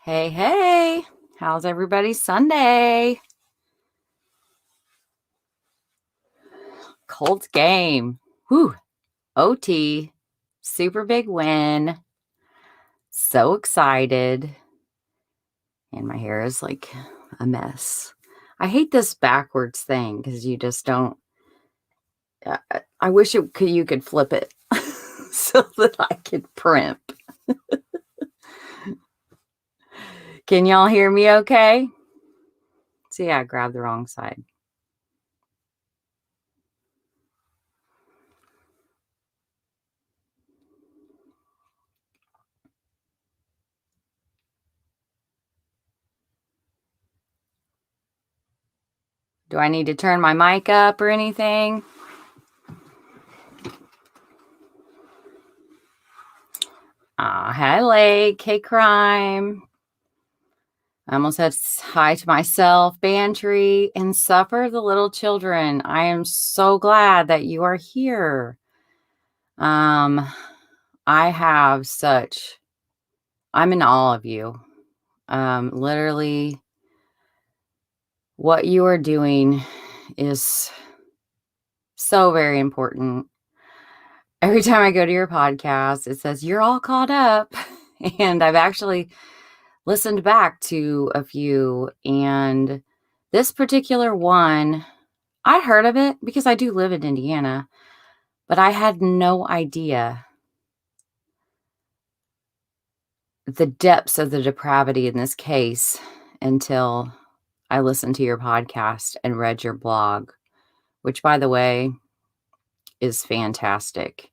Hey, hey, how's everybody's Sunday? Colts game. Whew. OT. Super big win. So excited. And my hair is like a mess. I hate this backwards thing because you just don't. I wish you could flip it so that I could primp. Can y'all hear me okay? See, I grabbed the wrong side. Do I need to turn my mic up or anything? Hi, Lake. Hey, Crime. I almost said hi to myself, Bantry, and Suffer the Little Children. I am so glad that you are here. I have I'm in awe of you. Literally, what you are doing is so very important. Every time I go to your podcast, it says you're all caught up. And I've actually listened back to a few, and this particular one, I heard of it because I do live in Indiana, but I had no idea the depths of the depravity in this case until I listened to your podcast and read your blog, which, by the way, is fantastic.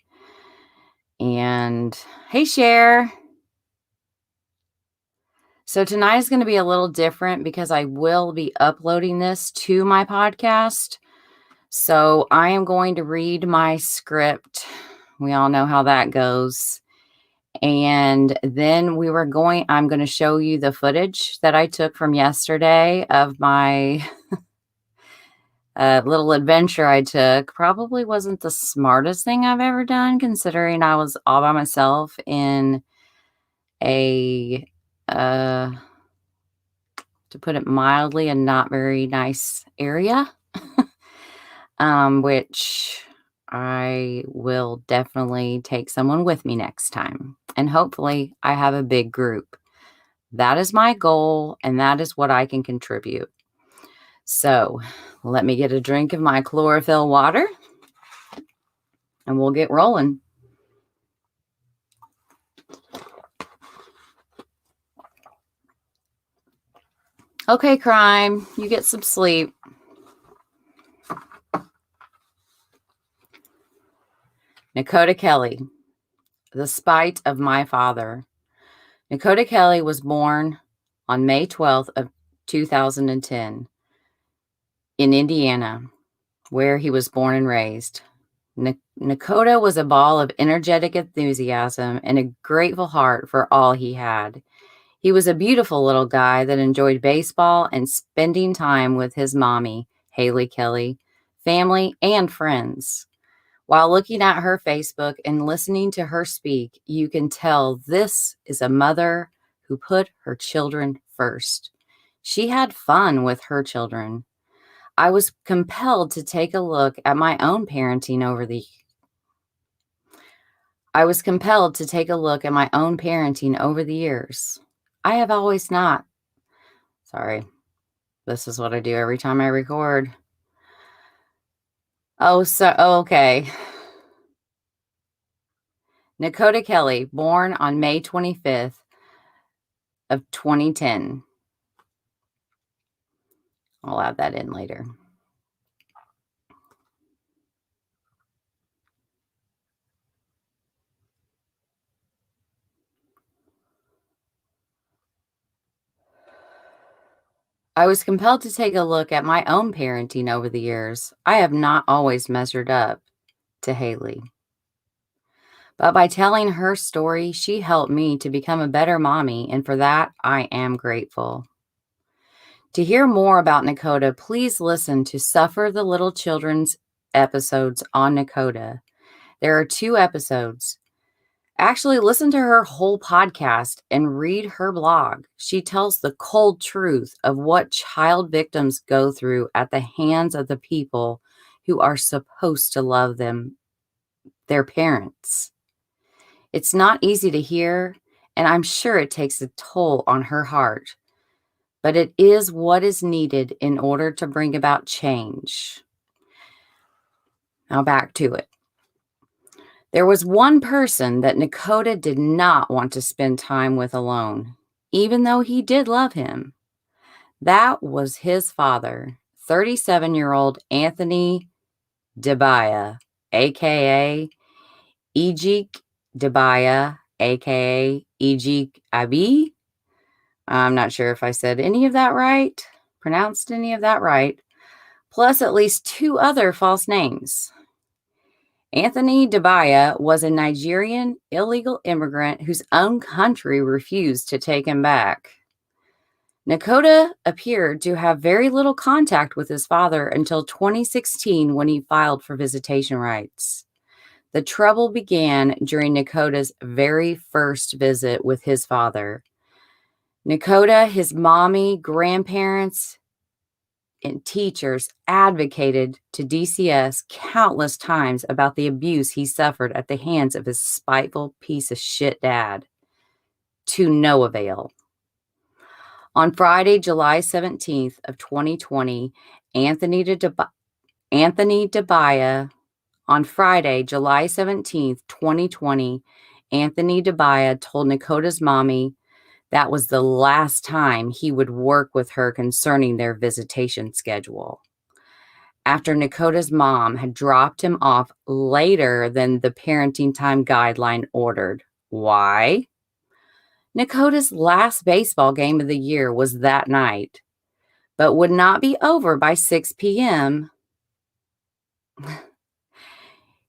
And hey, Cher. So tonight is going to be a little different because I will be uploading this to my podcast. So I am going to read my script. We all know how that goes. And then I'm going to show you the footage that I took from yesterday of my little adventure I took. Probably wasn't the smartest thing I've ever done, considering I was all by myself in a, to put it mildly, a not very nice area. Which I will definitely take someone with me next time. And hopefully I have a big group. That is my goal, and that is what I can contribute. So let me get a drink of my chlorophyll water, and we'll get rolling. Okay, Crime, you get some sleep. Nakota Kelly, the spite of my father. Nakota Kelly was born on May 12th of 2010 in Indiana, where he was born and raised. Nakota was a ball of energetic enthusiasm and a grateful heart for all he had. He was a beautiful little guy that enjoyed baseball and spending time with his mommy, Haley Kelly, family, and friends. While looking at her Facebook and listening to her speak, you can tell this is a mother who put her children first. She had fun with her children. I was compelled to take a look at my own parenting over the years. I have always not. Sorry. This is what I do every time I record. Okay. Nakota Kelly, born on May 25th of 2010. I'll add that in later. I was compelled to take a look at my own parenting over the years. I have not always measured up to Haley. But by telling her story, she helped me to become a better mommy, and for that, I am grateful. To hear more about Nakota, please listen to Suffer the Little Children's episodes on Nakota. There are 2 episodes. Actually, listen to her whole podcast and read her blog. She tells the cold truth of what child victims go through at the hands of the people who are supposed to love them, their parents. It's not easy to hear, and I'm sure it takes a toll on her heart, but it is what is needed in order to bring about change. Now back to it. There was one person that Nakota did not want to spend time with alone, even though he did love him. That was his father, 37-year-old Anthony Dibiah, a.k.a. Ejik Dibiah, a.k.a. Ejik Abi. I'm not sure if I said any of that right, pronounced any of that right, plus at least 2 other false names. Anthony Dibiah was a Nigerian illegal immigrant whose own country refused to take him back. Nakota appeared to have very little contact with his father until 2016 when he filed for visitation rights. The trouble began during Nakota's very first visit with his father. Nakota, his mommy, grandparents, and teachers advocated to DCS countless times about the abuse he suffered at the hands of his spiteful piece of shit dad, to no avail. On Friday, July 17th of 2020, Anthony Dibiah, on Friday, July 17th, 2020, Anthony Dibiah told Nakota's mommy that was the last time he would work with her concerning their visitation schedule. After Nakota's mom had dropped him off later than the parenting time guideline ordered. Why? Nakota's last baseball game of the year was that night, but would not be over by 6 p.m.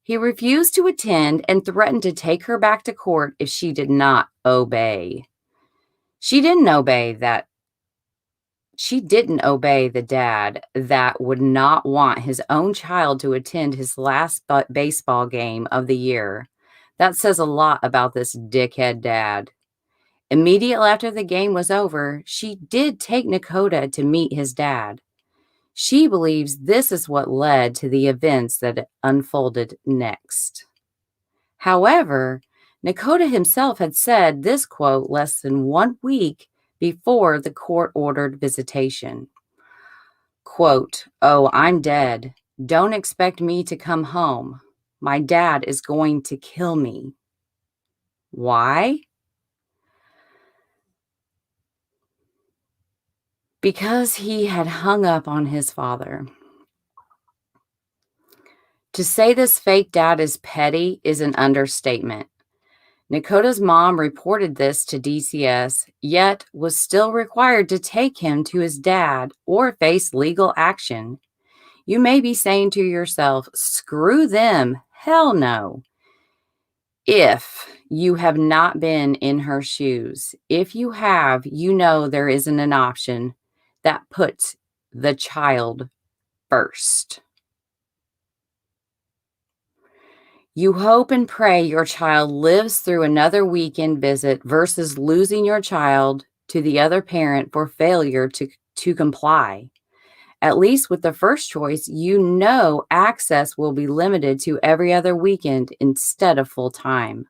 He refused to attend and threatened to take her back to court if she did not obey. She didn't obey the dad that would not want his own child to attend his last baseball game of the year. That says a lot about this dickhead dad. Immediately after the game was over, she did take Nakota to meet his dad. She believes this is what led to the events that unfolded next. However, Nakota himself had said this quote less than 1 week before the court-ordered visitation. Quote, "Oh, I'm dead. Don't expect me to come home. My dad is going to kill me." Why? Because he had hung up on his father. To say this fake dad is petty is an understatement. Nakota's mom reported this to DCS, yet was still required to take him to his dad or face legal action. You may be saying to yourself, screw them, hell no. If you have not been in her shoes, if you have, you know there isn't an option that puts the child first. You hope and pray your child lives through another weekend visit versus losing your child to the other parent for failure to comply. At least with the first choice, you know access will be limited to every other weekend instead of full-time.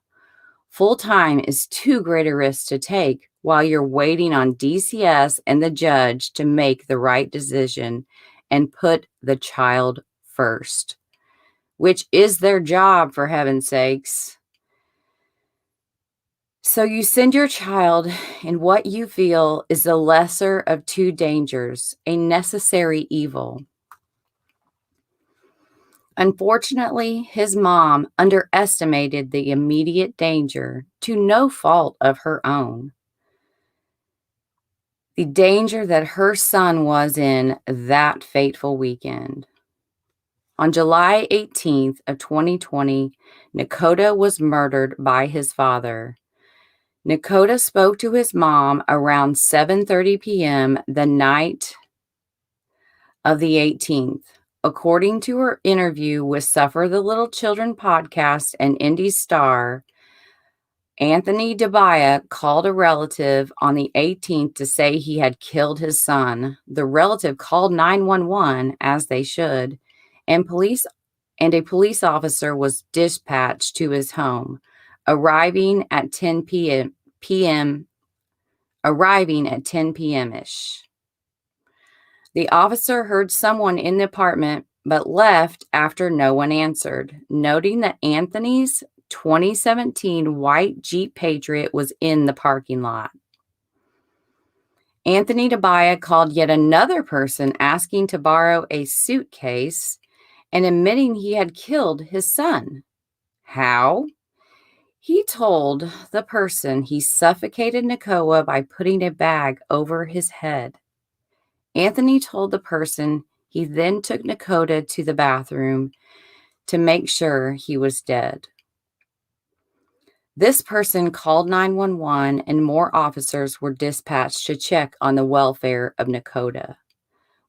Full-time is too great a risk to take while you're waiting on DCS and the judge to make the right decision and put the child first, which is their job, for heaven's sakes. So you send your child in what you feel is the lesser of 2 dangers, a necessary evil. Unfortunately, his mom underestimated the immediate danger to no fault of her own. The danger that her son was in that fateful weekend. On July 18th of 2020, Nakota was murdered by his father. Nakota spoke to his mom around 7:30 p.m. the night of the 18th. According to her interview with Suffer the Little Children podcast and Indy Star, Anthony Dibiah called a relative on the 18th to say he had killed his son. The relative called 911, as they should, and a police officer was dispatched to his home, arriving at 10 p.m. ish. The officer heard someone in the apartment but left after no one answered, noting that Anthony's 2017 white Jeep Patriot was in the parking lot. Anthony Dibiah called yet another person asking to borrow a suitcase and admitting he had killed his son. How? He told the person he suffocated Nakota by putting a bag over his head. Anthony told the person he then took Nakota to the bathroom to make sure he was dead. This person called 911 and more officers were dispatched to check on the welfare of Nakota.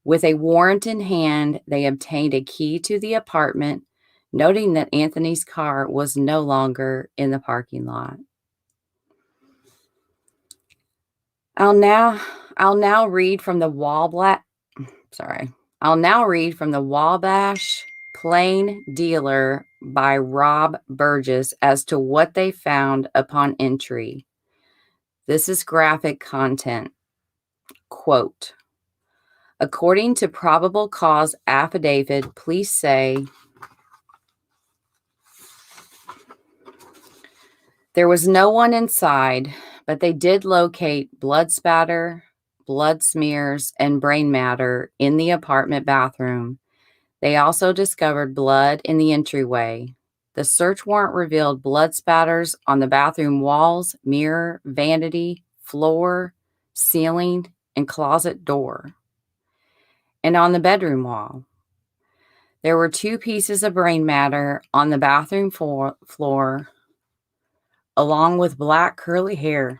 With a warrant in hand, they obtained a key to the apartment, noting that Anthony's car was no longer in the parking lot. I'll now read from the Wabash Plain Dealer by Rob Burgess as to what they found upon entry. This is graphic content. Quote, according to probable cause affidavit, police say there was no one inside, but they did locate blood spatter, blood smears, and brain matter in the apartment bathroom. They also discovered blood in the entryway. The search warrant revealed blood spatters on the bathroom walls, mirror, vanity, floor, ceiling, and closet door, and on the bedroom wall. There were 2 pieces of brain matter on the bathroom floor, along with black curly hair.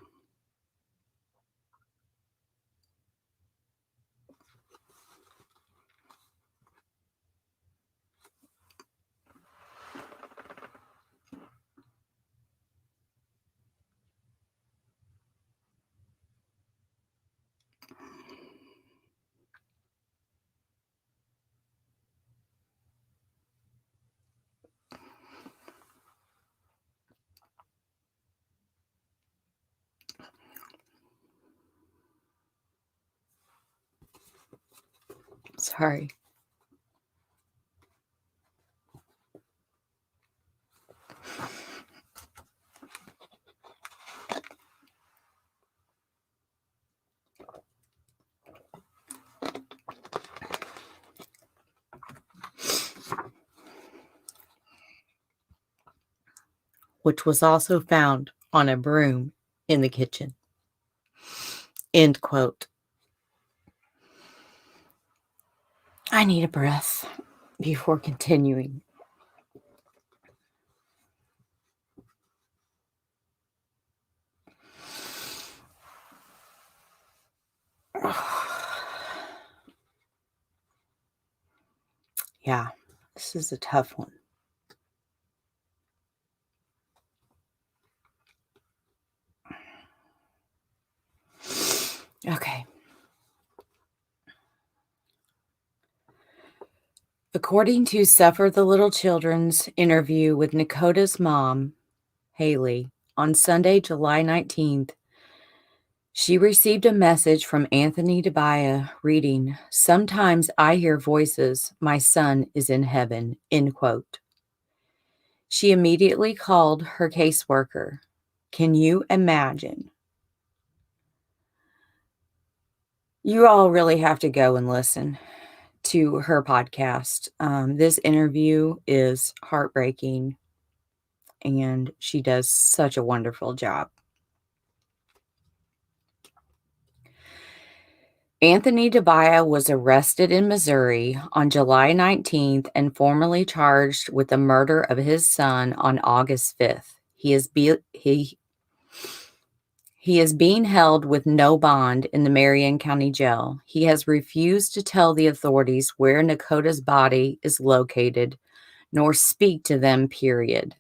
Sorry. Which was also found on a broom in the kitchen. End quote. I need a breath before continuing. Yeah, this is a tough one. Okay. According to Suffer the Little Children's interview with Nakota's mom, Haley, on Sunday, July 19th, she received a message from Anthony Dibiah reading, "Sometimes I hear voices. My son is in heaven," end quote. She immediately called her caseworker. Can you imagine? You all really have to go and listen to her podcast. This interview is heartbreaking, and she does such a wonderful job. Anthony Dibiah was arrested in Missouri on July 19th and formally charged with the murder of his son on August 5th. He is being held with no bond in the Marion County Jail. He has refused to tell the authorities where Nakota's body is located, nor speak to them, period.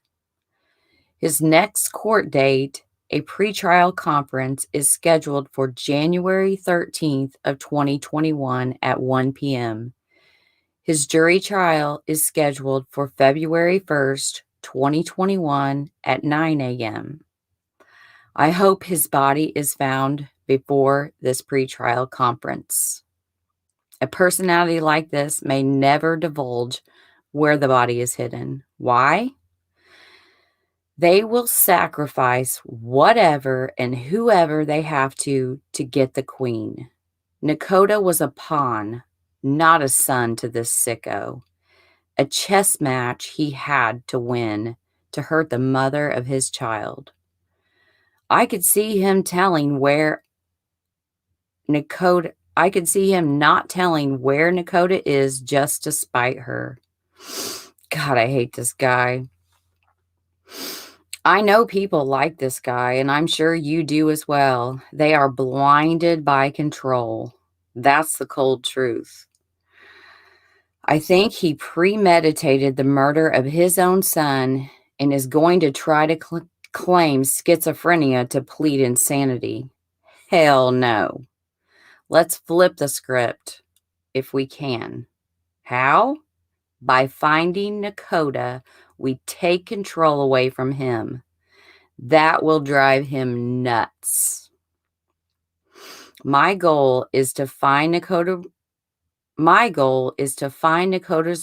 His next court date, a pretrial conference, is scheduled for January 13th of 2021 at 1 p.m. His jury trial is scheduled for February 1st, 2021 at 9 a.m. I hope his body is found before this pretrial conference. A personality like this may never divulge where the body is hidden. Why? They will sacrifice whatever and whoever they have to get the queen. Nakota was a pawn, not a son to this sicko. A chess match he had to win to hurt the mother of his child. I could see him not telling where Nakota is just to spite her. God, I hate this guy. I know people like this guy, and I'm sure you do as well. They are blinded by control. That's the cold truth. I think he premeditated the murder of his own son and is going to try to claim schizophrenia to plead insanity. Hell no. Let's flip the script if we can. How? By finding Nakota, we take control away from him. That will drive him nuts. My goal is to find Nakota's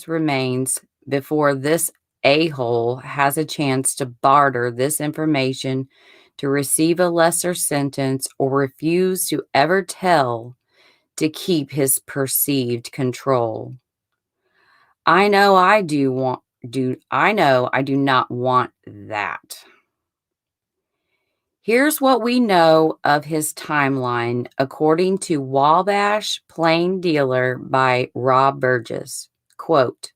remains before this a-hole has a chance to barter this information to receive a lesser sentence or refuse to ever tell to keep his perceived control. I know I do not want that. Here's what we know of his timeline according to Wabash Plain Dealer by Rob Burgess. Quote,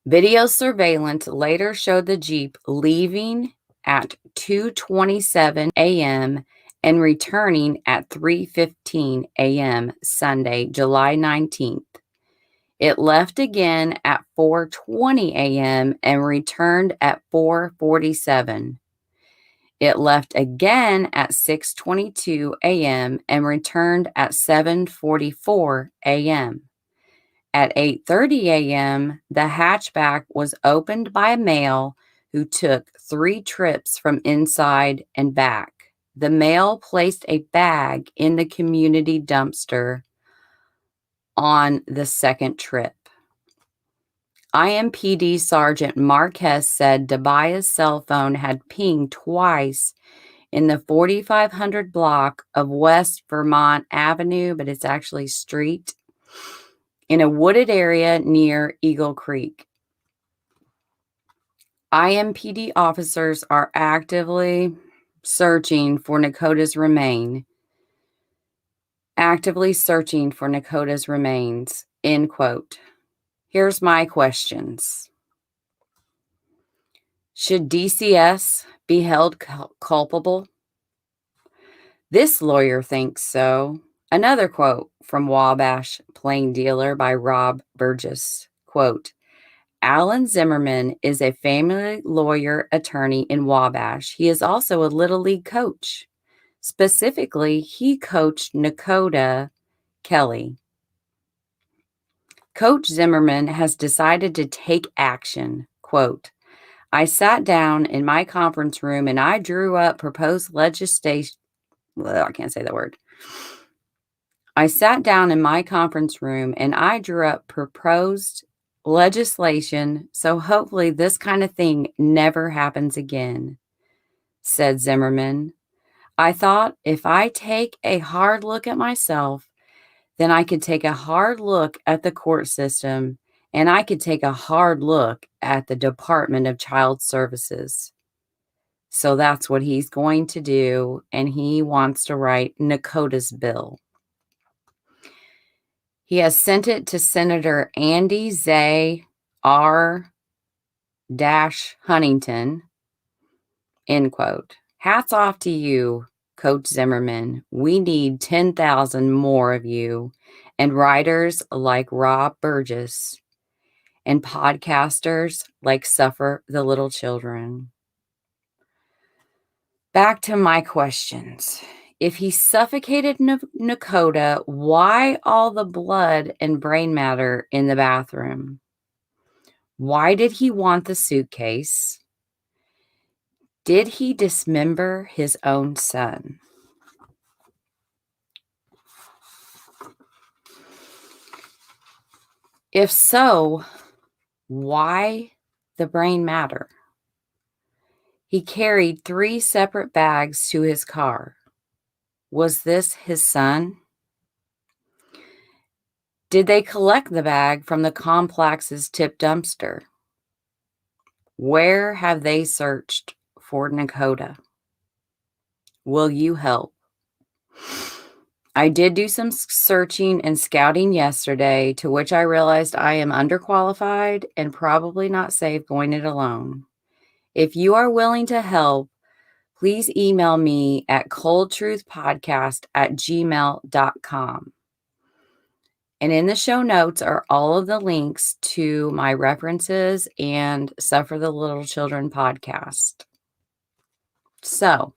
video surveillance later showed the Jeep leaving at 2:27 a.m. and returning at 3:15 a.m. Sunday, July 19th. It left again at 4:20 a.m. and returned at 4:47. It left again at 6:22 a.m. and returned at 7:44 a.m. At 8:30 a.m., the hatchback was opened by a male who took 3 trips from inside and back. The male placed a bag in the community dumpster on the second trip. IMPD Sergeant Marquez said Dibiah's cell phone had pinged twice in the 4500 block of West Vermont Avenue, but it's actually Street, in a wooded area near Eagle Creek. IMPD officers are actively searching for Nakota's remains. End quote. Here's my questions. Should DCS be held culpable? This lawyer thinks so. Another quote from Wabash Plain Dealer by Rob Burgess. Quote, Alan Zimmerman is a family lawyer attorney in Wabash. He is also a Little League coach. Specifically, he coached Nakota Kelly. Coach Zimmerman has decided to take action. Quote, I sat down in my conference room and I drew up proposed legislation. Well, I can't say that word. I sat down in my conference room and I drew up proposed legislation, so hopefully this kind of thing never happens again, said Zimmerman. I thought if I take a hard look at myself, then I could take a hard look at the court system and I could take a hard look at the Department of Child Services. So that's what he's going to do, and he wants to write Nakota's bill. He has sent it to Senator Andy Zay R. Huntington, end quote. Hats off to you, Coach Zimmerman. We need 10,000 more of you and writers like Rob Burgess. and podcasters like Suffer the Little Children. Back to my questions. If he suffocated Nakota, why all the blood and brain matter in the bathroom? Why did he want the suitcase? Did he dismember his own son? If so, why the brain matter? He carried 3 separate bags to his car. Was this his son? Did they collect the bag from the complex's tip dumpster? Where have they searched for Nakota? Will you help? I did do some searching and scouting yesterday, to which I realized I am underqualified and probably not safe going it alone. If you are willing to help, please email me at coldtruthpodcast@gmail.com. And in the show notes are all of the links to my references and Suffer the Little Children podcast. So,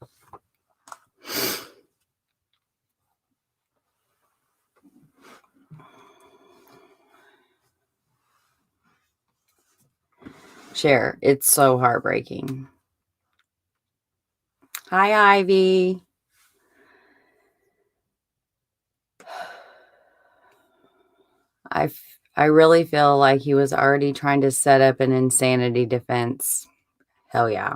share. It's so heartbreaking. Hi, Ivy. I really feel like he was already trying to set up an insanity defense. Hell yeah.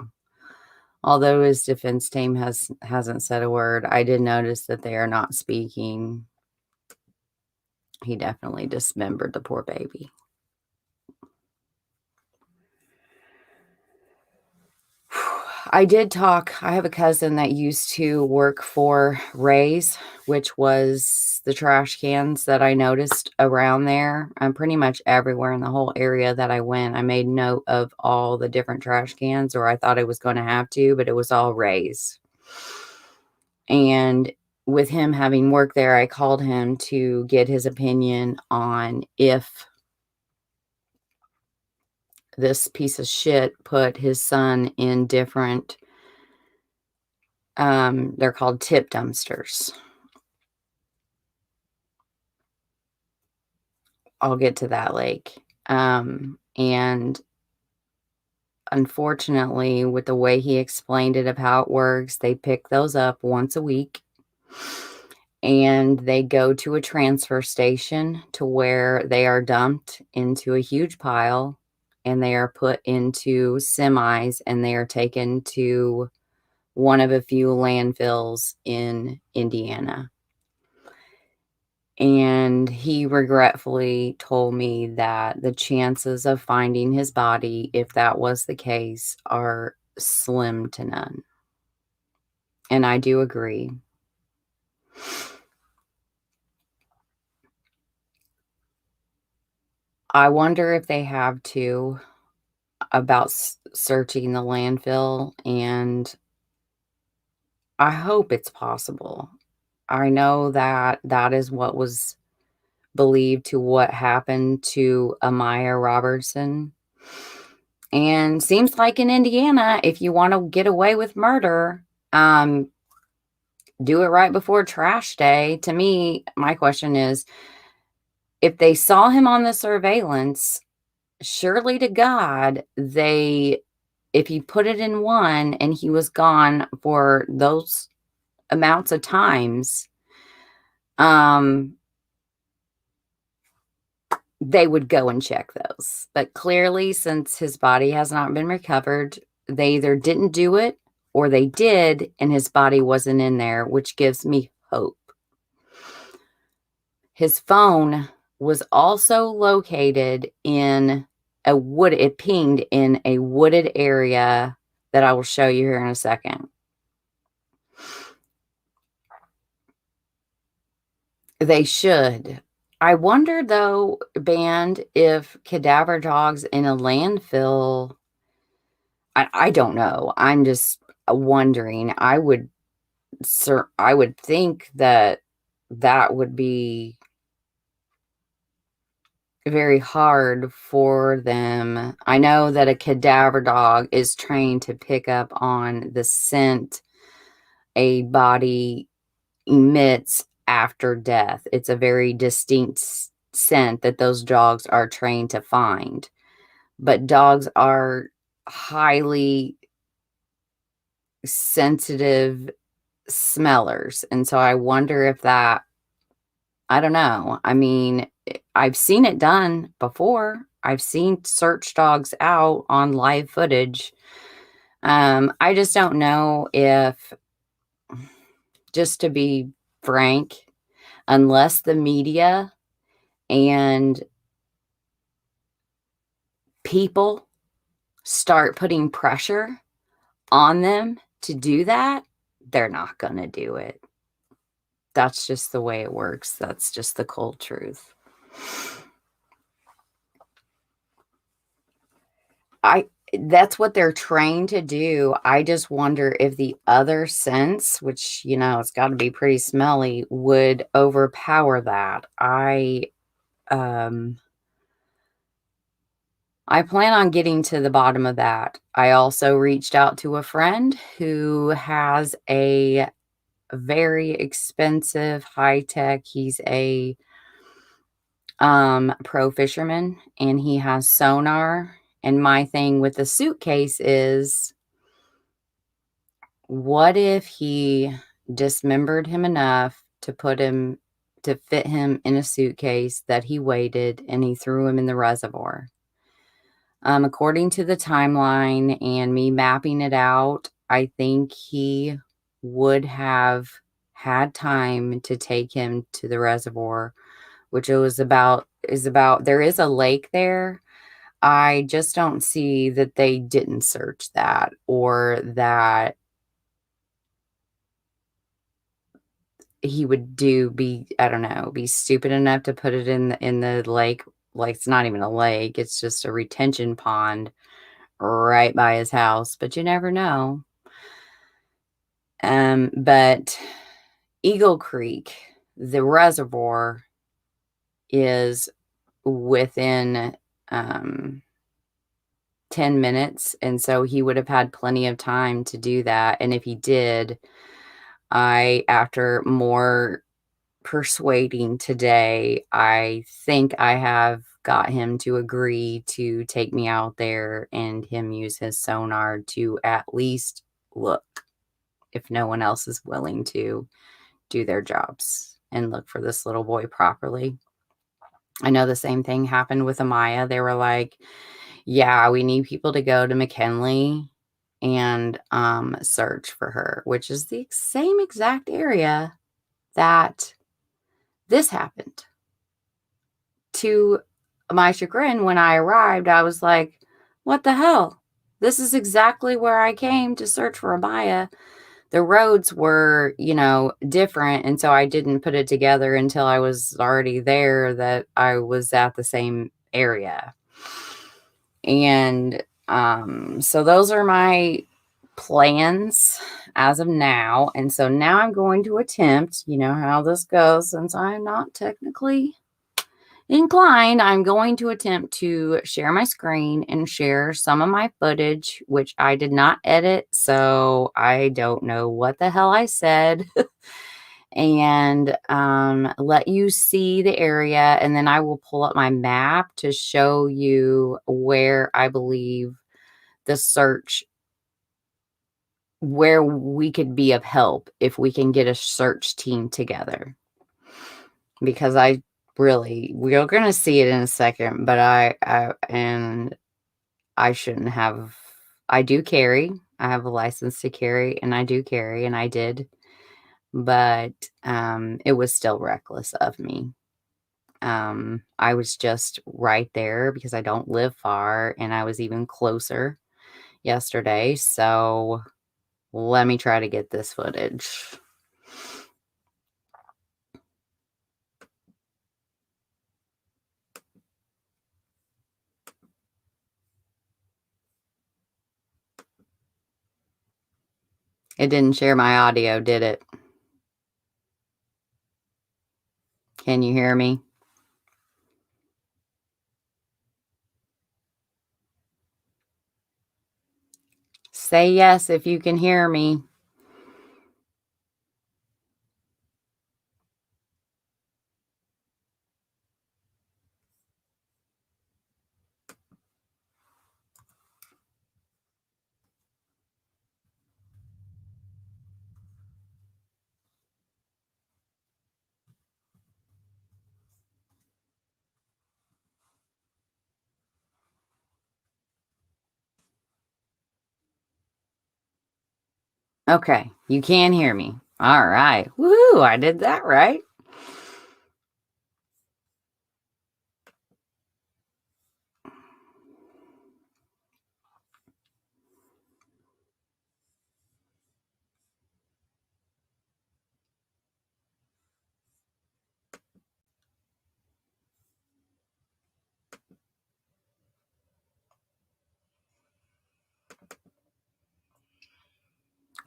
Although his defense team hasn't said a word, I did notice that they are not speaking. He definitely dismembered the poor baby. I have a cousin that used to work for Ray's, which was the trash cans that I noticed around there. I'm pretty much everywhere in the whole area that I went. I made note of all the different trash cans, or I thought I was going to have to, but it was all Ray's. And with him having worked there, I called him to get his opinion on if this piece of shit put his son in different, they're called tip dumpsters. I'll get to that lake. And unfortunately, with the way he explained it of how it works, they pick those up once a week and they go to a transfer station to where they are dumped into a huge pile and they are put into semis and they are taken to one of a few landfills in Indiana. And he regretfully told me that the chances of finding his body, if that was the case, are slim to none. And I do agree. I wonder if they have to about searching the landfill, and I hope it's possible. I know that that is what was believed to what happened to Amaya Robertson. And seems like in Indiana, if you want to get away with murder, do it right before trash day. To me, my question is, if they saw him on the surveillance, surely to God, if you put it in one and he was gone for those amounts of times, they would go and check those. But clearly, since his body has not been recovered, they either didn't do it or they did and his body wasn't in there, which gives me hope. His phone was also located in it pinged in a wooded area that I will show you here in a second. They should. I wonder, though, Band, if cadaver dogs in a landfill, I don't know. I'm just wondering. I would think that would be very hard for them. I know that a cadaver dog is trained to pick up on the scent a body emits after death. It's a very distinct scent that those dogs are trained to find. But dogs are highly sensitive smellers. And so I wonder if that, I don't know. I mean, I've seen it done before. I've seen search dogs out on live footage. I just don't know if, just to be frank, unless the media and people start putting pressure on them to do that, they're not going to do it. That's just the way it works. That's just the cold truth. That's what they're trained to do. I just wonder if the other sense, which, it's got to be pretty smelly, would overpower that. I plan on getting to the bottom of that. I also reached out to a friend who has a very expensive, high-tech, he's a pro fisherman, and he has sonar. And my thing with the suitcase is, what if he dismembered him enough to fit him in a suitcase that he weighted, and he threw him in the reservoir? According to the timeline and me mapping it out, I think he would have had time to take him to the reservoir, which there is a lake there. I just don't see that they didn't search that, or that he would be stupid enough to put it in the lake. Like, it's not even a lake, it's just a retention pond right by his house, but you never know. But Eagle Creek, the reservoir, is within 10 minutes, and so he would have had plenty of time to do that. And if he did, after more persuading today, I think I have got him to agree to take me out there and him use his sonar to at least look, if no one else is willing to do their jobs and look for this little boy properly. I know the same thing happened with Amaya. They were like, yeah, we need people to go to McKinley and search for her, which is the same exact area that this happened. To my chagrin, when I arrived, I was like, what the hell? This is exactly where I came to search for Amaya. The roads were, different, and so I didn't put it together until I was already there that I was at the same area. And so those are my plans as of now. And so now I'm going to attempt, how this goes, since I'm not technically inclined, I'm going to attempt to share my screen and share some of my footage, which I did not edit, so I don't know what the hell I said, and let you see the area. And then I will pull up my map to show you where I believe the search, where we could be of help if we can get a search team together. Because we're going to see it in a second, but I shouldn't have. I do carry. I have a license to carry, and I do carry, and I did. But it was still reckless of me. I was just right there because I don't live far, and I was even closer yesterday. So let me try to get this footage. It didn't share my audio, did it? Can you hear me? Say yes if you can hear me. Okay, you can hear me. All right. Woo, I did that right.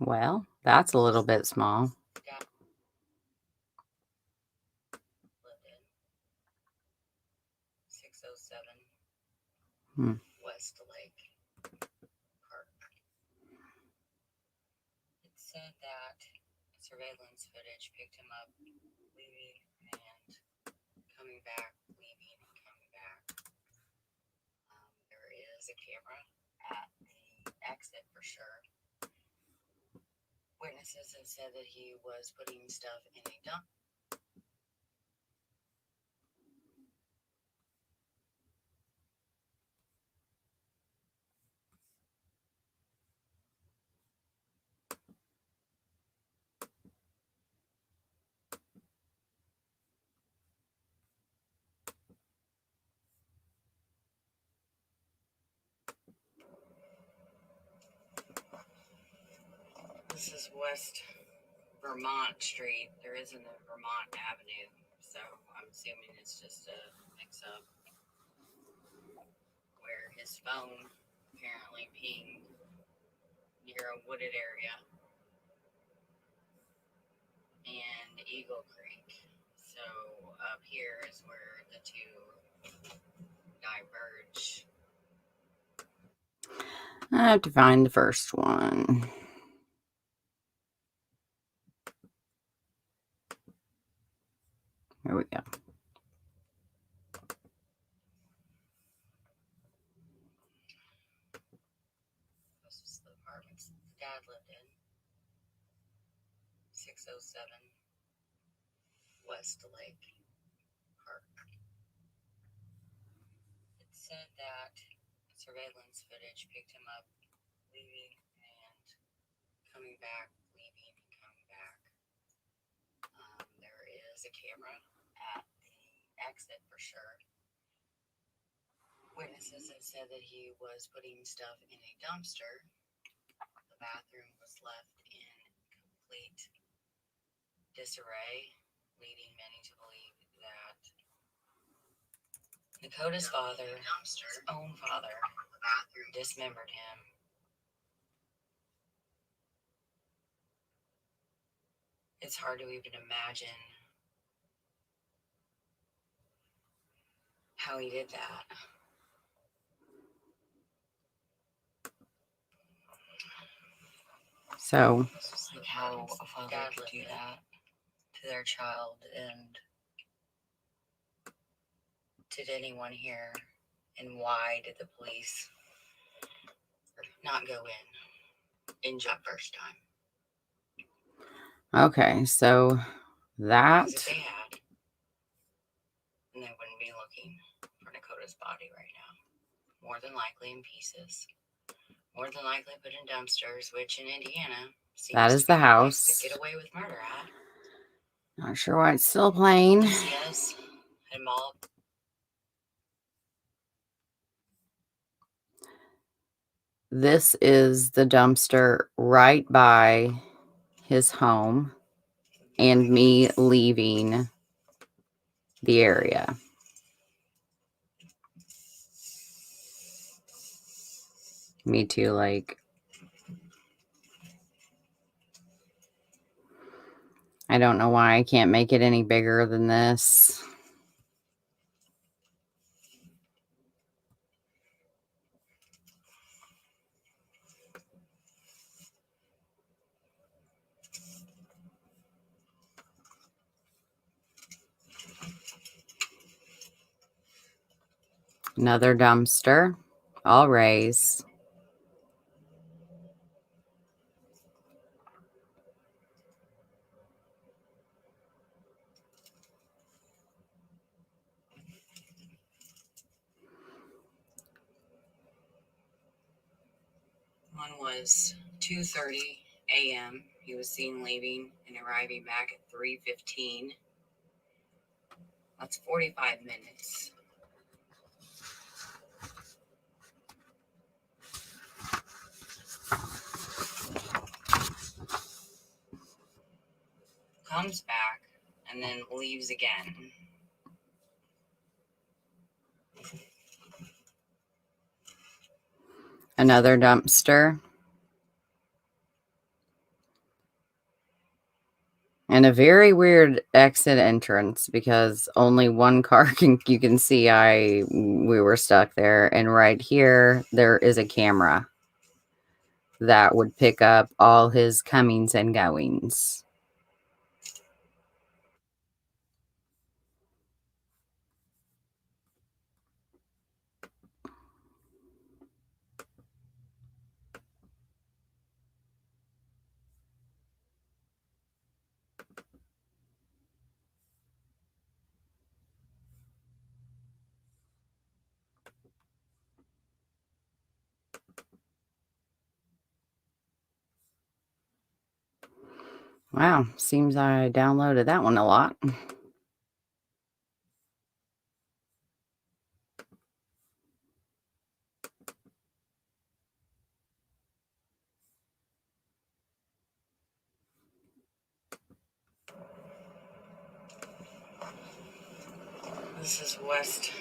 Well, that's a little bit small. West Lake Park. It said that surveillance footage picked him up leaving and coming back, leaving and coming back. There is a camera at the exit for sure. Witnesses have said that he was putting stuff in a dump. This is West Vermont Street. There isn't a Vermont Avenue, so I'm assuming it's just a mix-up where his phone apparently pinged near a wooded area and Eagle Creek. So up here is where the two diverge. I have to find the first one. Here we go. This is the apartments the dad lived in. 607 West Lake Park. It said that surveillance footage picked him up leaving and coming back, leaving and coming back. There is a camera at the exit for sure. Witnesses have said that he was putting stuff in a dumpster. The bathroom was left in complete disarray, leading many to believe that Nakota's father, his own father, dismembered him. It's hard to even imagine how he did that. So, Like how a father could do that to their child, and did anyone hear? And why did the police not go in job first time? okay, so that. Because if they had, then they wouldn't be looking for Nakota's body right now. More than likely in pieces. More than likely put in dumpsters, which in Indiana seems That is to be the house. place to get away with murder at. Not sure why it's still playing. Yes, and all. This is the dumpster right by his home and me leaving the area. Me too, like, I don't know why I can't make it any bigger than this. Another dumpster, all raised. One was 2:30 a.m. He was seen leaving and arriving back at 3:15. That's 45 minutes. Comes back and then leaves again. Another dumpster. And a very weird exit entrance because only one car you can see we were stuck there. And right here, there is a camera that would pick up all his comings and goings. Wow, seems I downloaded that one a lot. This is West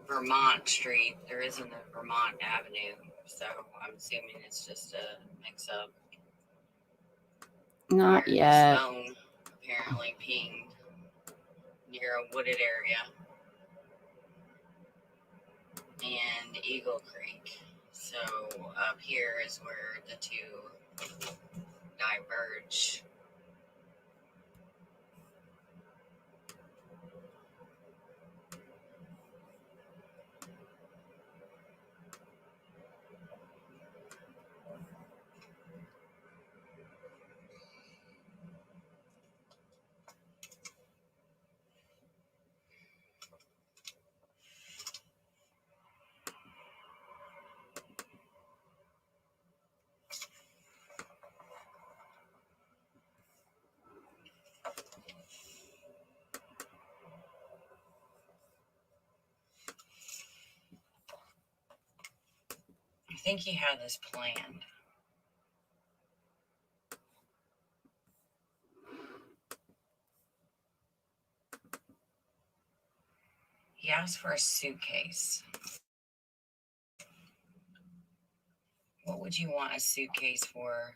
Vermont Street. There isn't a Vermont Avenue, so I'm assuming it's just a mix-up. Not yet. His phone apparently pinged near a wooded area and Eagle Creek. So up here is where the two diverge. I think he had this planned. He asked for a suitcase. What would you want a suitcase for?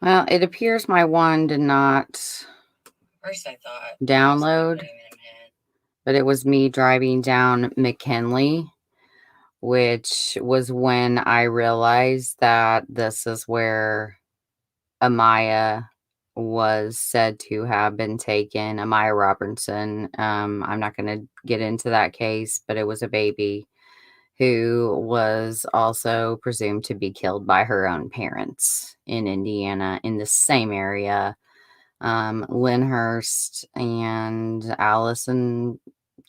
Well, it appears my one did not First I thought download, but it was me driving down McKinley, which was when I realized that this is where Amaya was said to have been taken. Amaya Robertson. I'm not going to get into that case, but it was a baby who was also presumed to be killed by her own parents in Indiana in the same area. Lyndhurst and Allison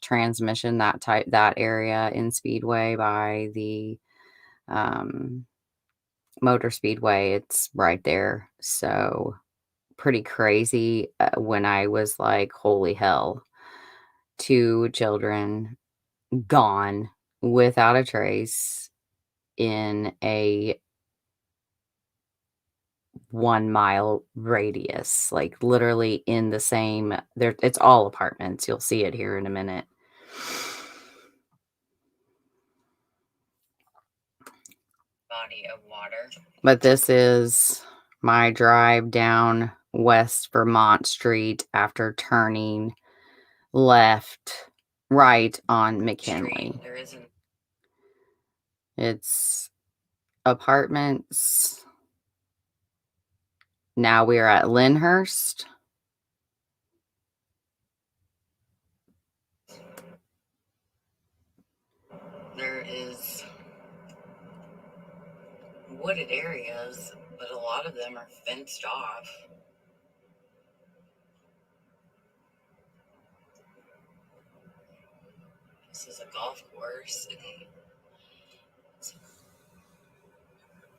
Transmission, that area in Speedway by the Motor Speedway. It's right there. So pretty crazy when I was like, holy hell, 2 children gone without a trace in a 1 mile radius, like literally in the same there. It's all apartments. You'll see it here in a minute. Body of water. But this is my drive down West Vermont Street after turning right on McKinley. There isn't. It's apartments. Now we are at Lyndhurst. there is wooded areas, but a lot of them are fenced off. This is a golf course, and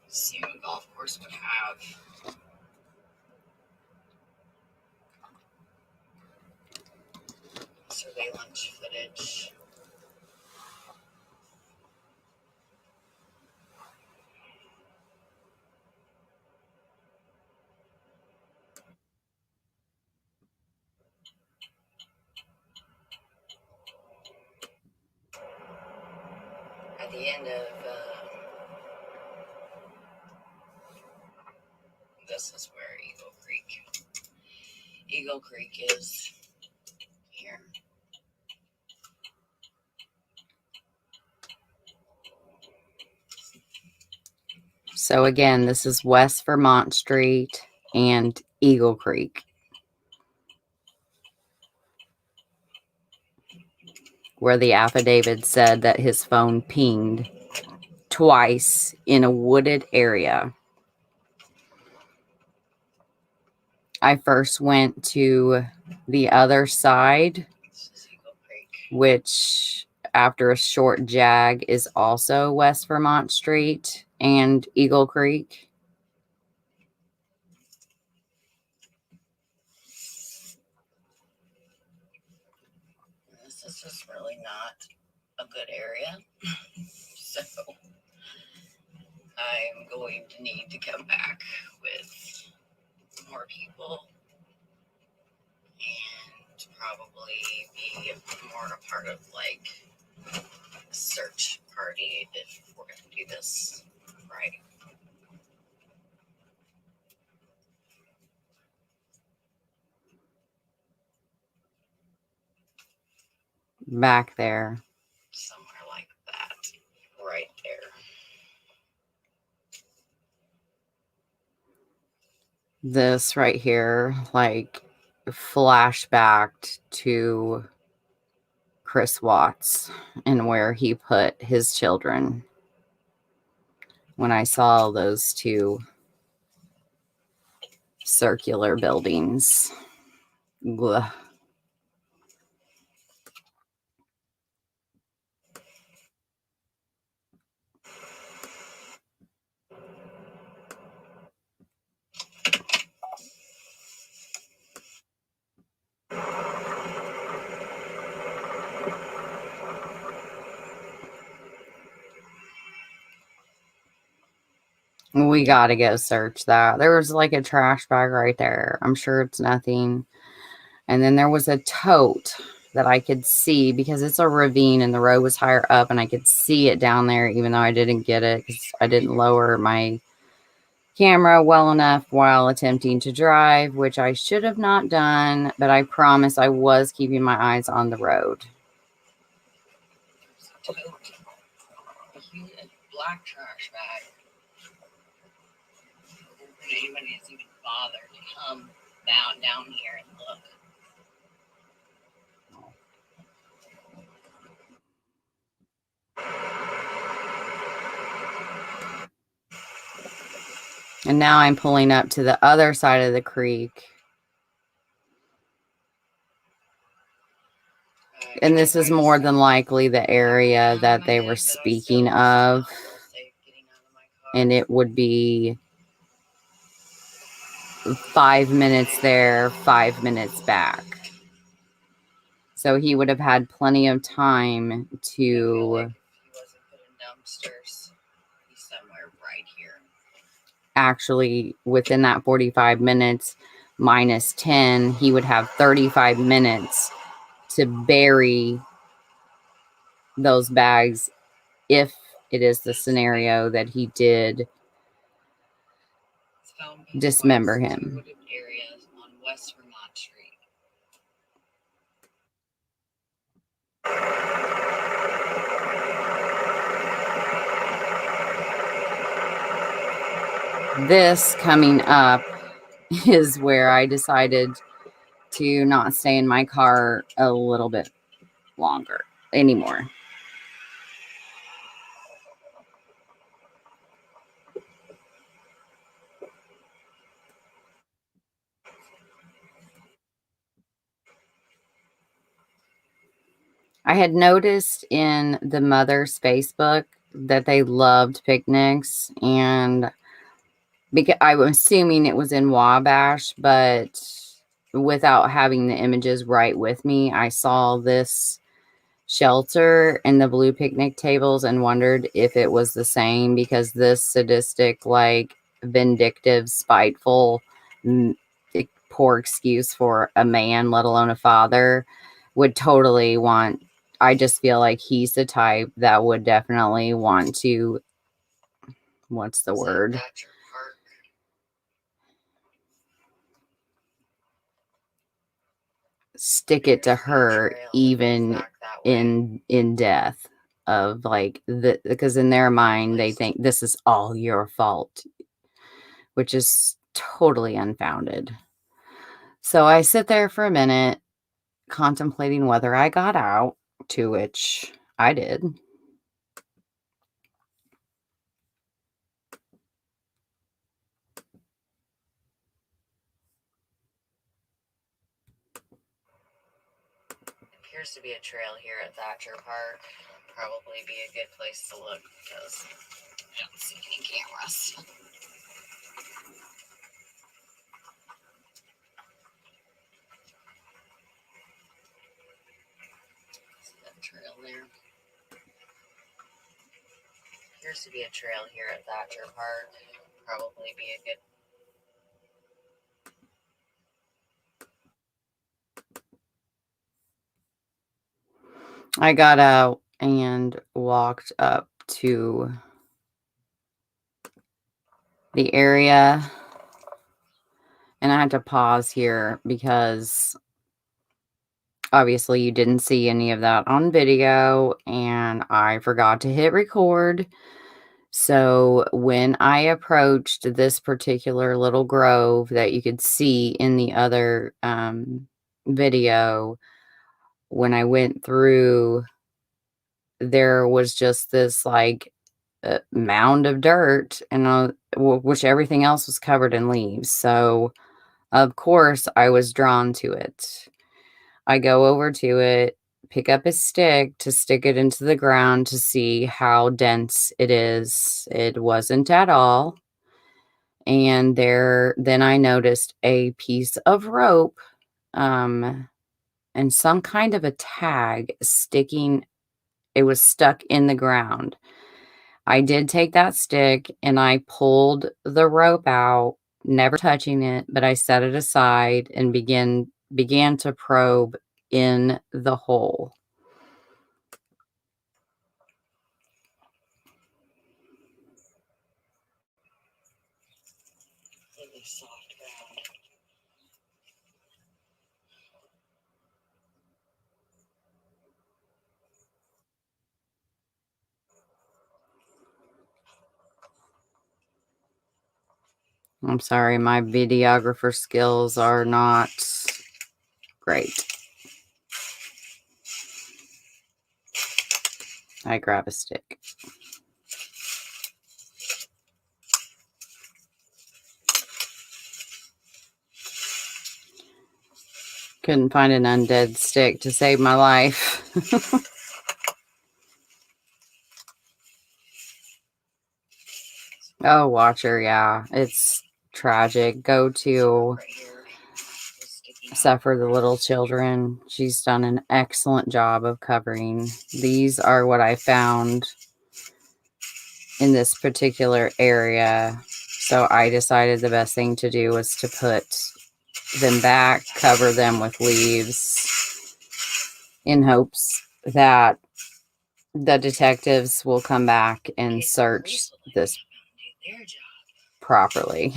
assume a golf course would have surveillance footage. At the end of this is where Eagle Creek is here. So again, this is West Vermont Street and Eagle Creek, where the affidavit said that his phone pinged twice in a wooded area. I first went to the other side, which after a short jag is also West Vermont Street and Eagle Creek. This is just really not a good area. So I'm going to need to come back with more people and probably be more a part of like a search party if we're going to do this right. Back there. Somewhere like that. Right there. This right here, like, flashbacked to Chris Watts and where he put his children when I saw those two circular buildings. Ugh. We got to go search that. There was like a trash bag right there. I'm sure it's nothing. And then there was a tote that I could see because it's a ravine and the road was higher up and I could see it down there even though I didn't get it because I didn't lower my camera well enough while attempting to drive, which I should have not done, but I promise I was keeping my eyes on the road. Tote. A huge black trash bag. Anybody that's even bothered to come down here and look. And now I'm pulling up to the other side of the creek. And this is more than likely the area that they were speaking of. And it would be 5 minutes there, 5 minutes back. So he would have had plenty of time to actually, within that 45 minutes minus 10, he would have 35 minutes to bury those bags if it is the scenario that he did dismember him. Areas on West Vermont Street. This coming up is where I decided to not stay in my car a little bit longer anymore. I had noticed in the mother's Facebook that they loved picnics, and because I'm assuming it was in Wabash, but without having the images right with me, I saw this shelter and the blue picnic tables and wondered if it was the same, because this sadistic, like vindictive, spiteful, poor excuse for a man, let alone a father, would totally want. I just feel like he's the type that would definitely want to, what's the word? Stick it to her, even in death, of like because in their mind they think this is all your fault, which is totally unfounded. So I sit there for a minute contemplating whether I got out, to which I did. Appears to be a trail here at Thatcher Park. Probably be a good place to look because I don't see any cameras. See that trail there? Appears to be a trail here at Thatcher Park. Probably be a good. I got out and walked up to the area, and I had to pause here because obviously you didn't see any of that on video, and I forgot to hit record. So when I approached this particular little grove that you could see in the other video, when I went through, there was just this like mound of dirt, and which everything else was covered in leaves. So of course I was drawn to it. I go over to it, pick up a stick to stick it into the ground to see how dense it is. It wasn't at all. And then I noticed a piece of rope, and some kind of a tag sticking. It was stuck in the ground. I did take that stick and I pulled the rope out, never touching it, but I set it aside and began to probe in the hole. Really soft ground. I'm sorry, my videographer skills are not great. I grab a stick. Couldn't find an undead stick to save my life. Oh, Watcher, yeah. It's tragic. Go to Suffer the Little Children. She's done an excellent job of covering. These are what I found in this particular area. So I decided the best thing to do was to put them back, cover them with leaves, in hopes that the detectives will come back and search this properly.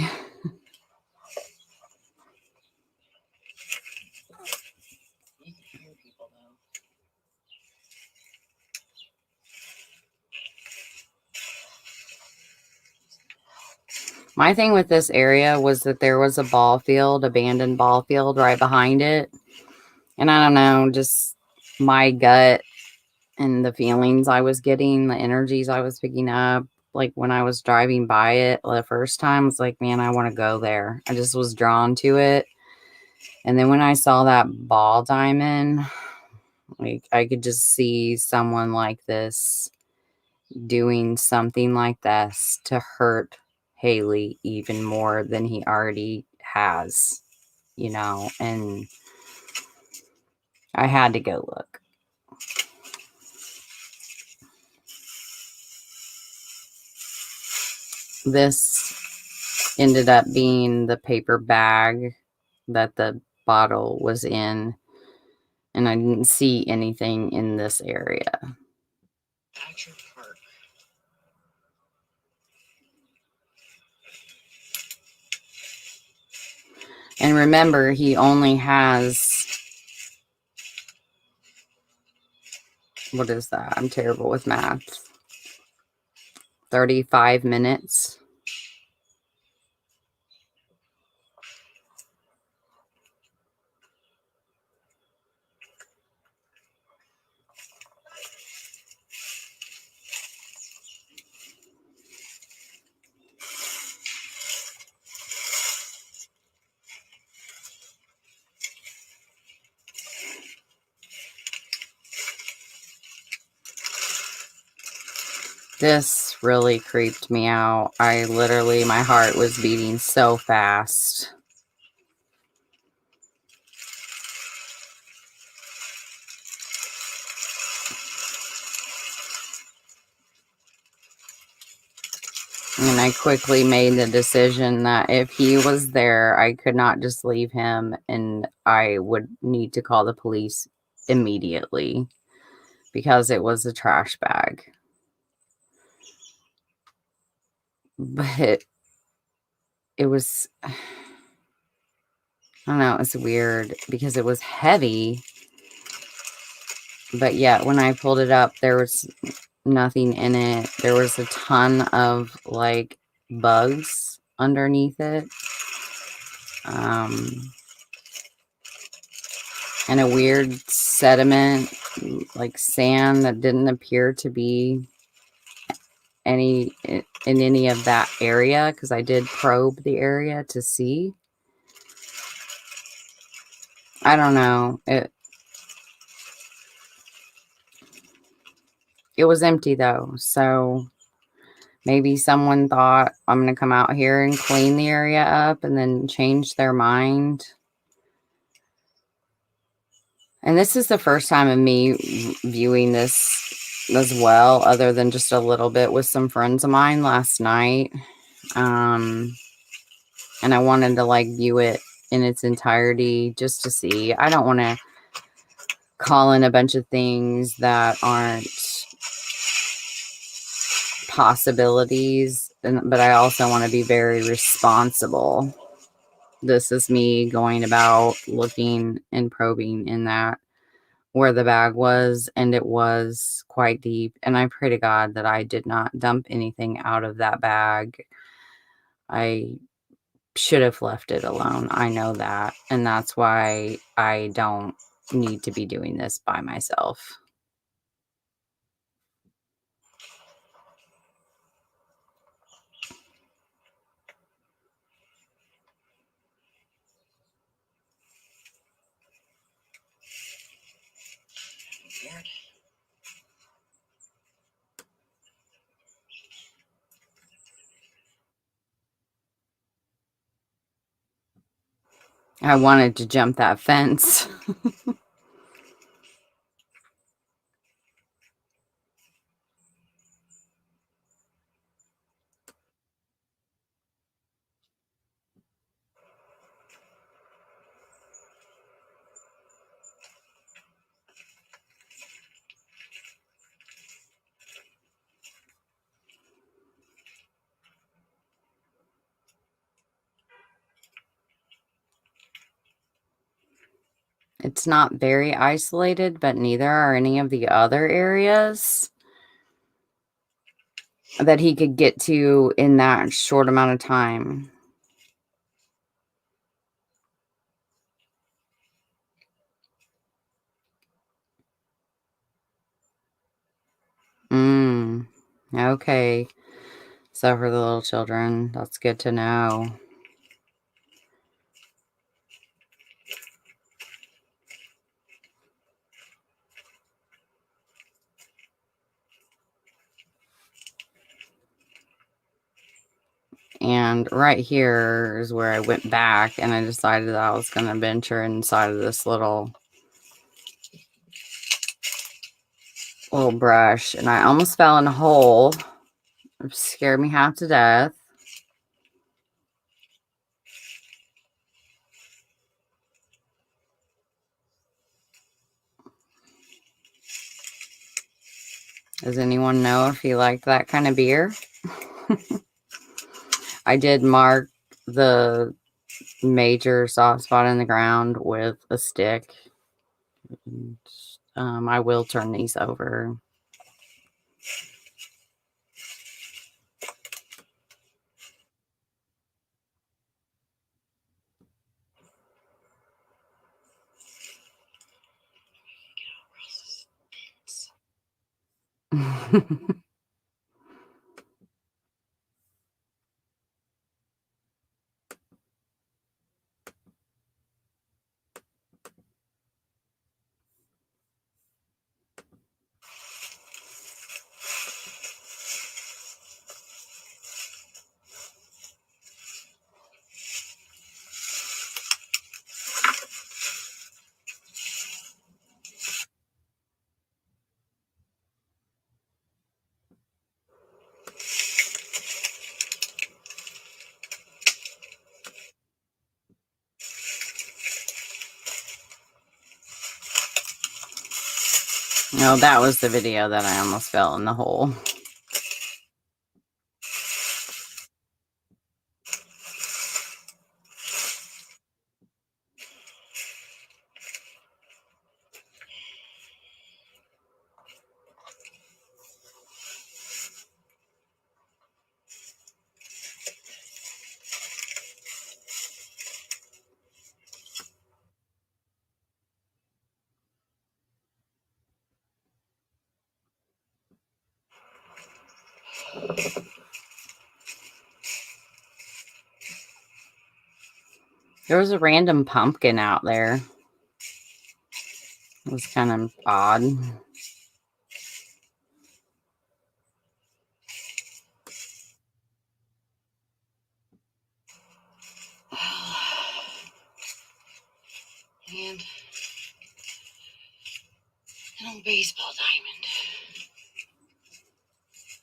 My thing with this area was that there was a ball field, abandoned ball field right behind it. And I don't know, just my gut and the feelings I was getting, the energies I was picking up, like when I was driving by it the first time, I was like, man, I want to go there. I just was drawn to it. And then when I saw that ball diamond, Like, I could just see someone like this doing something like this to hurt Haley even more than he already has, and I had to go look. This ended up being the paper bag that the bottle was in, and I didn't see anything in this area. And remember, he only has, what is that? I'm terrible with math. 35 minutes. This really creeped me out. My heart was beating so fast. And I quickly made the decision that if he was there, I could not just leave him, and I would need to call the police immediately because it was a trash bag. But it was, I don't know, it's weird because it was heavy. But yet when I pulled it up, there was nothing in it. There was a ton of like bugs underneath it. And a weird sediment, like sand, that didn't appear to be in any of that area, because I did probe the area to see. I don't know. It was empty though, so maybe someone thought, I'm going to come out here and clean the area up, and then change their mind. And this is the first time of me viewing this as well, other than just a little bit with some friends of mine last night. And I wanted to like view it in its entirety just to see. I don't want to call in a bunch of things that aren't possibilities, but I also want to be very responsible. This is me going about looking and probing in that where the bag was, and it was quite deep. And I pray to God that I did not dump anything out of that bag. I should have left it alone. I know that. And that's why I don't need to be doing this by myself. I wanted to jump that fence. It's not very isolated, but neither are any of the other areas that he could get to in that short amount of time. Okay. So for the little children, that's good to know. And right here is where I went back, and I decided that I was going to venture inside of this little brush, and I almost fell in a hole. It scared me half to death. Does anyone know if you like that kind of beer? I did mark the major soft spot in the ground with a stick. And, I will turn these over. No, that was the video that I almost fell in the hole. There was a random pumpkin out there. It was kind of odd. And an old baseball diamond.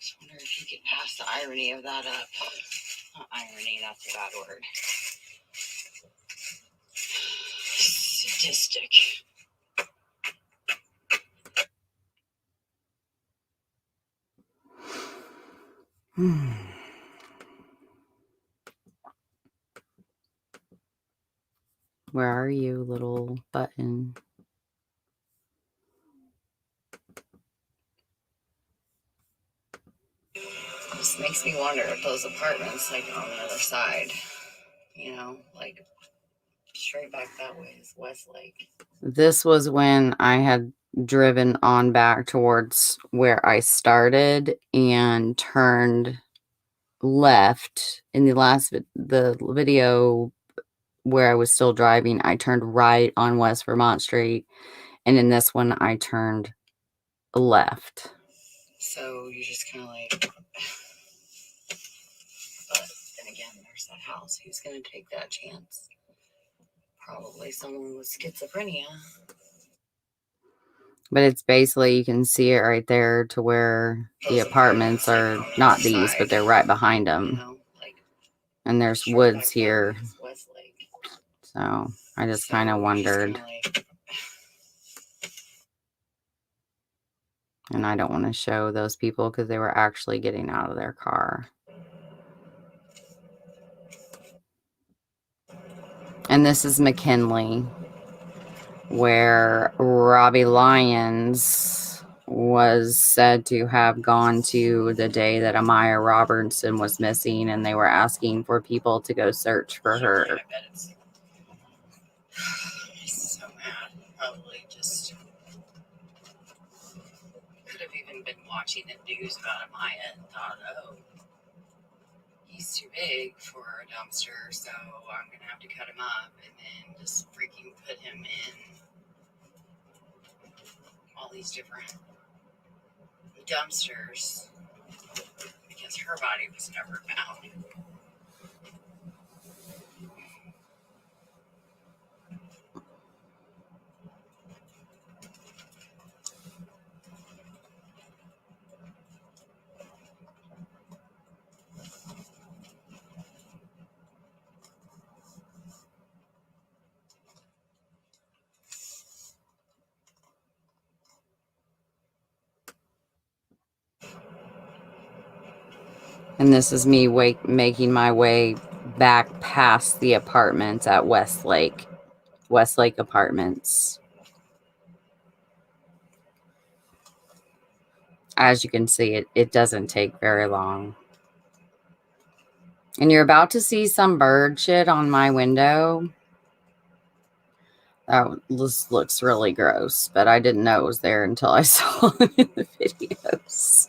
Just wonder if you could pass the irony of that up. Not irony, that's a bad word. Sadistic. Where are you, little button? This makes me wonder if those apartments, like on the other side, you know, like straight back that way is Westlake. This was when I had driven on back towards where I started and turned left. In the video where I was still driving, I turned right on West Vermont Street, and in this one I turned left. So you just kind of like, but then again, there's that house. Who's going to take that chance? Probably someone with schizophrenia. But it's basically, you can see it right there to where the apartments are not these, but they're right behind them. You know, like, and there's woods here. So I just kind of wondered. And I don't want to show those people because they were actually getting out of their car. And this is McKinley, where Robbie Lyons was said to have gone to the day that Amaya Robertson was missing, and they were asking for people to go search for her. I bet it's so mad. Probably just could have even been watching the news about Amaya and thought, oh, he's too big for a dumpster, so I'm gonna have to cut him up, and then just freaking put him in all these different dumpsters because her body was never found. And this is me making my way back past the apartments at Westlake Apartments. As you can see, it doesn't take very long. And you're about to see some bird shit on my window. This looks really gross, but I didn't know it was there until I saw it in the videos.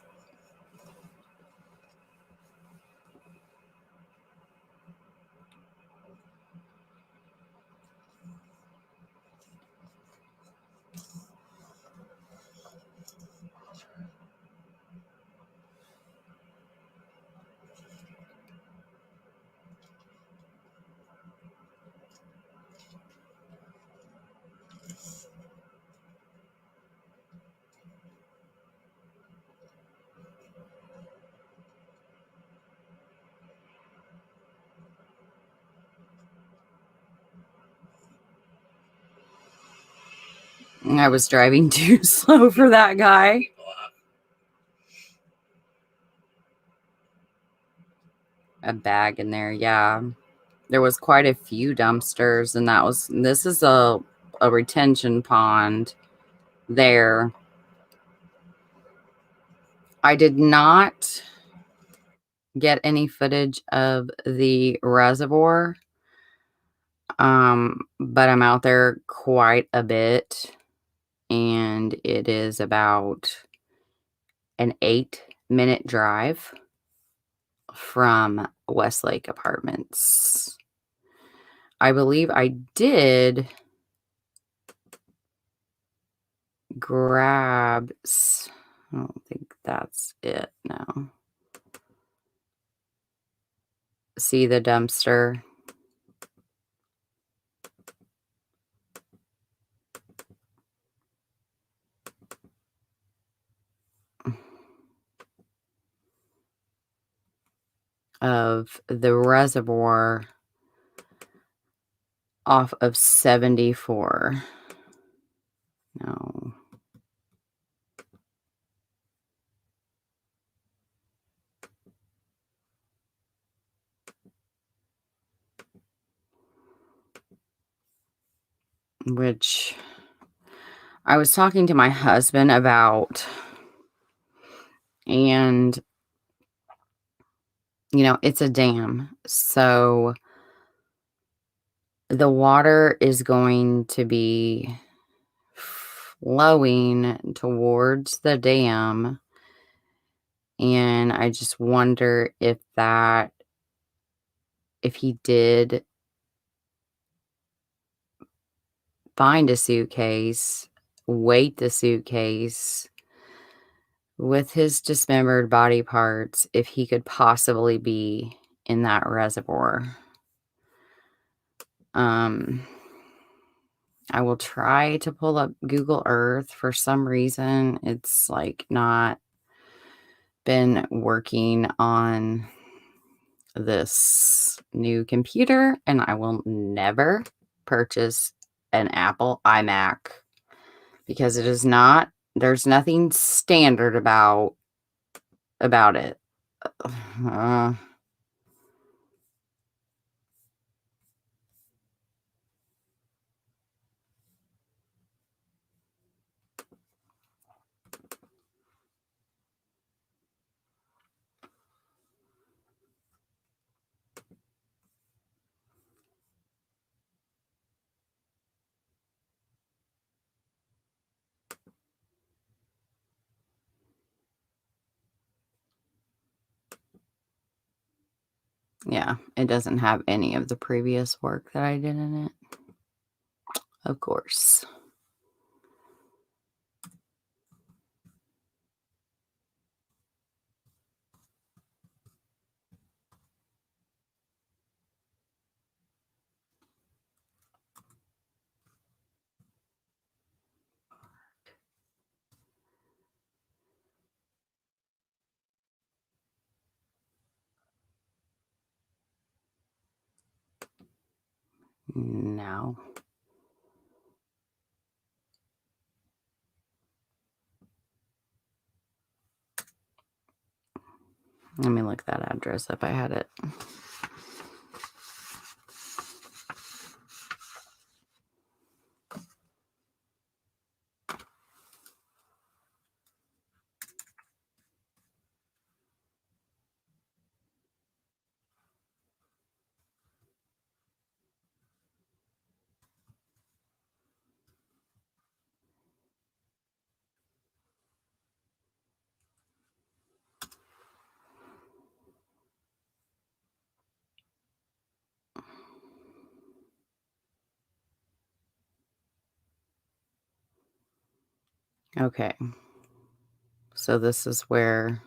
I was driving too slow for that guy. A bag in there, yeah. There was quite a few dumpsters, and this is a retention pond there. I did not get any footage of the reservoir, but I'm out there quite a bit, and it is about an 8-minute drive from Westlake Apartments. I believe I did grab, I don't think that's it, no. See the dumpster? Of the reservoir off of 74. No. Which I was talking to my husband about, and it's a dam, so the water is going to be flowing towards the dam, and I just wonder if he did find a suitcase, weight the suitcase with his dismembered body parts, if he could possibly be in that reservoir. I will try to pull up Google Earth. For some reason, it's like not been working on this new computer, and I will never purchase an Apple iMac because it is not, there's nothing standard about it. Yeah, it doesn't have any of the previous work that I did in it. Of course. No. Let me look that address up. I had it. Okay. So this is where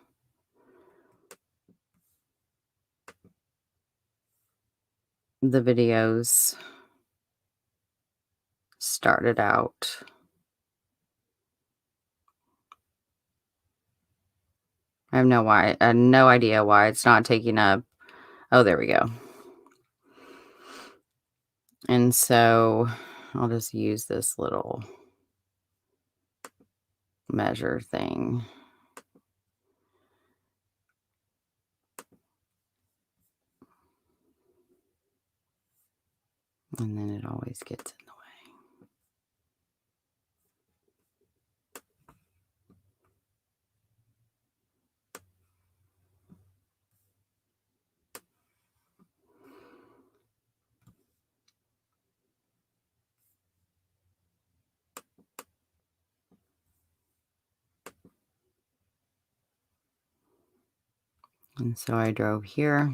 the videos started out. I have no idea why it's not taking up. Oh, there we go. And so I'll just use this little measure thing. And then it always gets in the way. And so I drove here.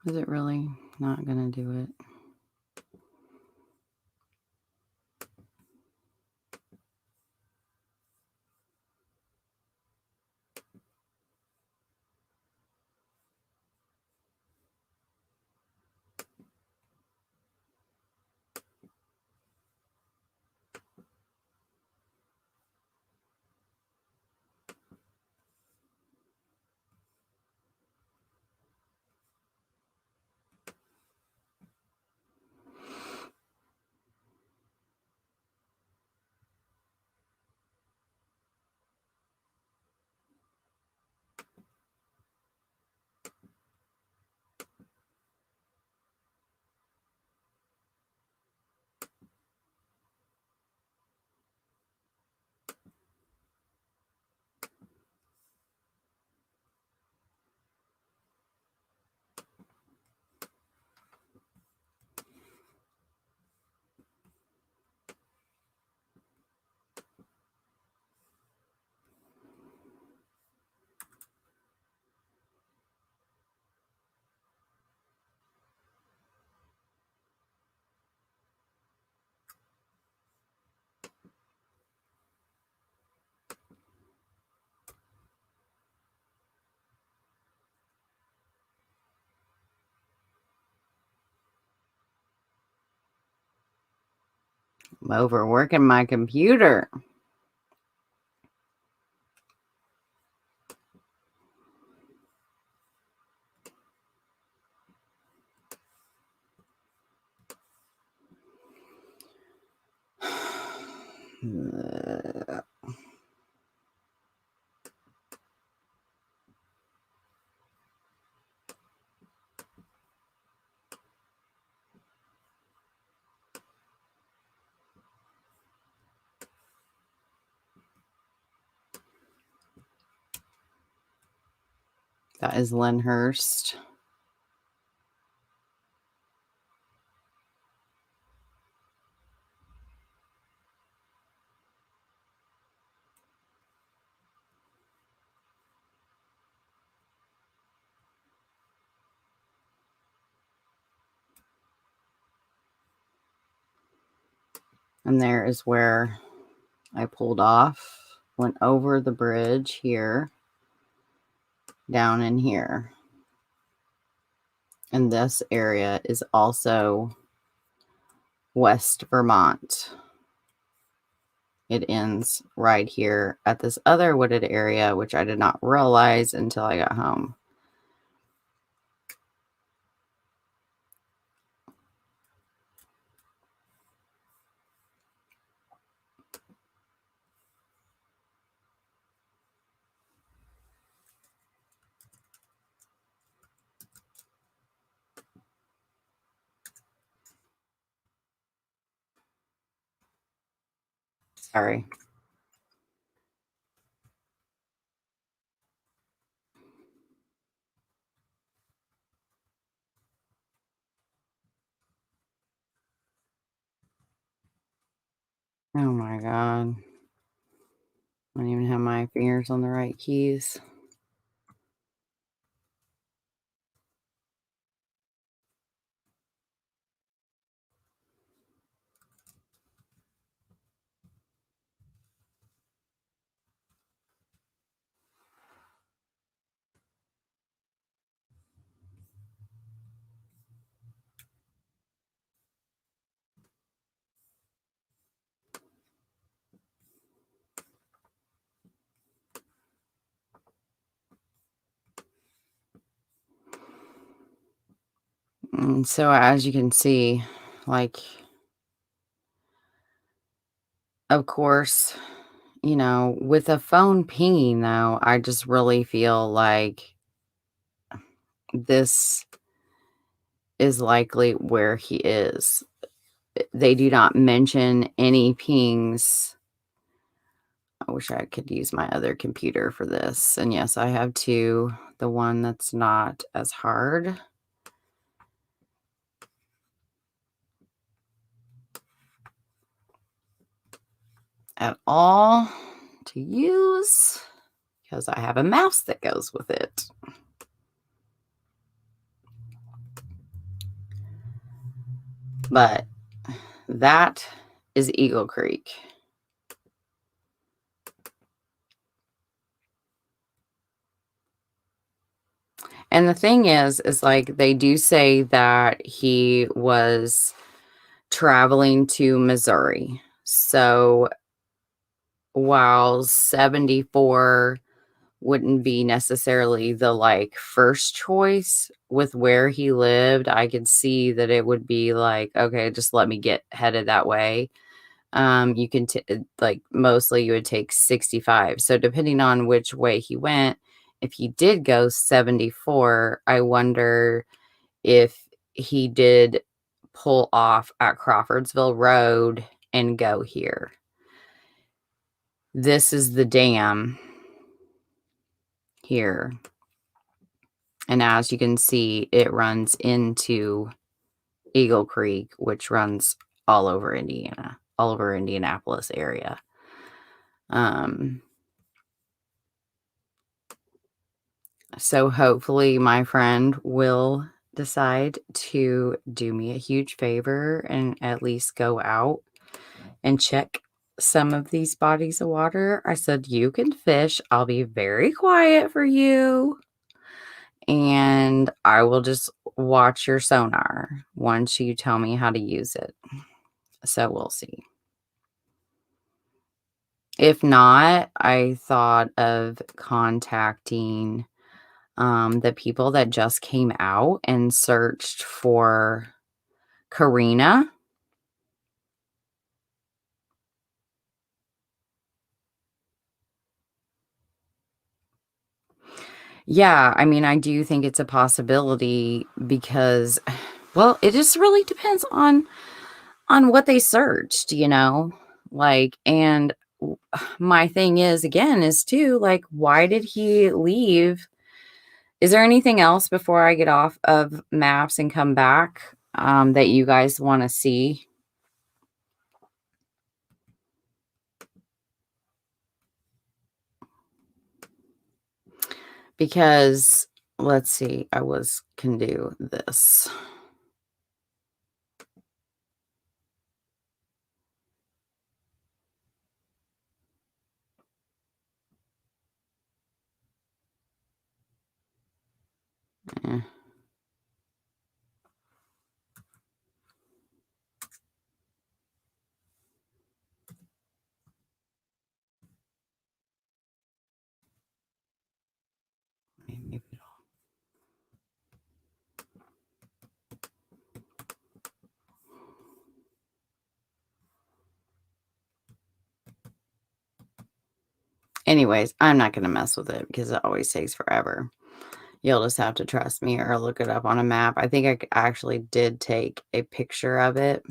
Is it really not going to do it? I'm overworking my computer. That is Lyndhurst. And there is where I pulled off, went over the bridge here, down in here. And this area is also West Vermont. it ends right here at this other wooded area, which I did not realize until I got home. Sorry. Oh my God. I don't even have my fingers on the right keys. And so as you can see, like, of course, you know, with a phone pinging though, I just really feel like this is likely where he is. They do not mention any pings. I wish I could use my other computer for this. And yes, I have two. The one that's not as hard at all to use because I have a mouse that goes with it. But that is Eagle Creek. And the thing is like they do say that he was traveling to Missouri. So while 74 wouldn't be necessarily the like first choice with where he lived, I could see that it would be like, okay, just let me get headed that way. You can like mostly you would take 65. So depending on which way he went, if he did go 74, I wonder if he did pull off at Crawfordsville Road and go here. This is the dam here. And as you can see, it runs into Eagle Creek, which runs all over Indiana, all over Indianapolis area. So hopefully my friend will decide to do me a huge favor and at least go out and check some of these bodies of water. I said, you can fish. I'll be very quiet for you. And I will just watch your sonar once you tell me how to use it. So we'll see. If not, I thought of contacting the people that just came out and searched for Karina. Yeah, I mean, I do think it's a possibility because, well, it just really depends on what they searched, you know? Like, and my thing is, again, is too, like, why did he leave? Is there anything else before I get off of maps and come back that you guys want to see? Because, let's see, can do this. Eh. Anyways, I'm not going to mess with it because it always takes forever. You'll just have to trust me or look it up on a map. I think I actually did take a picture of it.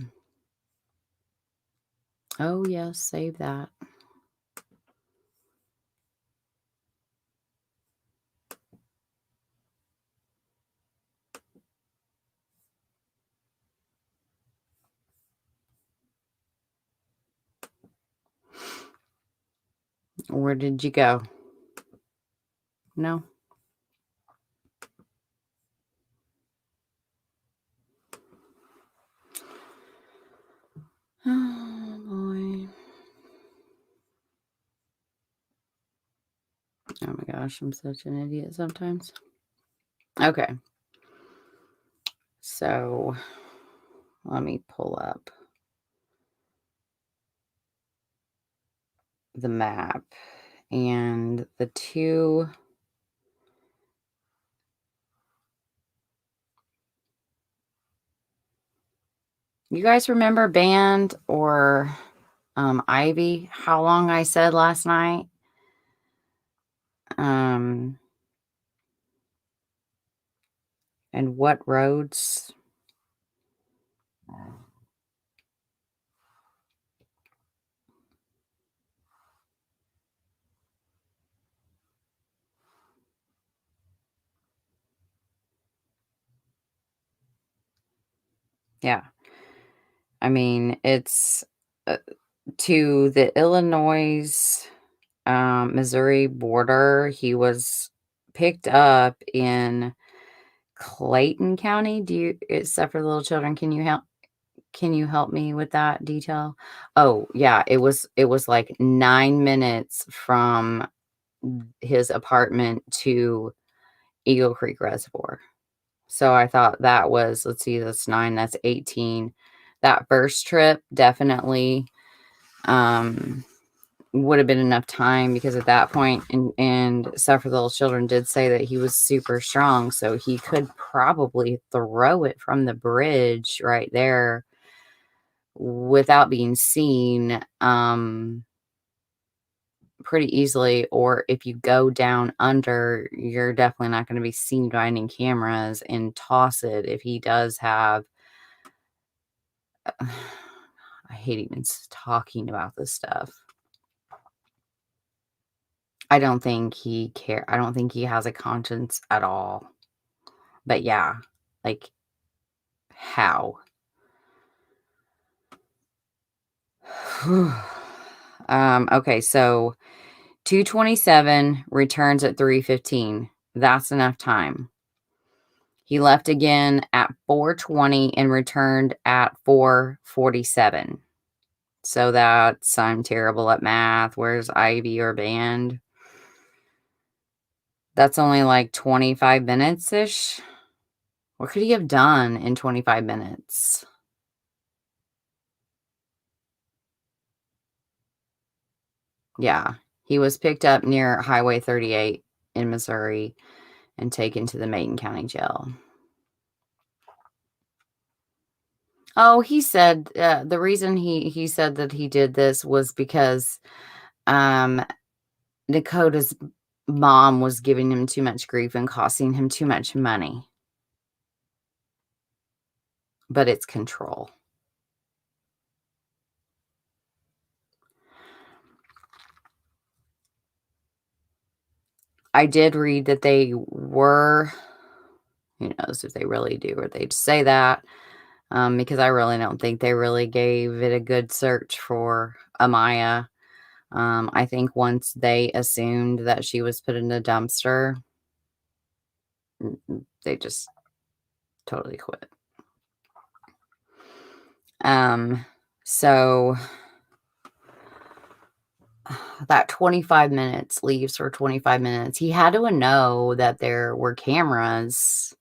Oh, yes, save that. Where did you go? No? Oh, boy. Oh, my gosh. I'm such an idiot sometimes. Okay. So, let me pull up the map. And the two... You guys remember Band or Ivy? How long I said last night? And what roads? Yeah. I mean, it's to the Illinois, Missouri border. He was picked up in Clayton County. Except for the little children, can you help me with that detail? Oh, yeah, it was like 9 minutes from his apartment to Eagle Creek Reservoir. So I thought that was, let's see, that's 9, that's 18. That first trip definitely would have been enough time, because at that point, and Suffer the Little Children did say that he was super strong, so he could probably throw it from the bridge right there without being seen pretty easily. Or if you go down under, you're definitely not going to be seen by any cameras, and toss it if he does have I hate even talking about this stuff. I don't think he I don't think he has a conscience at all. But yeah, like, how? Okay, so 2:27, returns at 3:15. That's enough time. He left again at 4:20 and returned at 4:47. So that's, I'm terrible at math. Where's Ivy or Band? That's only like 25 minutes-ish. What could he have done in 25 minutes? Yeah, he was picked up near Highway 38 in Missouri and taken to the Marion County Jail. Oh, he said the reason he said that he did this was because Nakota's mom was giving him too much grief and costing him too much money. But it's control. I did read that they were, who knows if they really do or they just say that, because I really don't think they really gave it a good search for Amaya. I think once they assumed that she was put in a dumpster, they just totally quit. So that 25 minutes leaves for 25 minutes. He had to know that there were cameras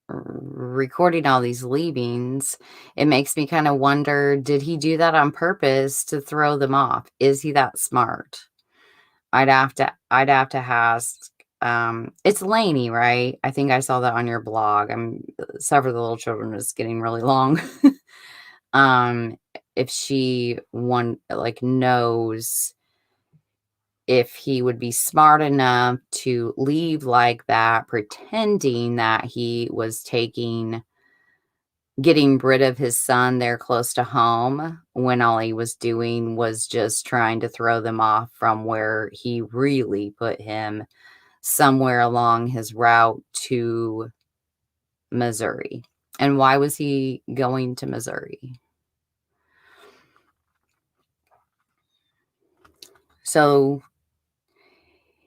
recording all these leavings. It makes me kind of wonder, did he do that on purpose to throw them off? Is he that smart? I'd have to ask. It's Lainey, right? I think I saw that on your blog. Several of the Little Children is getting really long. If she knows if he would be smart enough to leave like that, pretending that he was getting rid of his son there close to home, when all he was doing was just trying to throw them off from where he really put him, somewhere along his route to Missouri. And why was he going to Missouri? So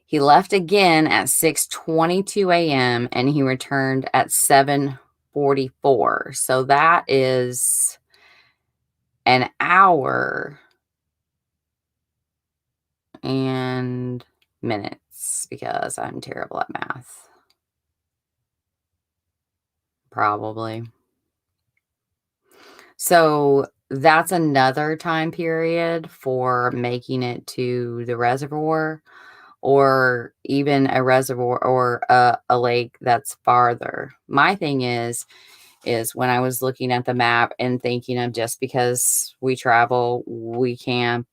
he left again at 6:22 a.m. and he returned at 7:44. So that is an hour and minutes, because I'm terrible at math. Probably. So that's another time period for making it to the reservoir, or even a reservoir or a lake that's farther. My thing is when I was looking at the map and thinking of, just because we travel, we camp,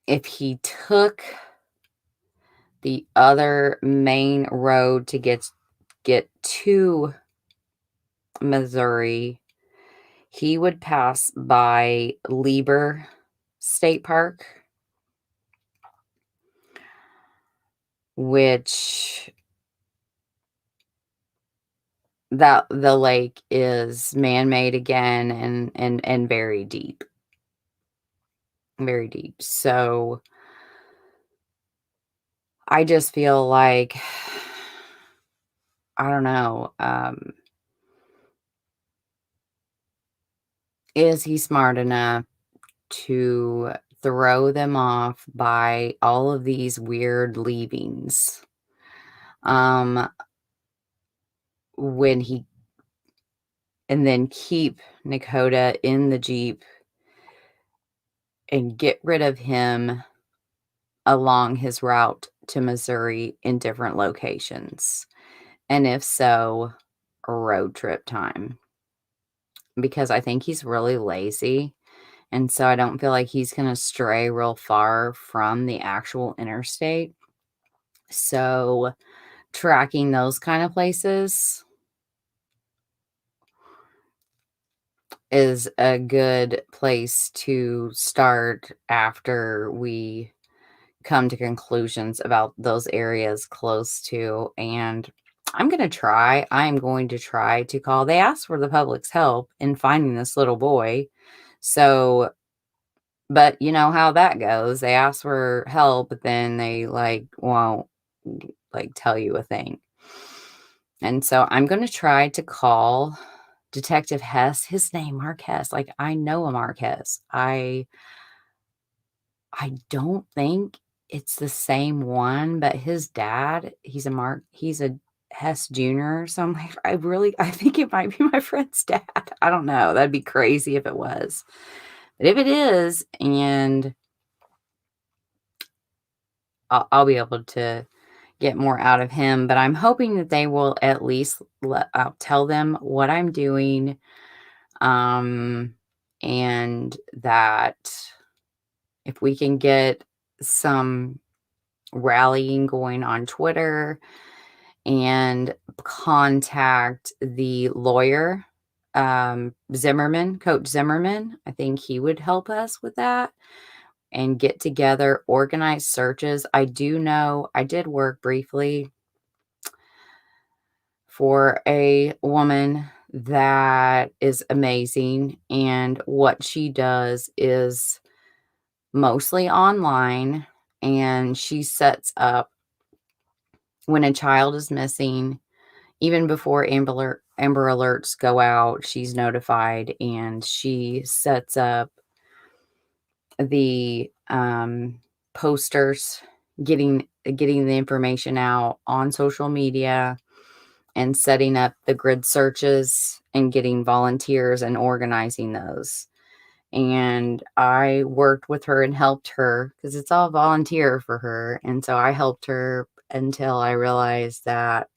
if he took the other main road to get to Missouri, he would pass by Lieber State Park, which that the lake is man-made again, and very deep. Very deep. So I just feel like, I don't know, is he smart enough to throw them off by all of these weird leavings? When he And then keep Nakota in the Jeep and get rid of him along his route to Missouri in different locations? And if so, road trip time. Because I think he's really lazy. And so I don't feel like he's going to stray real far from the actual interstate. So tracking those kind of places is a good place to start after we come to conclusions about those areas close to. And I'm going to try to call. They asked for the public's help in finding this little boy. So, but you know how that goes. They ask for help, but then they won't tell you a thing. And so I'm going to try to call Detective Hess. His name, Mark Hess. I know a Mark Hess. I don't think it's the same one, but his dad, he's a Hess Jr. So I'm like, I think it might be my friend's dad. I don't know. That'd be crazy if it was. But if it is, and I'll be able to get more out of him, but I'm hoping that they will at least I'll tell them what I'm doing, and that if we can get some rallying going on Twitter and contact the lawyer, Zimmerman, Coach Zimmerman, I think he would help us with that, and get together, organize searches. I do know I did work briefly for a woman that is amazing, and what she does is mostly online, and she sets up when a child is missing. Even before Amber Alerts go out, she's notified, and she sets up the posters, getting the information out on social media, and setting up the grid searches and getting volunteers and organizing those. And I worked with her and helped her, because it's all volunteer for her. And so I helped her until I realized that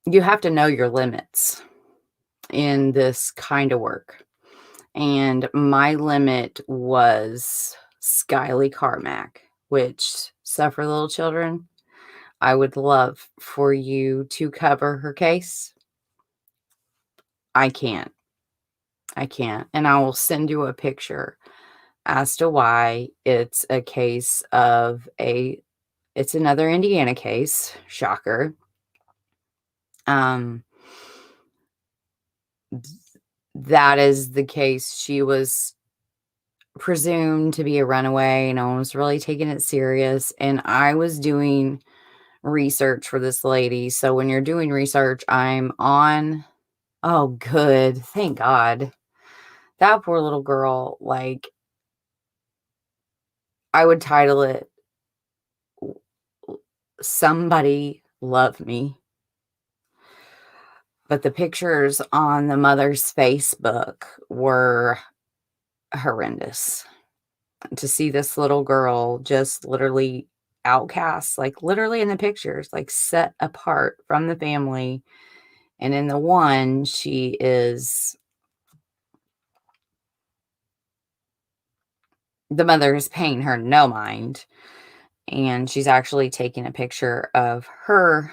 you have to know your limits in this kind of work. And my limit was Skyly Carmack, which, Suffer Little Children, I would love for you to cover her case. I can't. And I will send you a picture as to why. It's a case of it's another Indiana case. Shocker. That is the case. She was presumed to be a runaway. No one was really taking it serious. And I was doing research for this lady. So when you're doing research, I'm on. Oh, good. Thank God. That poor little girl, like, I would title it, Somebody Love Me. But the pictures on the mother's Facebook were horrendous. To see this little girl just literally outcast, like literally in the pictures, like set apart from the family. And in the one, the mother is paying her no mind. And she's actually taking a picture of her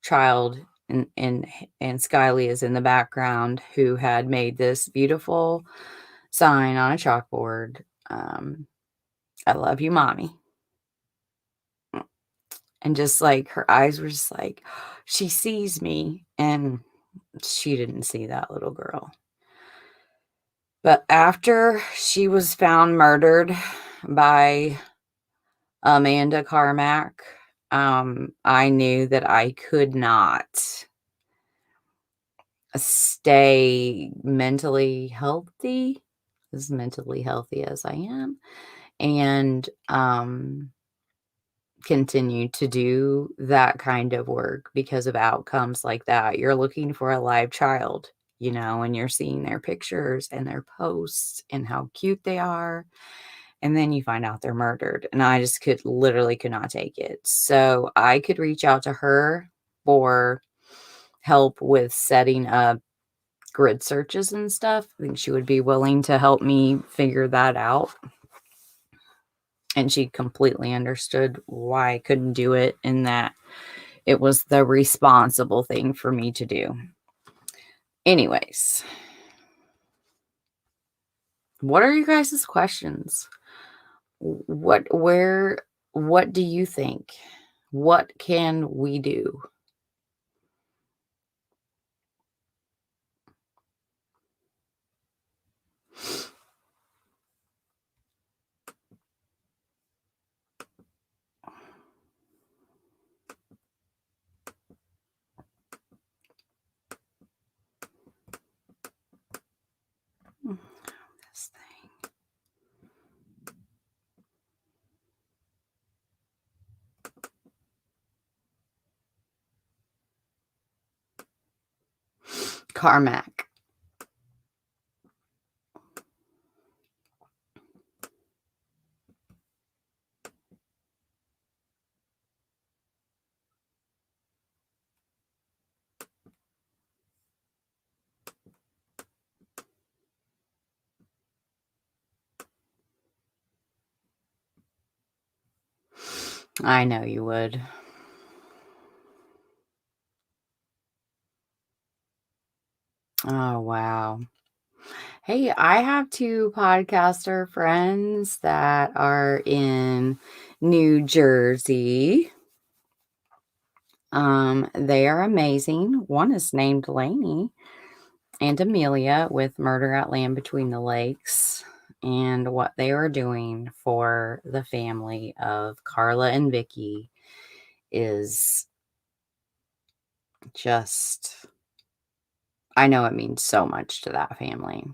child, and Skyly is in the background, who had made this beautiful sign on a chalkboard. I love you, mommy. And just like her eyes were just like, she sees me. And she didn't see that little girl. But after she was found murdered by Amanda Carmack, I knew that I could not stay mentally healthy, as mentally healthy as I am, and continue to do that kind of work because of outcomes like that. You're looking for a live child, and you're seeing their pictures and their posts and how cute they are. And then you find out they're murdered. And I just could not take it. So I could reach out to her for help with setting up grid searches and stuff. I think she would be willing to help me figure that out. And she completely understood why I couldn't do it, and that it was the responsible thing for me to do. Anyways, what are you guys' questions? What do you think? What can we do? This thing. Carmack. I know you would. Oh, wow. Hey, I have 2 podcaster friends that are in New Jersey. They are amazing. One is named Lainey and Amelia with Murder at Land Between the Lakes, and what they are doing for the family of Carla and Vicky is just, I know it means so much to that family.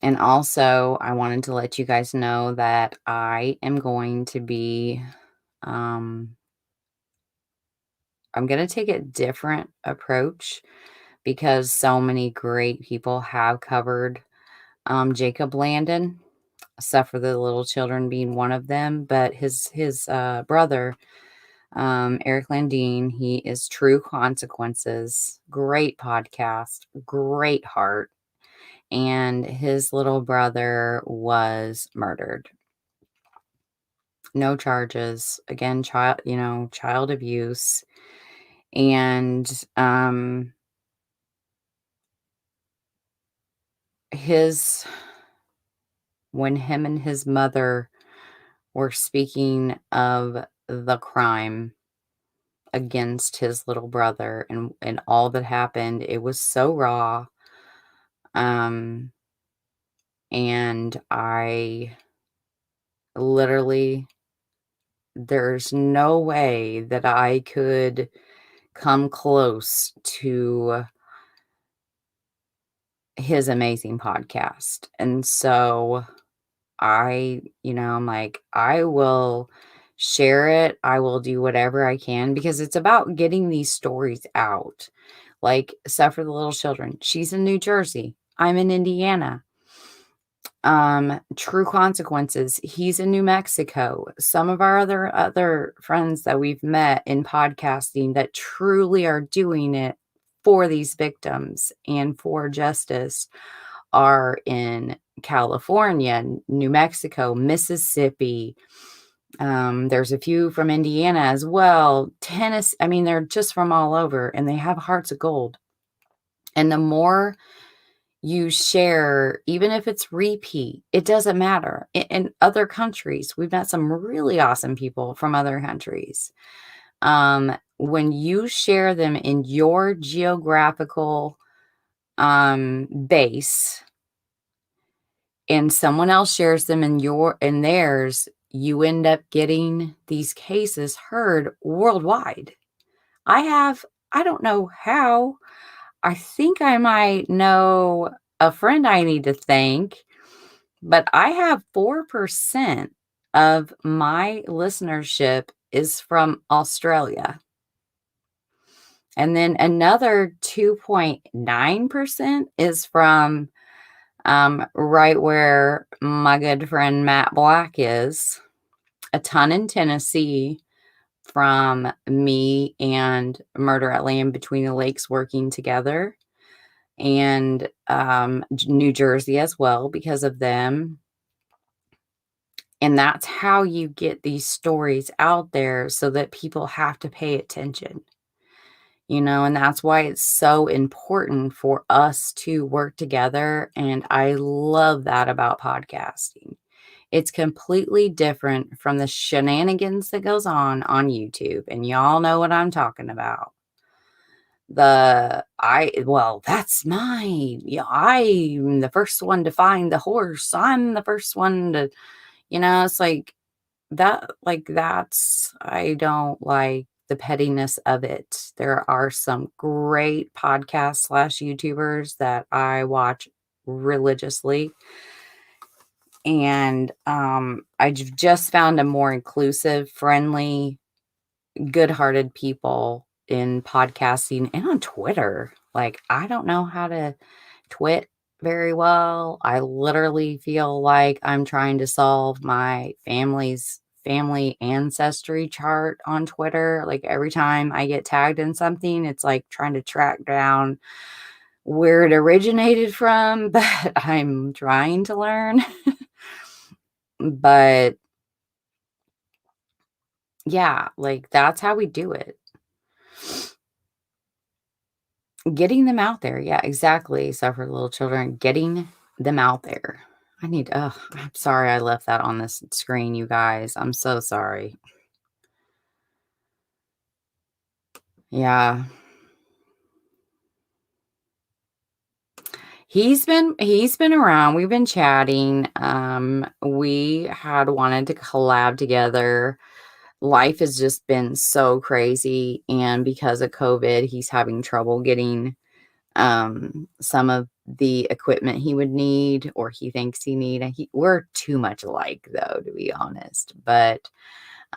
And also, I wanted to let you guys know that I am going to be, I'm going to take a different approach, because so many great people have covered Jacob Landon, Suffer the Little Children being one of them. But his brother, Eric Landine, he is True Consequences. Great podcast, great heart. and his little brother was murdered. No charges. Again, child abuse. And when him and his mother were speaking of the crime against his little brother and all that happened, it was so raw. And I literally, there's no way that I could come close to his amazing podcast. And so I'm like, I will share it. I will do whatever I can because it's about getting these stories out. Like Suffer the Little Children. She's in New Jersey. I'm in Indiana. True Consequences. He's in New Mexico. Some of our other friends that we've met in podcasting that truly are doing it for these victims and for justice are in California, New Mexico, Mississippi. There's a few from Indiana as well. Tennessee. I mean, they're just from all over and they have hearts of gold. And the more you share, even if it's repeat, it doesn't matter. In other countries, we've met some really awesome people from other countries. When you share them in your geographical base and someone else shares them in theirs, you end up getting these cases heard worldwide. I don't know how. I think I might know a friend I need to thank, but I have 4% of my listenership is from Australia. And then another 2.9% is from right where my good friend Matt Black is, a ton in Tennessee from me and Murder at Land Between the Lakes working together, and New Jersey as well because of them. And that's how you get these stories out there so that people have to pay attention. And that's why it's so important for us to work together. And I love that about podcasting. It's completely different from the shenanigans that goes on YouTube. And y'all know what I'm talking about. That's mine. Yeah, I'm the first one to find the horse. I'm the first one to, it's like that, I don't like the pettiness of it. There are some great podcasts / YouTubers that I watch religiously. And I've just found a more inclusive, friendly, good-hearted people in podcasting and on Twitter. Like, I don't know how to twit very well. I literally feel like I'm trying to solve my family's family ancestry chart on Twitter. Like, every time I get tagged in something, it's like trying to track down where it originated from, but I'm trying to learn. But yeah, like that's how we do it. Getting them out there. Yeah, exactly. Suffer Little Children, getting them out there. I'm sorry I left that on this screen, you guys. I'm so sorry. Yeah. He's been around. We've been chatting. We had wanted to collab together. Life has just been so crazy, and because of COVID, he's having trouble getting some of the equipment he would need, or he thinks he need. We're too much alike, though, to be honest. But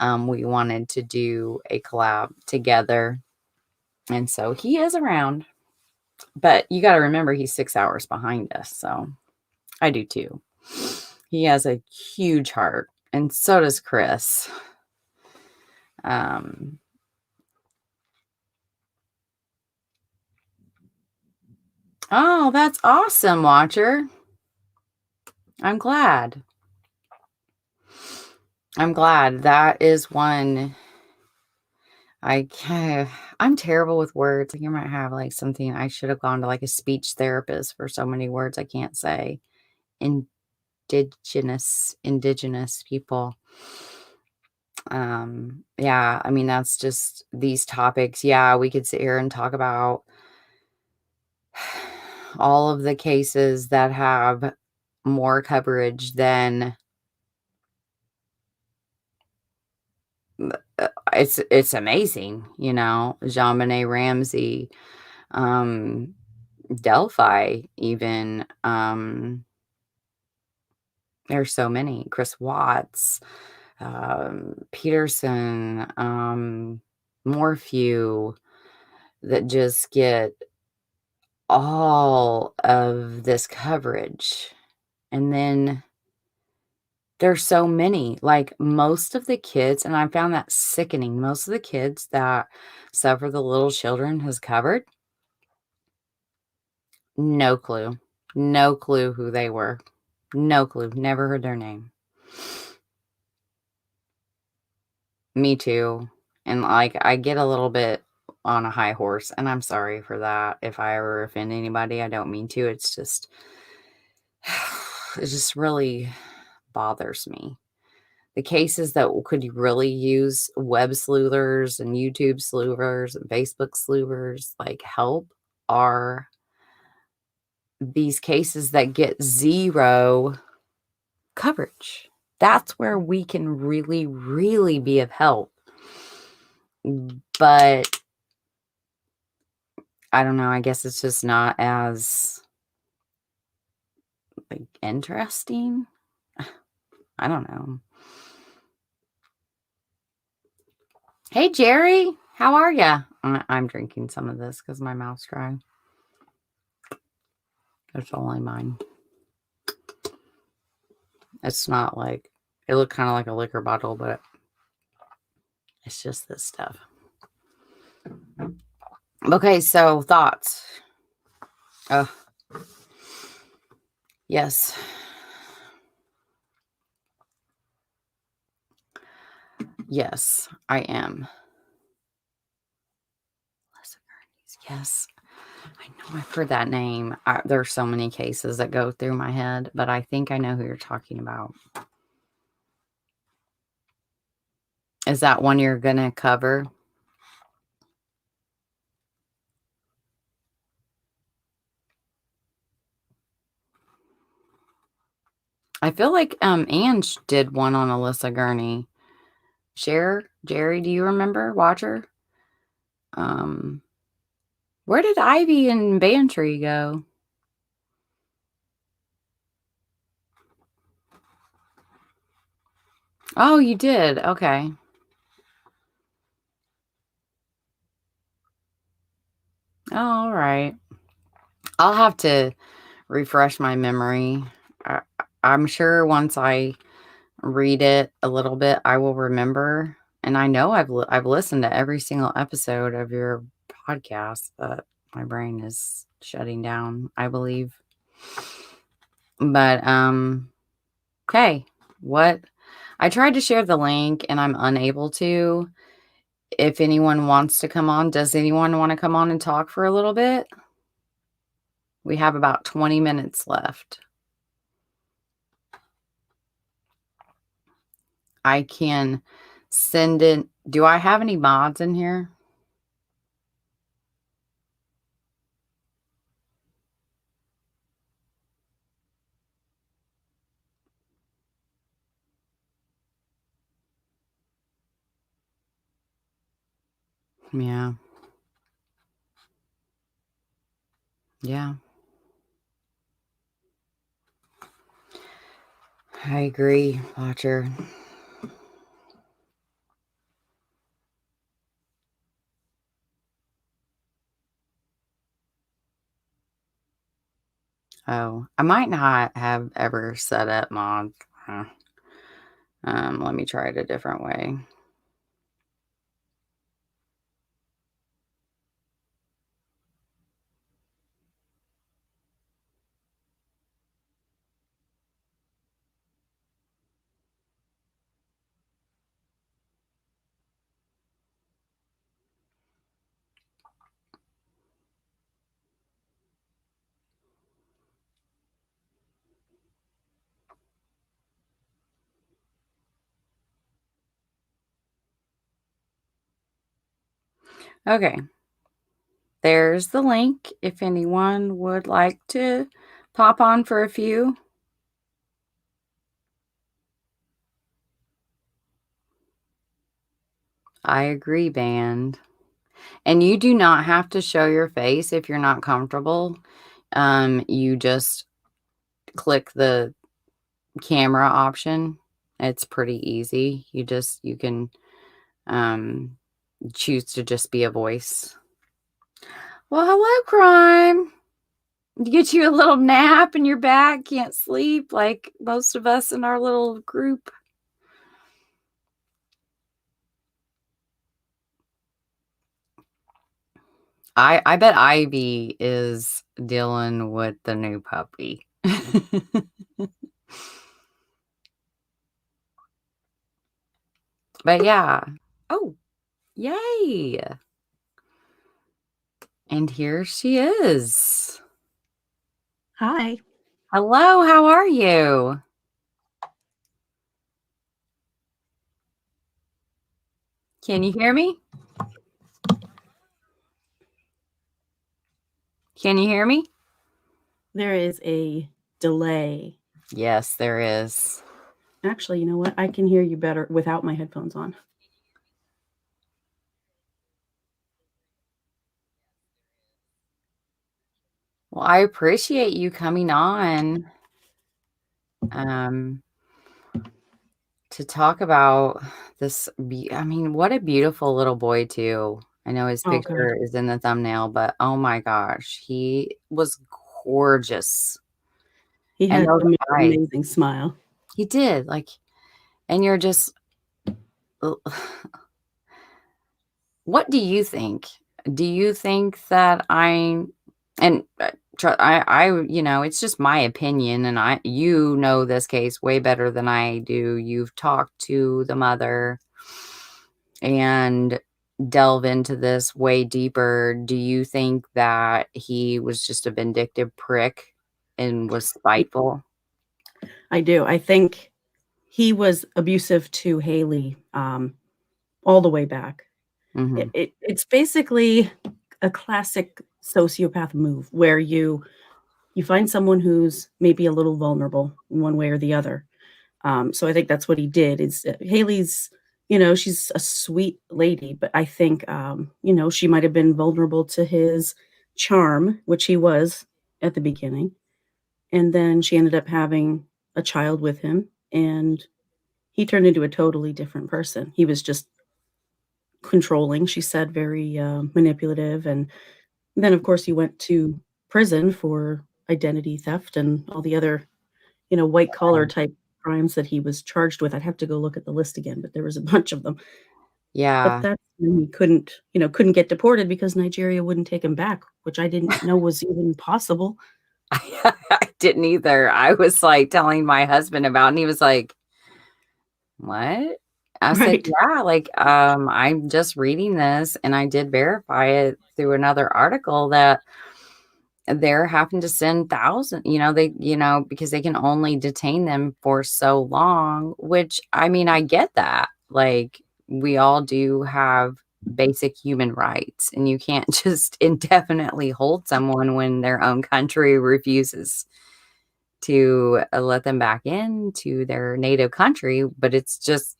we wanted to do a collab together, and so he is around. But you got to remember, he's 6 hours behind us, so I do too. He has a huge heart, and so does Chris. Oh, that's awesome, Watcher. I'm glad. I'm glad. That is one. I'm terrible with words. You might have like something. I should have gone to like a speech therapist for so many words I can't say. Indigenous people. Yeah, I mean, that's just these topics. Yeah, we could sit here and talk about all of the cases that have more coverage than it's amazing, JonBenet Ramsey, Delphi, even, there's so many, Chris Watts, Peterson, Morphew, that just get all of this coverage. And then there's so many, like most of the kids, and I found that sickening. Most of the kids that Suffer the Little Children has covered, no clue. No clue who they were. No clue. Never heard their name. Me too. And like, I get a little bit on a high horse, and I'm sorry for that. If I ever offend anybody, I don't mean to. It's just, it just really bothers me. The cases that could really use web sleuthers and YouTube sleuthers and Facebook sleuthers like help are these cases that get zero coverage. That's where we can really, really be of help. But I don't know. I guess it's just not as like interesting. I don't know. Hey, Jerry, how are ya? I'm drinking some of this because my mouth's dry. It's only mine. It's not like, it looked kind of like a liquor bottle, but it's just this stuff. Okay, so thoughts. Yes. Yes, I am. Yes. I know I've heard that name. There are so many cases that go through my head, but I think I know who you're talking about. Is that one you're going to cover? I feel like Ange did one on Alyssa Gurney. Jerry, do you remember? Watcher? Where did Ivy and Bantry go? Oh, you did. Okay. Oh, all right. I'll have to refresh my memory. I'm sure once I read it a little bit, I will remember. And I know I've listened to every single episode of your podcast, but my brain is shutting down, I believe. But okay, what I tried to share the link and I'm unable to. If anyone wants to come on, does anyone want to come on and talk for a little bit? We have about 20 minutes left. I can send it. Do I have any mods in here? Yeah. Yeah. I agree, Watcher. Oh, I might not have ever set up mods. Let me try it a different way. Okay. There's the link if anyone would like to pop on for a few. I agree, band. And you do not have to show your face if you're not comfortable. You just click the camera option. It's pretty easy. You can choose to just be a voice. Well, hello, crime. Get you a little nap in your back, can't sleep like most of us in our little group. I bet Ivy is dealing with the new puppy. But yeah. Oh, yay. And here she is. Hi. Hello, how are you? Can you hear me? Can you hear me? There is a delay. Yes, there is. Actually, you know what? I can hear you better without my headphones on. Well, I appreciate you coming on to talk about this. I mean, what a beautiful little boy, too. I know his Oh, God. picture is in the thumbnail, but oh my gosh, he was gorgeous. He And had those an eyes, amazing smile. he did. And you're just, what do you think? Do you think that and it's just my opinion, and you know this case way better than I do. You've talked to the mother and delve into this way deeper. Do you think that he was just a vindictive prick and was spiteful? I do. I think he was abusive to Haley all the way back. Mm-hmm. It's basically a classic sociopath move where you find someone who's maybe a little vulnerable in one way or the other. So I think that's what he did. Is Haley's, she's a sweet lady, but I think, she might have been vulnerable to his charm, which he was at the beginning. And then she ended up having a child with him, and he turned into a totally different person. He was just controlling, she said, very manipulative. And then, of course, he went to prison for identity theft and all the other white collar type crimes that he was charged with. I'd have to go look at the list again, but there was a bunch of them. But Yeah. that's when he couldn't get deported because Nigeria wouldn't take him back, which I didn't know was even possible. I didn't either. I was telling my husband about it, and he was like, what? I said, Right. yeah, I'm just reading this, and I did verify it through another article that they're having to send thousands, because they can only detain them for so long, which, I mean, I get that. We all do have basic human rights, and you can't just indefinitely hold someone when their own country refuses to let them back into their native country. But it's just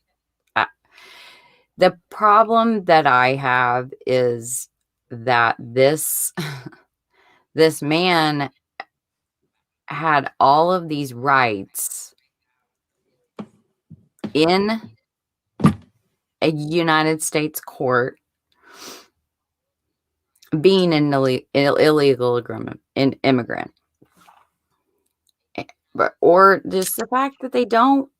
the problem that I have is that this this man had all of these rights in a United States court, being an illegal immigrant, or just the fact that they don't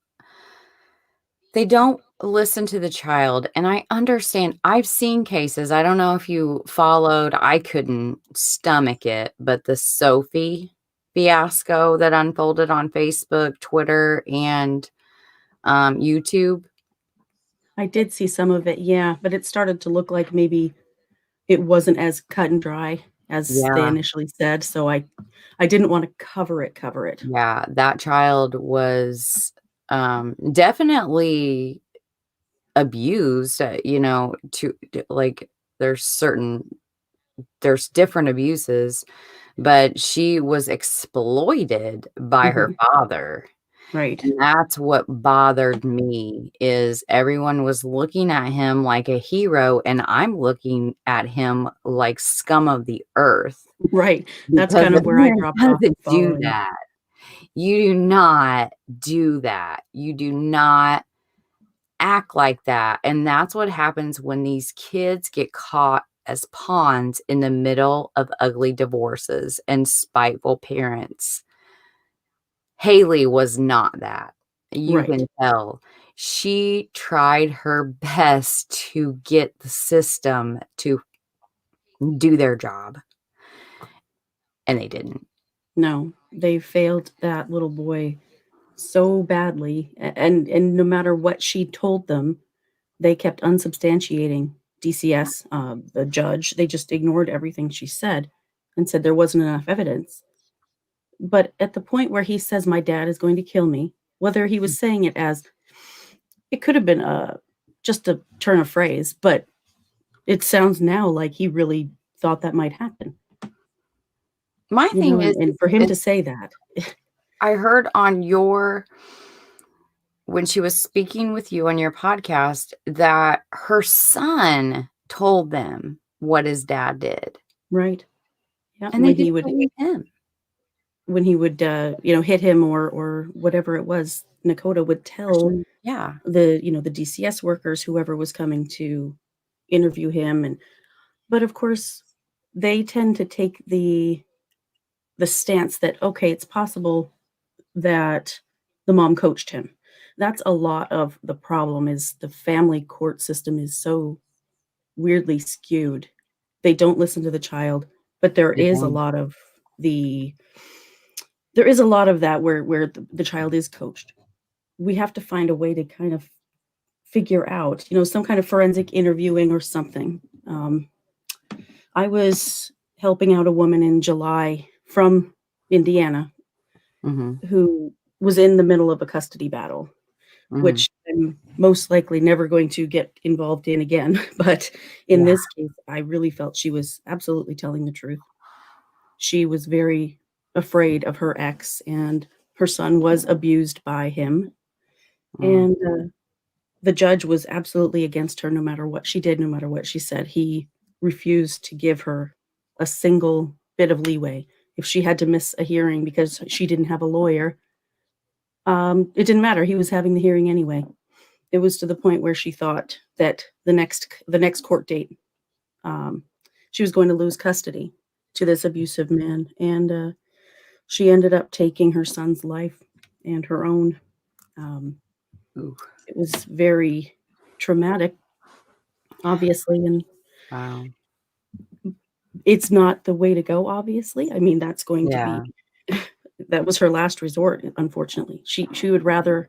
listen to the child. And I understand. I've seen cases. I don't know if you followed. I couldn't stomach it, but the Sophie fiasco that unfolded on Facebook, Twitter, and YouTube. I did see some of it, yeah, but it started to look like maybe it wasn't as cut and dry as they Yeah. initially said, so I didn't wanna cover it. Yeah, that child was definitely abused, to there's different abuses, but she was exploited by her father. Right. And that's what bothered me, is everyone was looking at him like a hero, and I'm looking at him like scum of the earth. Right. That's Because kind a of where I man dropped off doesn't do following. that. You do not do that. You do not act like that. And that's what happens when these kids get caught as pawns in the middle of ugly divorces and spiteful parents. Haley was not that. You Right. can tell. She tried her best to get the system to do their job, and they didn't. No, they failed that little boy so badly, and no matter what she told them, they kept unsubstantiating DCS, the judge. They just ignored everything she said and said there wasn't enough evidence. But at the point where he says, "My dad is going to kill me," whether he was saying it as it could have been just a turn of phrase, but it sounds now like he really thought that might happen. My You thing know, is, and for him to say that, I heard on when she was speaking with you on your podcast, that her son told them what his dad did, right? Yeah, and they didn't believe him. when he would, hit him or whatever it was, Nakota would tell Yeah. the DCS workers, whoever was coming to interview him, but of course they tend to take the stance that, okay, it's possible that the mom coached him. That's a lot of the problem, is the family court system is so weirdly skewed. They don't listen to the child, but there They is a don't. lot of that where the child is coached. We have to find a way to kind of figure out, some kind of forensic interviewing or something. I was helping out a woman in July from Indiana who was in the middle of a custody battle, which I'm most likely never going to get involved in again. But in this case, I really felt she was absolutely telling the truth. She was very afraid of her ex, and her son was abused by him. And the judge was absolutely against her, no matter what she did, no matter what she said. He refused to give her a single bit of leeway. If she had to miss a hearing because she didn't have a lawyer, it didn't matter. He was having the hearing anyway. It was to the point where she thought that the next court date, she was going to lose custody to this abusive man, and she ended up taking her son's life and her own. It was very traumatic, obviously, and Wow. it's not the way to go, obviously. I mean, that's going to be that was her last resort, unfortunately. She would rather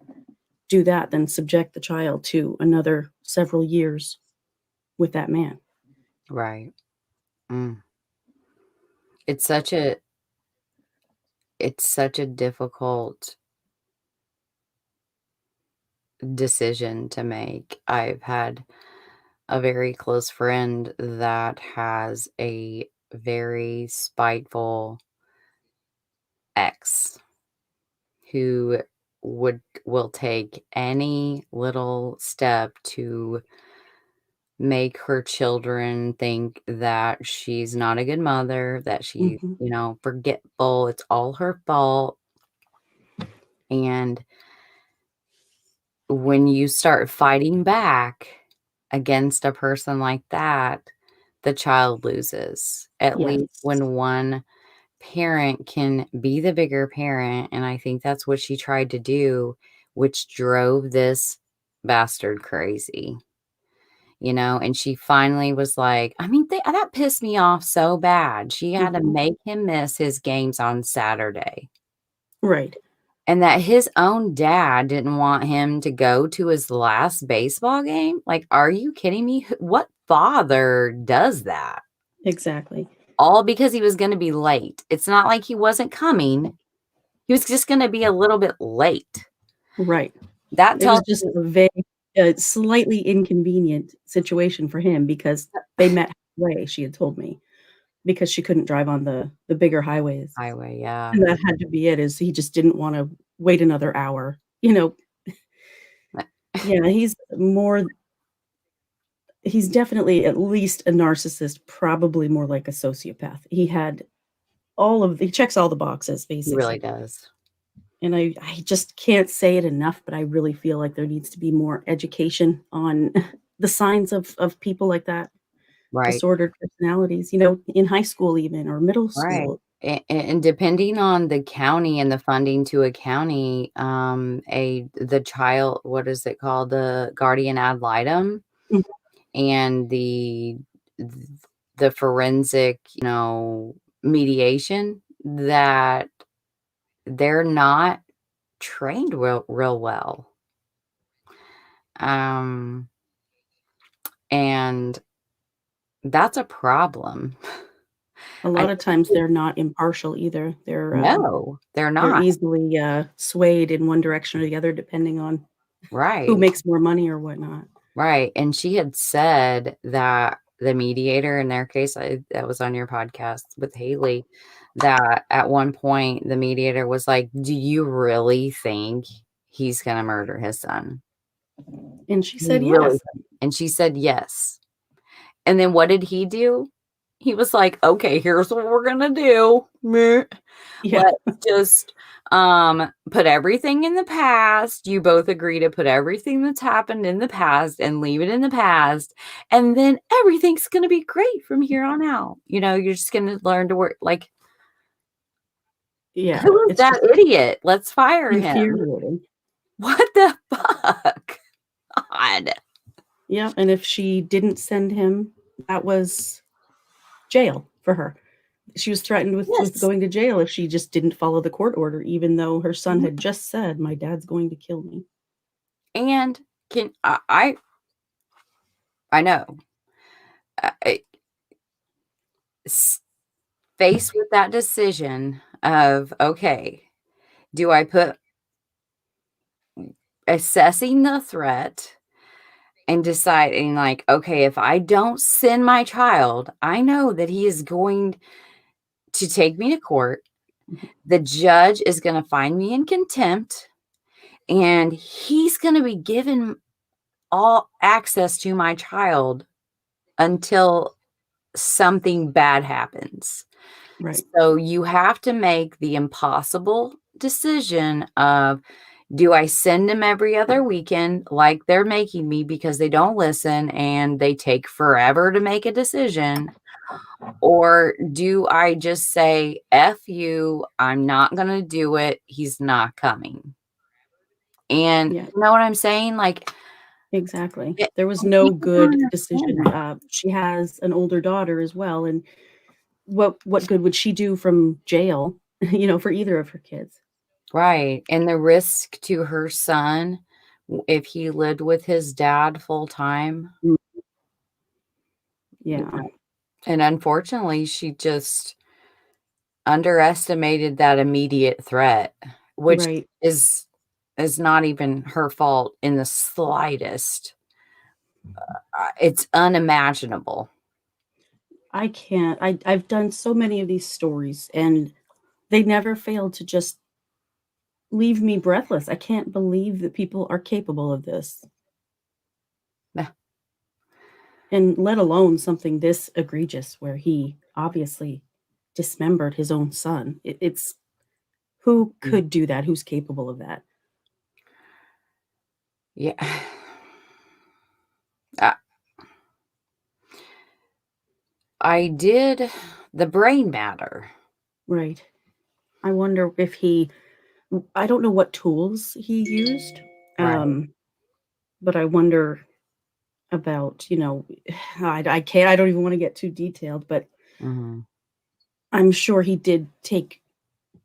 do that than subject the child to another several years with that man. Right. It's such a difficult decision to make. I've had a very close friend that has a very spiteful ex who will take any little step to make her children think that she's not a good mother, that she's, forgetful, it's all her fault. And when you start fighting back against a person like that, the child loses. At least when one parent can be the bigger parent, and I think that's what she tried to do, which drove this bastard crazy. And she finally was like, I mean, that pissed me off so bad. She had to make him miss his games on Saturday. Right. And that his own dad didn't want him to go to his last baseball game. Like, are you kidding me? What father does that? Exactly. All because he was going to be late. It's not like he wasn't coming. He was just going to be a little bit late. Right. That It was tells just a vague a slightly inconvenient situation for him because they met halfway, she had told me, because she couldn't drive on the bigger highways. Highway, yeah. And that had to be it, is he just didn't wanna wait another hour, Yeah, he's definitely at least a narcissist, probably more like a sociopath. He checks all the boxes, He basically. really does. And I just can't say it enough, but I really feel like there needs to be more education on the signs of people like that, Right. disordered personalities, in high school even, or middle Right. school. And depending on the county and the funding to a county, the child, what is it called? The guardian ad litem Mhm. and the forensic, mediation, that they're not trained real well. And that's a problem. A lot of times they're not impartial either. They're No, they're not. easily swayed in one direction or the other, depending on Right. who makes more money or whatnot. Right. And she had said that the mediator in their case, that was on your podcast with Haley, that at one point the mediator was like, "Do you really think he's going to murder his son?" And she "Do said you really yes. think?" And she said yes. And then what did he do? He was like, "Okay, here's what we're going to do. Meh. Yeah. Let's just put everything in the past. You both agree to put everything that's happened in the past and leave it in the past. And then everything's going to be great from here on out. You're just going to learn to work." Like, Yeah. who is It's that just idiot? Let's fire him. infuriating. What the fuck? God. Yeah. And if she didn't send him, that was jail for her. She was threatened with Yes. going to jail if she just didn't follow the court order, even though her son Mhm. had just said, "My dad's going to kill me." And I know. Faced with that decision of, okay, do I put assessing the threat and deciding, like, okay, if I don't send my child, I know that he is going to take me to court. Mhm. The judge is going to find me in contempt, and he's going to be given all access to my child until something bad happens. Right. So you have to make the impossible decision of, do I send them every other weekend like they're making me because they don't listen and they take forever to make a decision? Or do I just say, F you, I'm not going to do it. He's not coming. And Yeah. you know what I'm saying? Like, Exactly. There was no people don't good understand decision. that. She has an older daughter as well, and what good would she do from jail, for either of her kids? Right. And the risk to her son, if he lived with his dad full time. Yeah. And unfortunately, she just underestimated that immediate threat, which Right. is not even her fault in the slightest. It's unimaginable. I can't. I've done so many of these stories, and they never fail to just leave me breathless. I can't believe that people are capable of this. Yeah. And let alone something this egregious where he obviously dismembered his own son. It's who could do that? Who's capable of that? Yeah. Uh, I did the brain matter. Right. I wonder if I don't know what tools he used. Right. But I wonder about, I don't even want to get too detailed, but Mhm. I'm sure he did take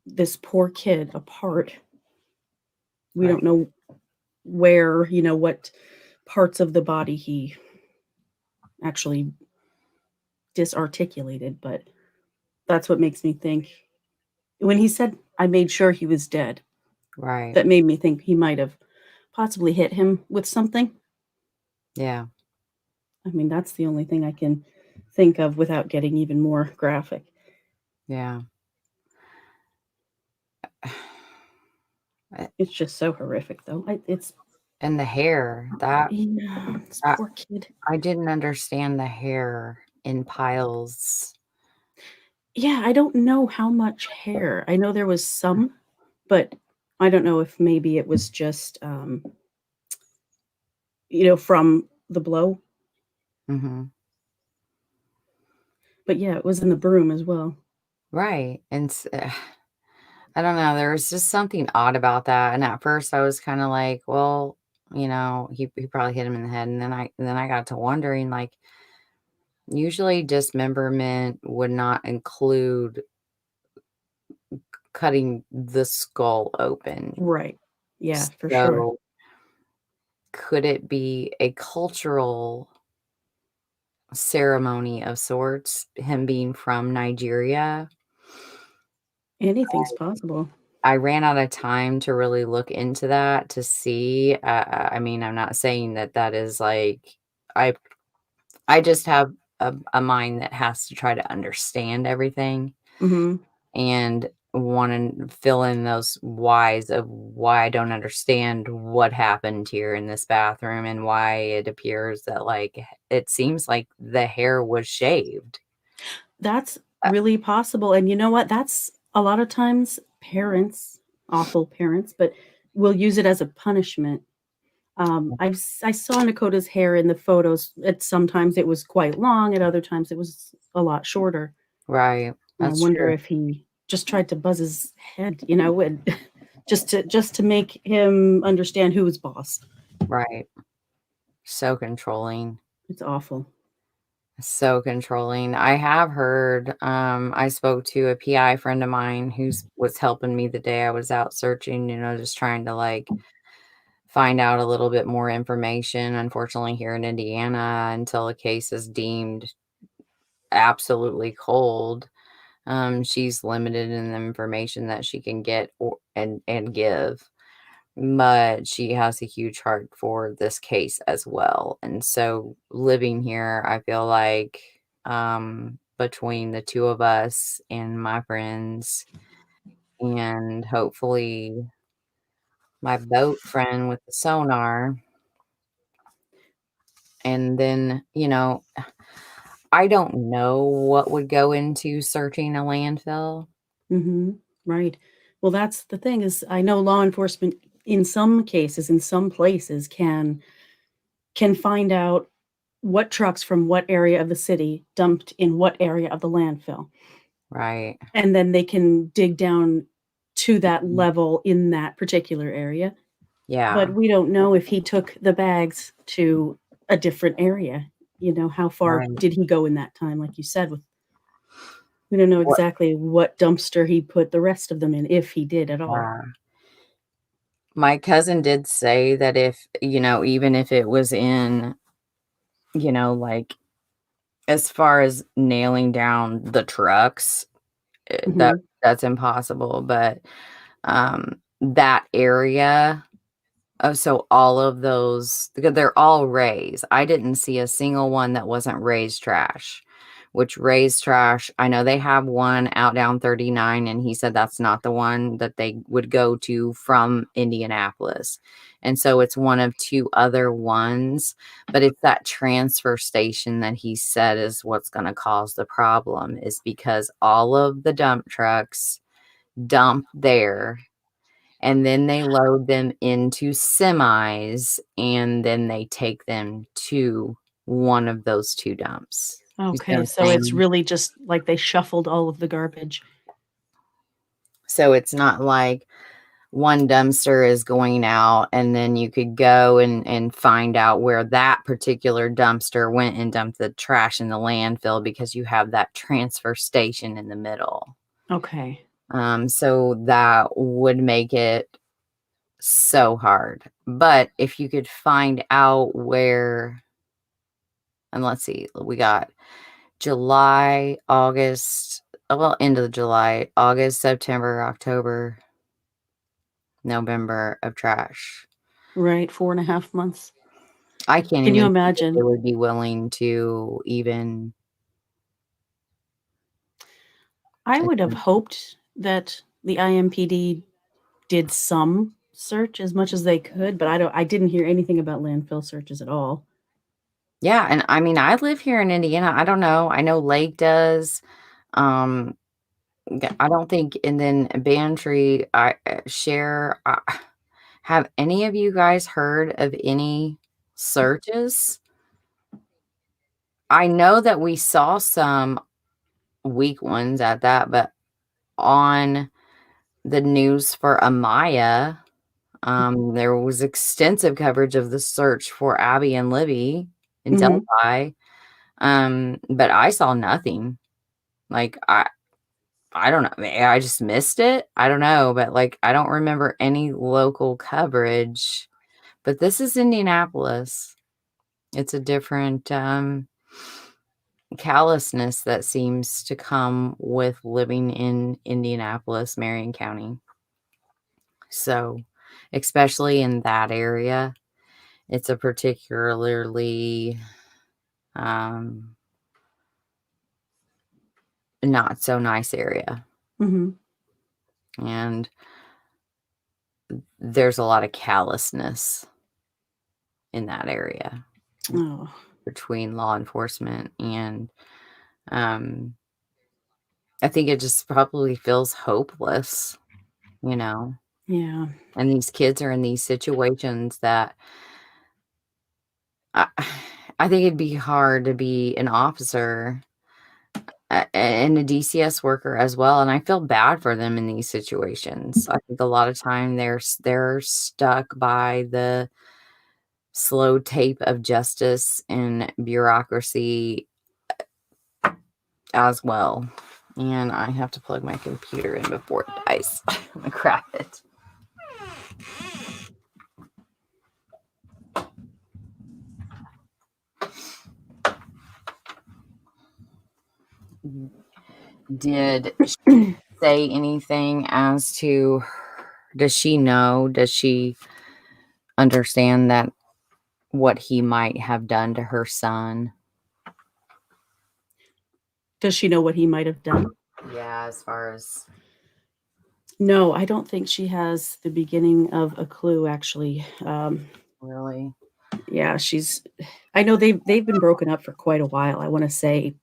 this poor kid apart. We Right. don't know where, what parts of the body he actually disarticulated, but that's what makes me think. When he said, "I made sure he was dead," Right. that made me think he might have possibly hit him with something. Yeah. I mean, that's the only thing I can think of without getting even more graphic. Yeah. It's just so horrific, though. It's And the hair, yeah, this I, poor kid. I didn't understand the hair in piles. Yeah, I don't know how much hair. I know there was some, but I don't know if maybe it was just, from the blow. Mm-hmm. But yeah, it was in the broom as well. Right. And I don't know. There was just something odd about that. And at first I was kind of like, well, he probably hit him in the head. And then I got to wondering, like, usually dismemberment would not include cutting the skull open. Right. Yeah, for sure. So could it be a cultural ceremony of sorts, him being from Nigeria? Anything's possible. I ran out of time to really look into that to see. I mean, I'm not saying that is like I I just have a mind that has to try to understand everything Hmm. and want to fill in those whys of why I don't understand what happened here in this bathroom and why it appears that, like, it seems like the hair was shaved. That's really possible. And you know what? That's a lot of times parents, awful parents, but will use it as a punishment. I saw Nakota's hair in the photos. Sometimes it was quite long, at other times it was a lot shorter. Right. And I That's wonder true. if he just tried to buzz his head, and just to make him understand who was boss. Right. So controlling. It's awful. So controlling. I have heard, I spoke to a PI friend of mine was helping me the day I was out searching, just trying to, like, find out a little bit more information. Unfortunately, here in Indiana, until a case is deemed absolutely cold, she's limited in the information that she can get and give. But she has a huge heart for this case as well. And so living here, I feel like, between the two of us and my friends, and hopefully my boat friend with the sonar, and then, I don't know what would go into searching a landfill. Mhm. Right. Well, that's the thing is I know law enforcement in some cases, in some places can find out what trucks from what area of the city dumped in what area of the landfill. Right. And then they can dig down to that level in that particular area. Yeah. But we don't know if he took the bags to a different area. How far Right. did he go in that time, like you said, we don't know What? exactly what dumpster he put the rest of them in, if he did at all. My cousin did say that if, even if it was in, like, as far as nailing down the trucks, Mhm. that's impossible, but, that area, so all of those, because they're all raised. I didn't see a single one that wasn't raised trash, which raised trash, I know they have one out down 39, and he said that's not the one that they would go to from Indianapolis. And so it's one of two other ones, but it's that transfer station that he said is what's going to cause the problem, is because all of the dump trucks dump there, and then they load them into semis, and then they take them to one of those two dumps. You see what Okay, I'm so it's saying? really just like they shuffled all of the garbage. So it's not like one dumpster is going out and then you could go and find out where that particular dumpster went and dumped the trash in the landfill, because you have that transfer station in the middle. Okay. So that would make it so hard. But if you could find out where, and let's see, we got July, August, well, end of July, August, September, October, November of trash. Right, 4.5 months. I can't Can you even think if imagine? they would be willing to even I would have attempt. hoped that the IMPD did some search as much as they could, but I didn't hear anything about landfill searches at all. Yeah, and I mean, I live here in Indiana. I don't know. I know Lake does. Um, I don't think, and then Bantry, share. Have any of you guys heard of any searches? I know that we saw some weak ones at that, but on the news for Amaya, there was extensive coverage of the search for Abby and Libby in Mhm. Delphi. But I saw nothing. Like I don't know. I just missed it. I don't know, but like I don't remember any local coverage. But this is Indianapolis. It's a different callousness that seems to come with living in Indianapolis, Marion County. So, especially in that area, it's a particularly um, not so nice area. Mhm. And there's a lot of callousness in that area Oh, between law enforcement and um, I think it just probably feels hopeless, you know. yeah. And these kids are in these situations that I, I think it'd be hard to be an officer and a DCS worker as well. And I feel bad for them in these situations. I think a lot of time they're stuck by the slow tape of justice and bureaucracy as well. And I have to plug my computer in before it dies. I'm gonna grab it. Did she say anything as to, does she know? Does she understand that what he might have done to her son? Does she know what he might have done? Yeah, as far as No, I don't think she has the beginning of a clue, actually. really. Yeah, I know they've been broken up for quite a while. I want to say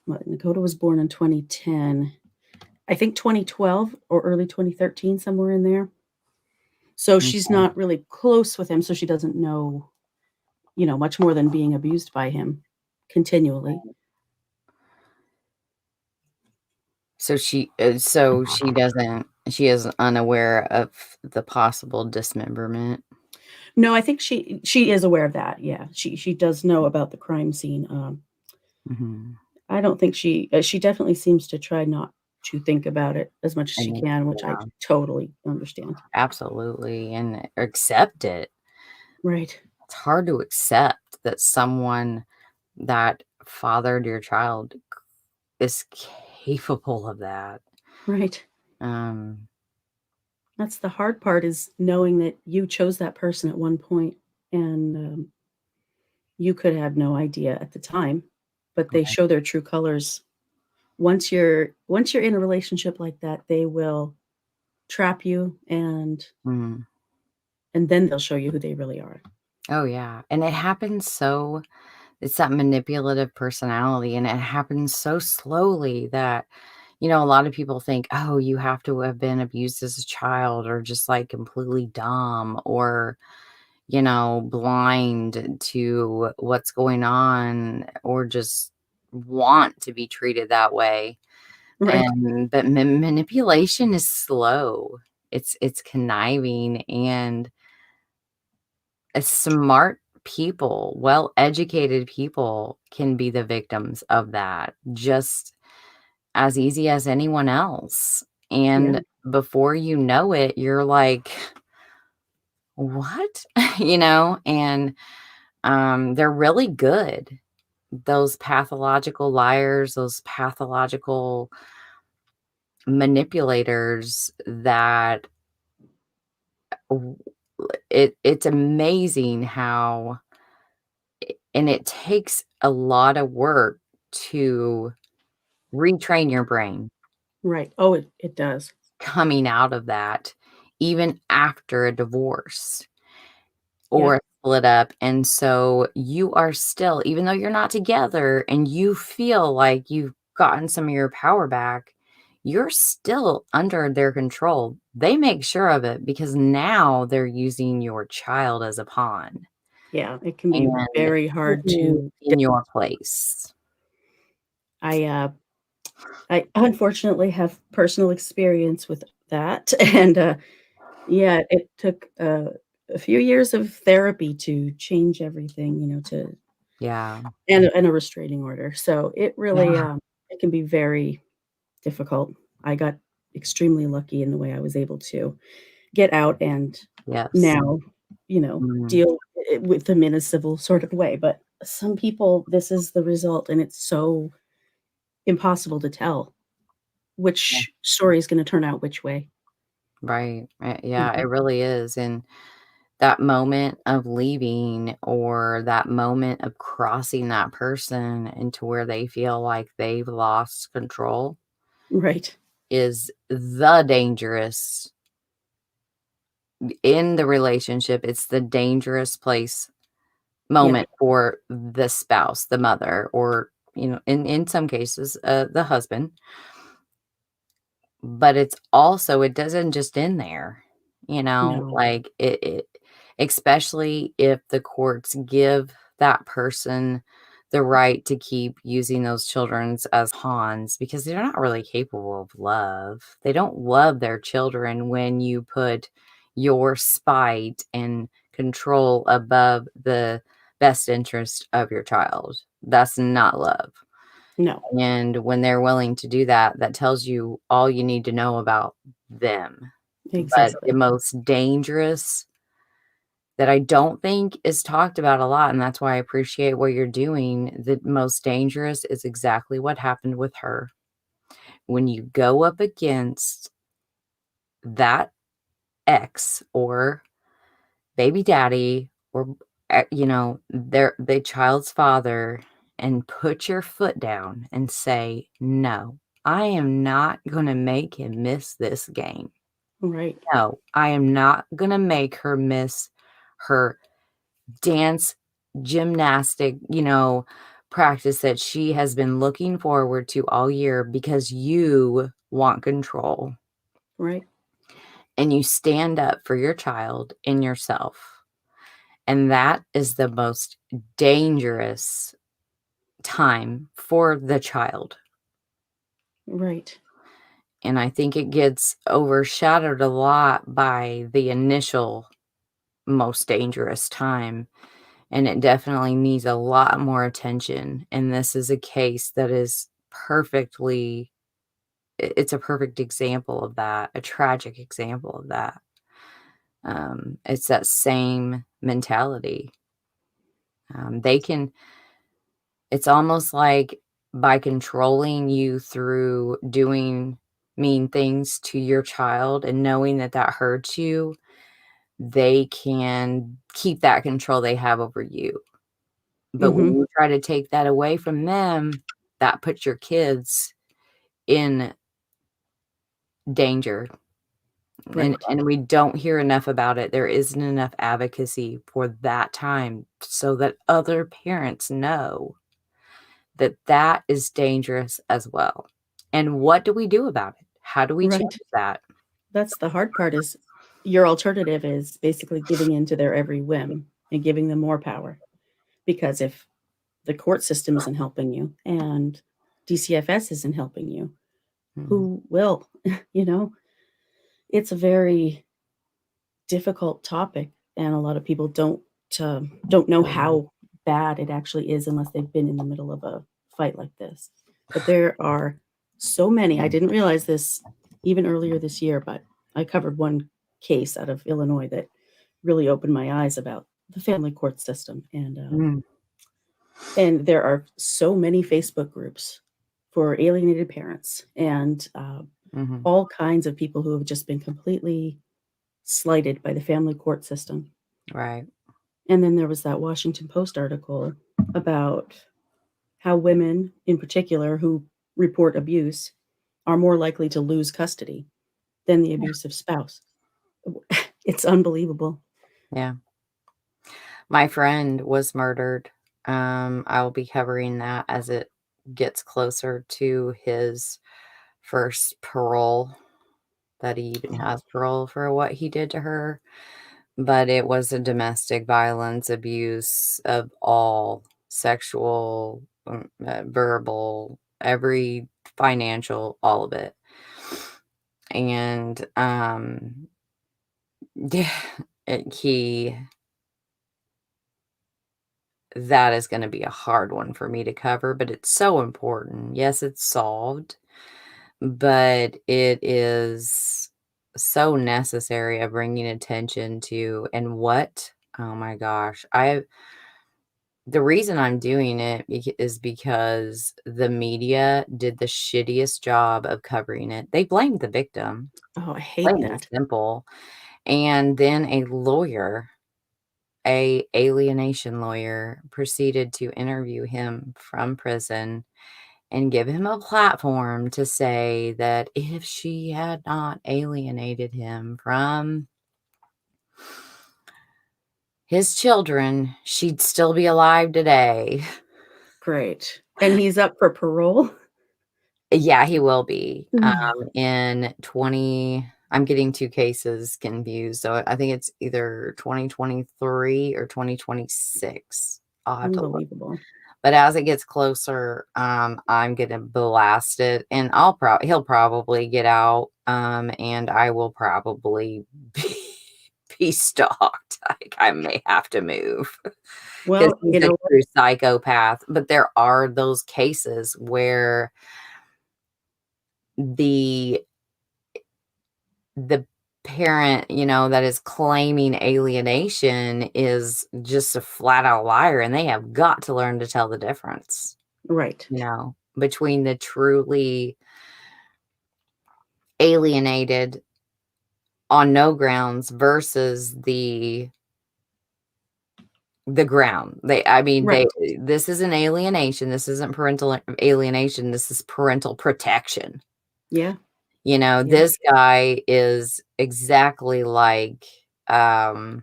Nakota was born in 2010. I think 2012 or early 2013, somewhere in there. So she's Okay. not really close with him, so she doesn't know, much more than being abused by him continually. So she is unaware of the possible dismemberment. No, I think she is aware of that. Yeah, she does know about the crime scene. Mhm. I don't think she definitely seems to try not to think about it as much as she And can, which I yeah, totally understand. absolutely, and accept it. Right, It's hard to accept that someone that fathered your child is capable of that. right. Um, That's the hard part is knowing that you chose that person at one point, and you could have no idea at the time, but they show their true colors. Once you're in a relationship like that, they will trap you, mm. and then they'll show you who they really are. Oh yeah, and it happens so. It's that manipulative personality, and it happens so slowly that a lot of people think, oh, you have to have been abused as a child, or just like completely dumb, or blind to what's going on, or just want to be treated that way. Right, But manipulation is slow. It's conniving, and smart people, well-educated people can be the victims of that just as easy as anyone else. yeah, And before you know it, you're like, what? And they're really good. Those pathological liars, those pathological manipulators that it's amazing how, and it takes a lot of work to retrain your brain Right. Oh, it does. coming out of that, even after a divorce or Yeah. a split up. And so you are still, even though you're not together and you feel like you've gotten some of your power back, you're still under their control. They make sure of it because now they're using your child as a pawn Yeah. It can be and very hard putting to. in your place. I I unfortunately have personal experience with that, and yeah, it took a few years of therapy to change everything, to Yeah. and a restraining order. So it really Yeah. it can be very difficult. I got extremely lucky in the way I was able to get out and Yes. now, Mm. deal with them in a civil sort of way. But some people, this is the result, and it's so impossible to tell Yeah. which story is gonna turn out which way. Right. Yeah, it Mhm. really is. And that moment of leaving or that moment of crossing that person into where they feel like they've lost control Right. is the dangerous in the relationship. It's the dangerous place Yeah. moment for the spouse, the mother, or, in some cases, the husband. But it's also, it doesn't just end there, No. like it especially if the courts give that person the right to keep using those children's as pawns because they're not really capable of love. They don't love their children when you put your spite and control above the best interest of your child. That's not love. No. And when they're willing to do that, that tells you all you need to know about them. But the Exactly. most dangerous that I don't think is talked about a lot, and that's why I appreciate what you're doing, the most dangerous is exactly what happened with her. When you go up against that ex or baby daddy or, the child's father and put your foot down and say, "No, I am not gonna make him miss this game. Right. No, I am not gonna make her miss her dance, gymnastic, practice that she has been looking forward to all year because you want control." Right. And you stand up for your child and yourself. And that is the most dangerous time for the child. Right. And I think it gets overshadowed a lot by the initial most dangerous time. And it definitely needs a lot more attention. And this is a case that is it's a perfect example of that, a tragic example of that. It's that same mentality. They can It's almost like by controlling you through doing mean things to your child and knowing that that hurts you, they can keep that control they have over you. But when Mhm. you try to take that away from them, that puts your kids in danger. And Right. and we don't hear enough about it. There isn't enough advocacy for that time so that other parents know that that is dangerous as well. And what do we do about it? How do we change Right. that? That's the hard part is your alternative is basically giving in to their every whim and giving them more power. Because if the court system isn't helping you and DCFS isn't helping you, Mhm. who will? You know, it's a very difficult topic, and a lot of people don't know how bad it actually is unless they've been in the middle of a fight like this. But there are so many. I didn't realize this even earlier this year, but I covered one case out of Illinois that really opened my eyes about the family court system, Mm, and there are so many Facebook groups for alienated parents and mhm. all kinds of people who have just been completely slighted by the family court system. Right. And then there was that Washington Post article about how women in particular who report abuse are more likely to lose custody than the abusive spouse. It's unbelievable. Yeah. My friend was murdered. I will be covering that as it gets closer to his first parole, that he even has parole for what he did to her. But it was a domestic violence abuse of all sexual, verbal, every financial, all of it. And yeah, that is going to be a hard one for me to cover, but it's so important. Yes, it's solved, but it is so necessary of bringing attention to. And what, oh my gosh, the reason I'm doing it is because the media did the shittiest job of covering it. They blamed the victim, Oh, I hate plain and that. simple. And then a alienation lawyer proceeded to interview him from prison and give him a platform to say that if she had not alienated him from his children, she'd still be alive today. Great. And he's up for parole? Yeah, he will be. Mm. In I'm getting two cases confused. So I think it's either 2023 or 2026. I'll have to look. Unbelievable. But as it gets closer, I'm gonna blast it, and he'll probably get out, and I will probably be stalked. Like, I may have to move because Well, he's a true psychopath. But there are those cases where the parent, that is claiming alienation is just a flat out liar, and they have got to learn to tell the difference. Right. Between the truly alienated on no grounds versus the ground. Right. This isn't alienation. This isn't parental alienation. This is parental protection. Yeah. This guy is exactly like, old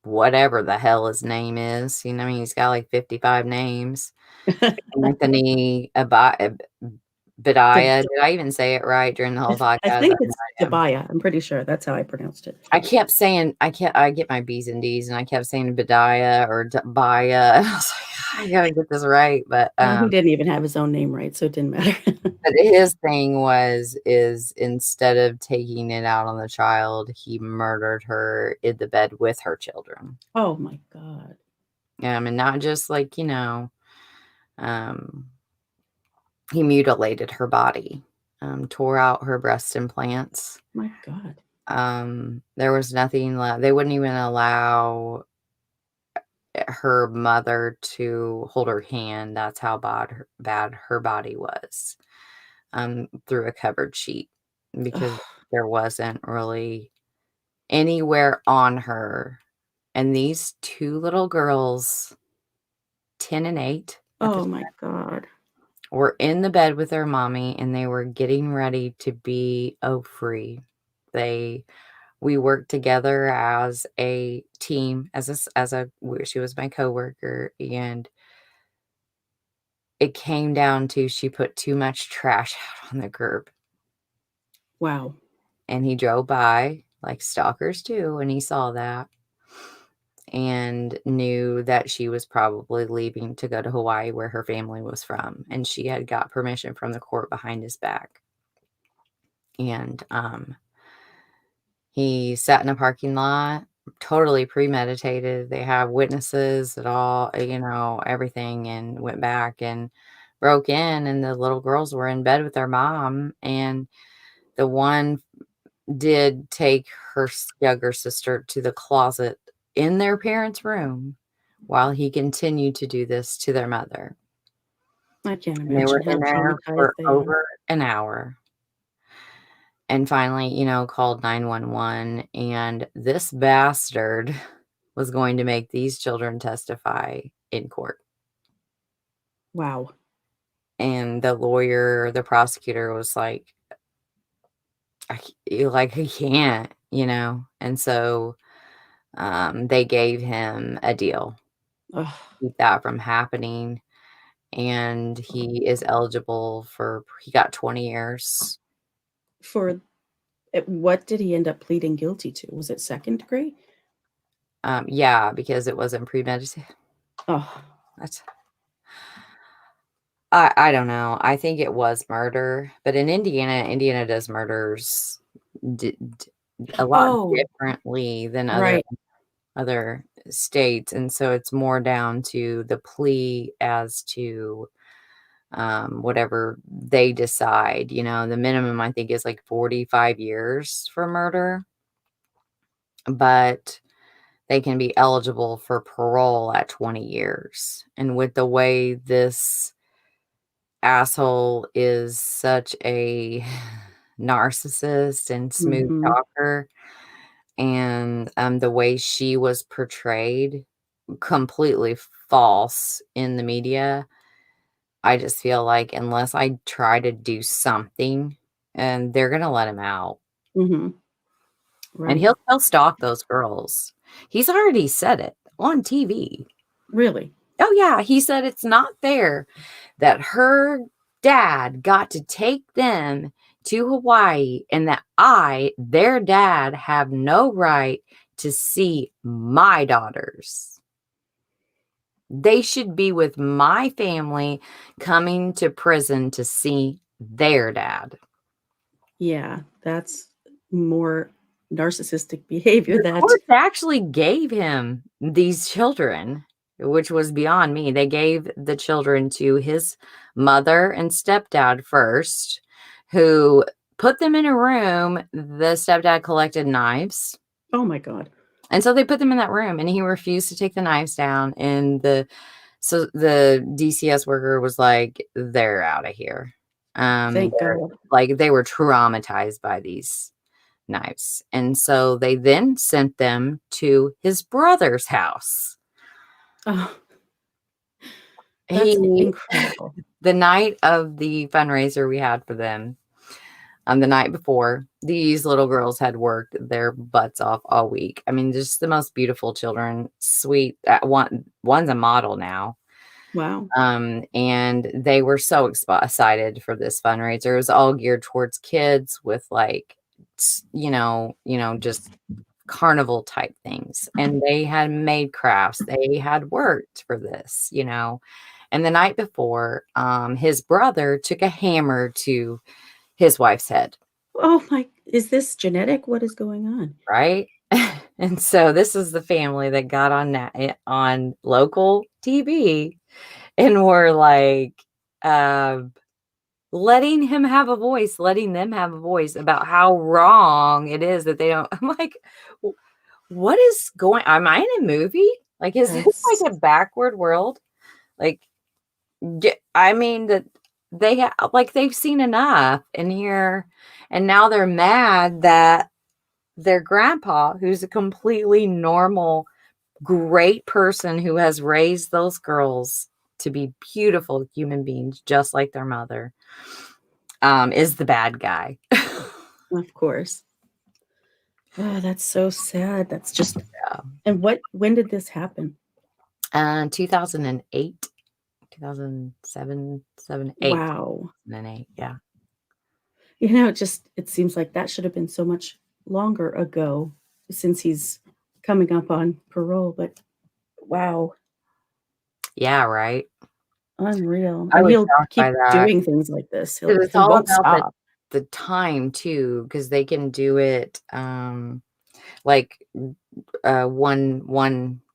whatever the hell his name is. He's got like 55 names. Anthony Dibiah. Did I even say it right during the whole podcast? I think it's Dibiah. I'm pretty sure that's how I pronounced it. I kept saying, I get my B's and D's, and I kept saying Bediah or Dibiah. And I was like, I gotta get this right. But He didn't even have his own name right, so it didn't matter. but his thing is instead of taking it out on the child, he murdered her in the bed with her children. Oh my God. And not just like, he mutilated her body, tore out her breast implants. My God. There was nothing left. They wouldn't even allow her mother to hold her hand. That's how bad her body was, through a covered sheet, because there wasn't really anywhere on her. And these two little girls, 10 and 8, Oh my God. were in the bed with their mommy, and they were getting ready to be free. We worked together as a team, she was my coworker, and it came down to she put too much trash out on the curb. Wow. And he drove by like stalkers do, and he saw that and knew that she was probably leaving to go to Hawaii, where her family was from, and she had got permission from the court behind his back. And he sat in a parking lot, totally premeditated. They have witnesses at all, everything, and went back and broke in, and the little girls were in bed with their mom, and the one did take her younger sister to the closet in their parents' room while he continued to do this to their mother. I can't And they were imagine how in there traumatized for they are. over an hour. and finally, called 911, and this bastard was going to make these children testify in court. Wow. And the prosecutor was like, he can't, and so they gave him a deal to Ugh. keep that from happening, and he is eligible he got 20 years. For what did he end up pleading guilty to? Was it second degree? Yeah, because it wasn't premeditated. Oh, I don't know. I think it was murder, but in Indiana does murders a lot differently than right. other states, and so it's more down to the plea as to whatever they decide. The minimum I think is like 45 years for murder, but they can be eligible for parole at 20 years. And with the way this asshole is such a narcissist and smooth talker, and the way she was portrayed, completely false in the media, I just feel like unless I try to do something, and they're gonna let him out. Mm-hmm. Right. And he'll stalk those girls. He's already said it on TV. Really? Oh yeah, he said it's not fair that her dad got to take them to Hawaii and that their dad, have no right to see my daughters. They should be with my family coming to prison to see their dad. Yeah, that's more narcissistic behavior. The court actually gave him these children, which was beyond me. They gave the children to his mother and stepdad first, who put them in a room. The stepdad collected knives. Oh my God. And so they put them in that room, and he refused to take the knives down. And so the DCS worker was like, they're out of here. Thank God. Like, they were traumatized by these knives. And so they then sent them to his brother's house. Oh, that's incredible. The night of the fundraiser we had for them, the night before, these little girls had worked their butts off all week. I mean, just the most beautiful children, sweet. One's a model now. Wow. And they were so excited for this fundraiser. It was all geared towards kids with just carnival type things. And they had made crafts. They had worked for this, And the night before, his brother took a hammer to his wife's head. Oh my, is this genetic? What is going on? Right. And so this is the family that got on local TV and were like, letting them have a voice about how wrong it is that they don't. I'm like, what is going? Am I in a movie? Like, is this like a backward world? Like, I mean that they've seen enough in here, and now they're mad that their grandpa, who's a completely normal, great person who has raised those girls to be beautiful human beings, just like their mother, is the bad guy. Of course. Oh, that's so sad. That's just. Yeah. And when did this happen? 2008, 2007, 8. Wow. 2008, yeah. It seems like that should have been so much longer ago, since he's coming up on parole. But wow. Yeah, right. Unreal. And he'll keep doing things like this. He won't stop. The time too, because they can do it like the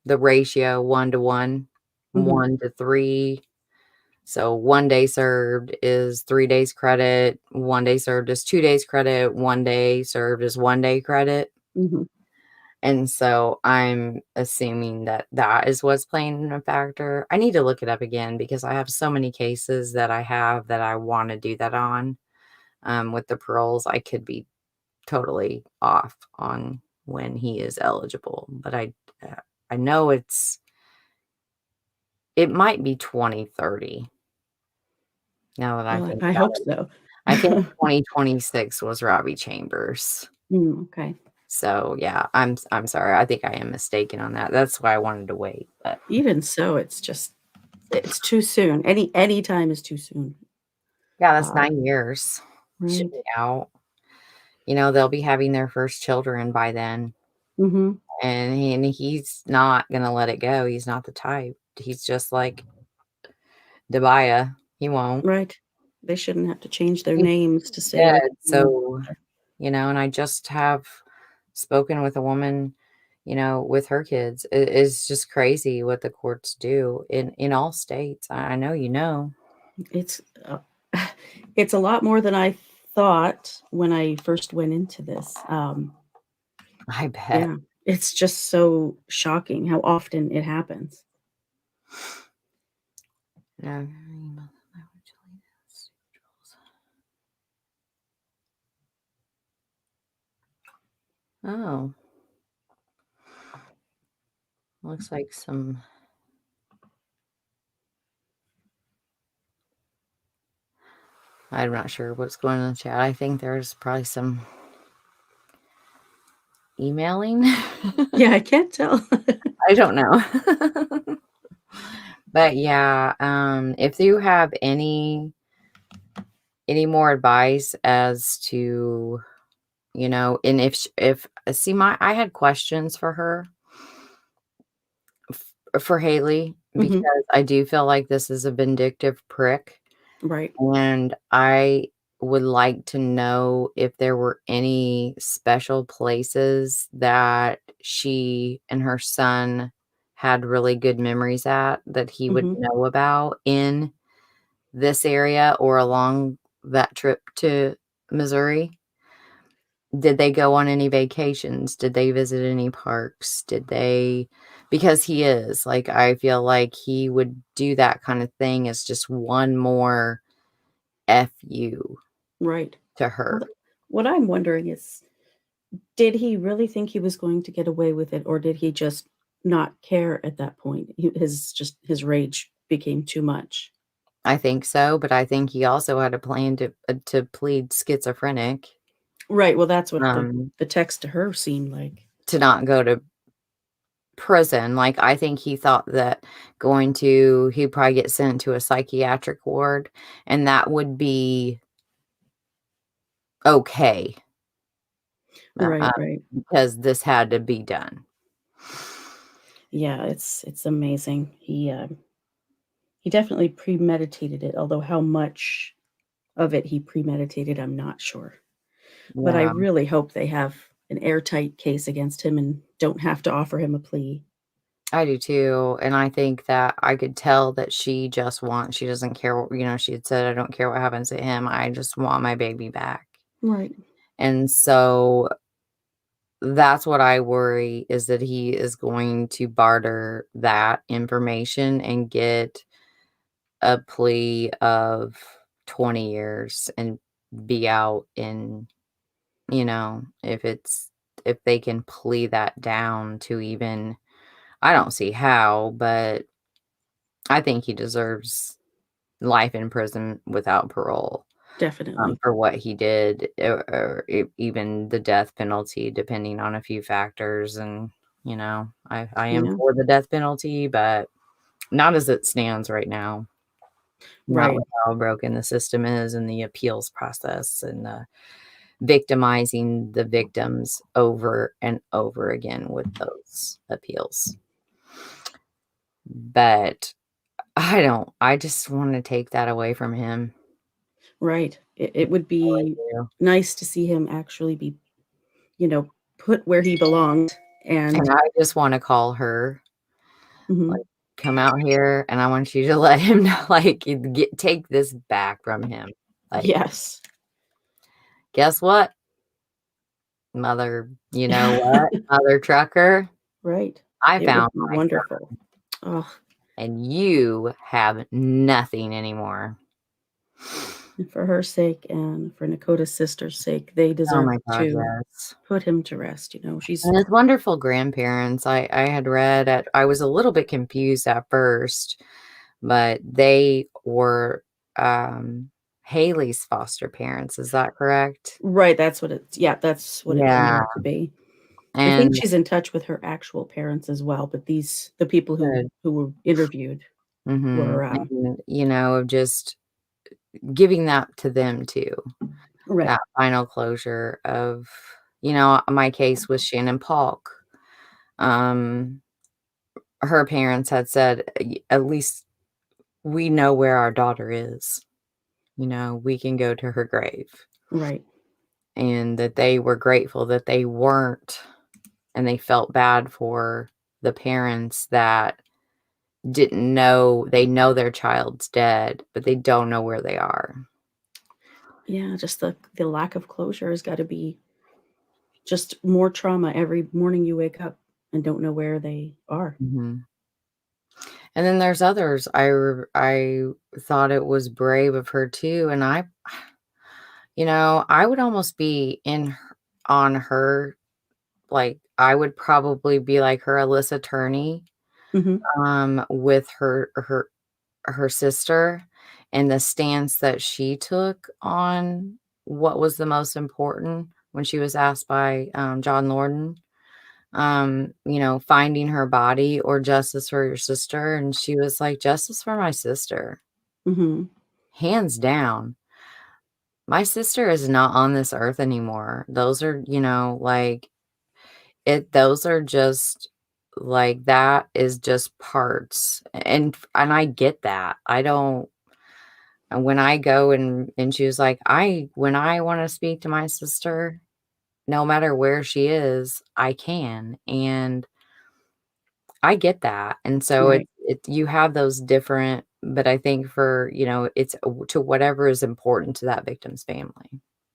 ratio 1 to 1, 1 to 3. So 1 day served is 3 days credit, 1 day served is 2 days credit, 1 day served is 1 day credit. And so I'm assuming that is what's playing a factor. I need to look it up again because I have so many cases that I want to do that on. With the paroles, I could be totally off on when he is eligible, but I know it might be 2030. Now that I Well, think I about hope it, so. I think 2026 was Robbie Chambers. Okay. So yeah, I'm sorry. I think I am mistaken on that. That's why I wanted to wait. But Even so, it's too soon. Any time is too soon. yeah, that's 9 years. Should Right. be out. They'll be having their first children by then. Mm-hmm. And he's not gonna let it go. He's not the type. He's just like Dibiah. He won't. Right. They shouldn't have to change their He's names to stay dead. with you. So, and I just have spoken with a woman, with her kids. It's just crazy what the courts do in all states. I know you know. It's it's a lot more than I thought when I first went into this. I bet. Yeah, it's just so shocking how often it happens. No. Oh. Looks like I'm not sure what's going on in the chat. I think there's probably some emailing. Yeah, I can't tell. I don't know. But yeah, if you have any more advice as to, and if I had questions for her, for Haley, because I do feel like this is a vindictive prick. Right. And I would like to know if there were any special places that she and her son had really good memories at that he would know about in this area or along that trip to Missouri. Did they go on any vacations? Did they visit any parks? Because he is like, I feel like he would do that kind of thing as just one more F you Right. to her. Well, what I'm wondering is, did he really think he was going to get away with it, or did he just not care at that point? His rage became too much. I think so, but I think he also had a plan to plead schizophrenic. Right. Well, that's what Um, the text to her seemed like. to not go to prison. Like, I think he thought that he'd probably get sent to a psychiatric ward, and that would be okay. Right. Right. Because this had to be done. Yeah, it's amazing. He definitely premeditated it, although how much of it he premeditated, I'm not sure. But I Yeah, really hope they have an airtight case against him and don't have to offer him a plea. I do too. And I think that I could tell that she doesn't care. She had said, I don't care what happens to him. I just want my baby back. Right. And so that's what I worry, is that he is going to barter that information and get a plea of 20 years and be out in, if they can plea that down to even, I don't see how, but I think he deserves life in prison without parole. Definitely. For what he did, or even the death penalty, depending on a few factors. And, I am Yeah. for the death penalty, but not as it stands right now. Not Right. with how broken the system is and the appeals process and the victimizing the victims over and over again with those appeals. But I just want to take that away from him. Right. It would be Do. nice to see him actually be, put where he belonged. And And I just want to call her, Mhm. like, come out here, and I want you to let him know, like, take this back from him. Like, Yes. guess what? Mother, you know what? Mother trucker, Right. I It would found be my wonderful. Oh, son, and you have nothing anymore. For her sake and for Nakota's sister's sake, they Oh deserve my God, to yes. put him to rest. She's And his wonderful grandparents. I had read at, I was a little bit confused at first, but they were Haley's foster parents. Is that correct? right. That's what it turned Yeah. out to be. I think And she's in touch with her actual parents as well, but the people good. who were interviewed Mm-hmm. were And, just giving that to them too. right. That final closure of, my case with Shannon Polk. Her parents had said, At least we know where our daughter is. We can go to her grave." Right. And that they were grateful that they weren't, and they felt bad for the parents that didn't know. They know their child's dead, but they don't know where they are. Yeah, just the lack of closure has got to be just more trauma every morning you wake up and don't know where they are. Mhm. And then there's others. I thought it was brave of her too, and I would almost be on her, like, I would probably be like her Alyssa Turney, Mhm. with her sister, and the stance that she took on what was the most important when she was asked by John Lorden, finding her body or justice for your sister. And she was like, justice for my sister, Mhm. hands down. My sister is not on this earth anymore. Those are, those are just, like, that is just parts. And I get that. I don't. And when I go and she was like, when I want to speak to my sister, no matter where she is, I can. And I get that. And so Right. you have those different, but I think for, it's to whatever is important to that victim's family.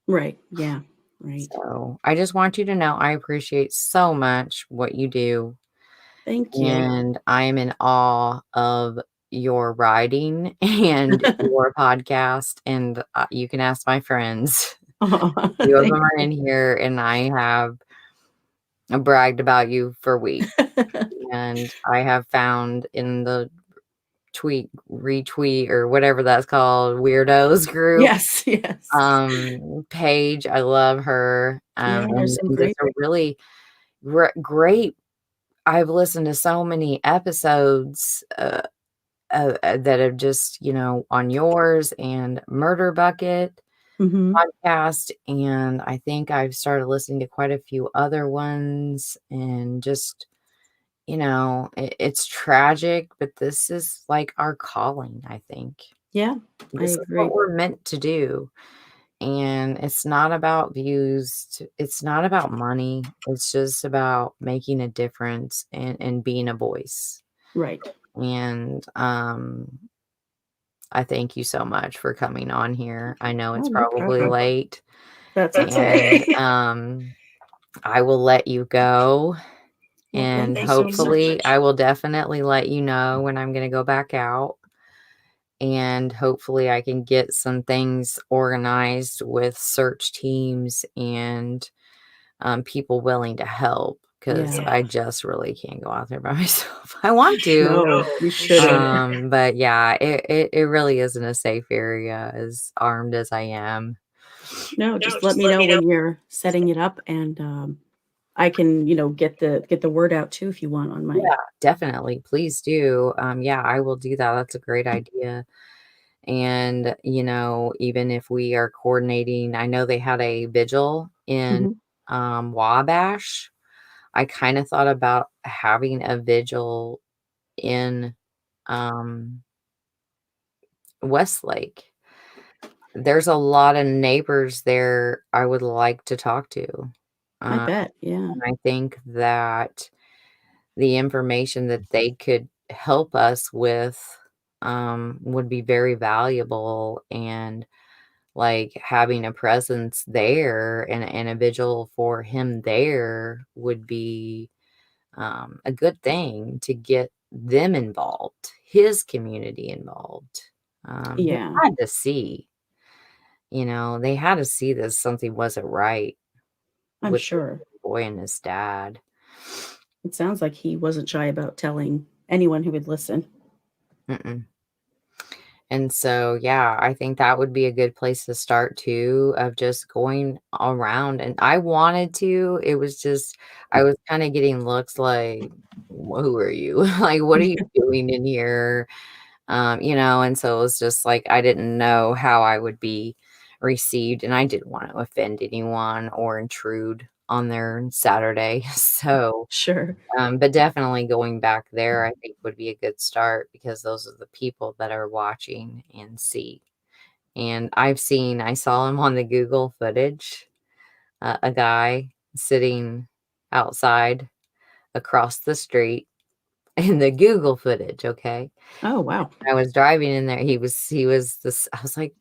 Right. Yeah. Right. So I just want you to know I appreciate so much what you do. Thank you. And I am in awe of your writing and your podcast. And you can ask my friends. Oh, A few of thank them are in here, and I have bragged about you for weeks. And I have found in the retweet, or whatever that's called, weirdos group, Yes, yes. Paige. I love her. Yeah, there's some And it's great a really great. I've listened to so many episodes that have just, on yours and Murder Bucket Mhm. podcast, and I think I've started listening to quite a few other ones, and just, it's tragic, but this is like our calling, I think. Yeah, I This is what agree. we're meant to do. And it's not about views. It's not about money. It's just about making a difference and being a voice. Right. And I thank you so much for coming on here. I know Oh, it's no probably problem. late, That's and okay. I will let you go. Well, And thank you so hopefully, much. I will definitely let you know when I'm going to go back out. And hopefully, I can get some things organized with search teams and people willing to help, because Yeah. I just really can't go out there by myself. I want to. No, you shouldn't. But yeah, it really isn't a safe area, as armed as I am. No, just let me know when you're setting it up, and, I can, get the word out too if you want on my Yeah, definitely. Please do. Yeah, I will do that. That's a great idea. And, even if we are coordinating, I know they had a vigil in Mhm. Wabash. I kind of thought about having a vigil in um, Westlake. There's a lot of neighbors there I would like to talk to. I Um, bet, yeah. and I think that the information that they could help us with would be very valuable. And like having a presence there and a vigil for him there would be a good thing to get them involved, his community involved. He Yeah. had to see. they had to see that something wasn't right I'm with sure. the boy and his dad. It sounds like he wasn't shy about telling anyone who would listen. Mm-mm. And so, yeah, I think that would be a good place to start too, of just going around. And I wanted to, it was just, I was kind of getting looks like, who are you? Like, what are you doing in here? And so it was just like, I didn't know how I would be received, and I didn't want to offend anyone or intrude on their Saturday. So, Sure. but definitely going back there, I think would be a good start, because those are the people that are watching and see. And I saw him on the Google footage, a guy sitting outside across the street in the Google footage. Okay. Oh, wow. I was driving in there. He was this, I was like,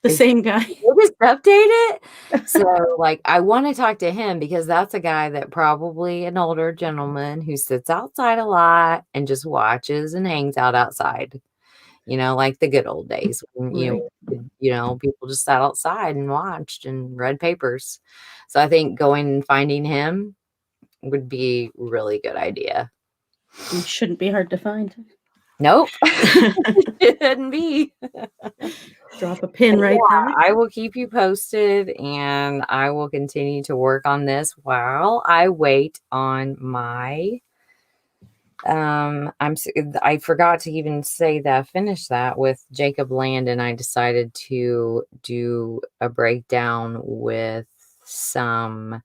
The same guy. we'll just update it. So, like, I want to talk to him, because that's a guy that probably an older gentleman who sits outside a lot and just watches and hangs out outside, like the good old days when, Right. people just sat outside and watched and read papers. So I think going and finding him would be a really good idea. It shouldn't be hard to find. Nope. It shouldn't be. Drop a pin right there. I will keep you posted, and I will continue to work on this while I wait on my I forgot to even say that, finish that with Jacob Land, and I decided to do a breakdown with some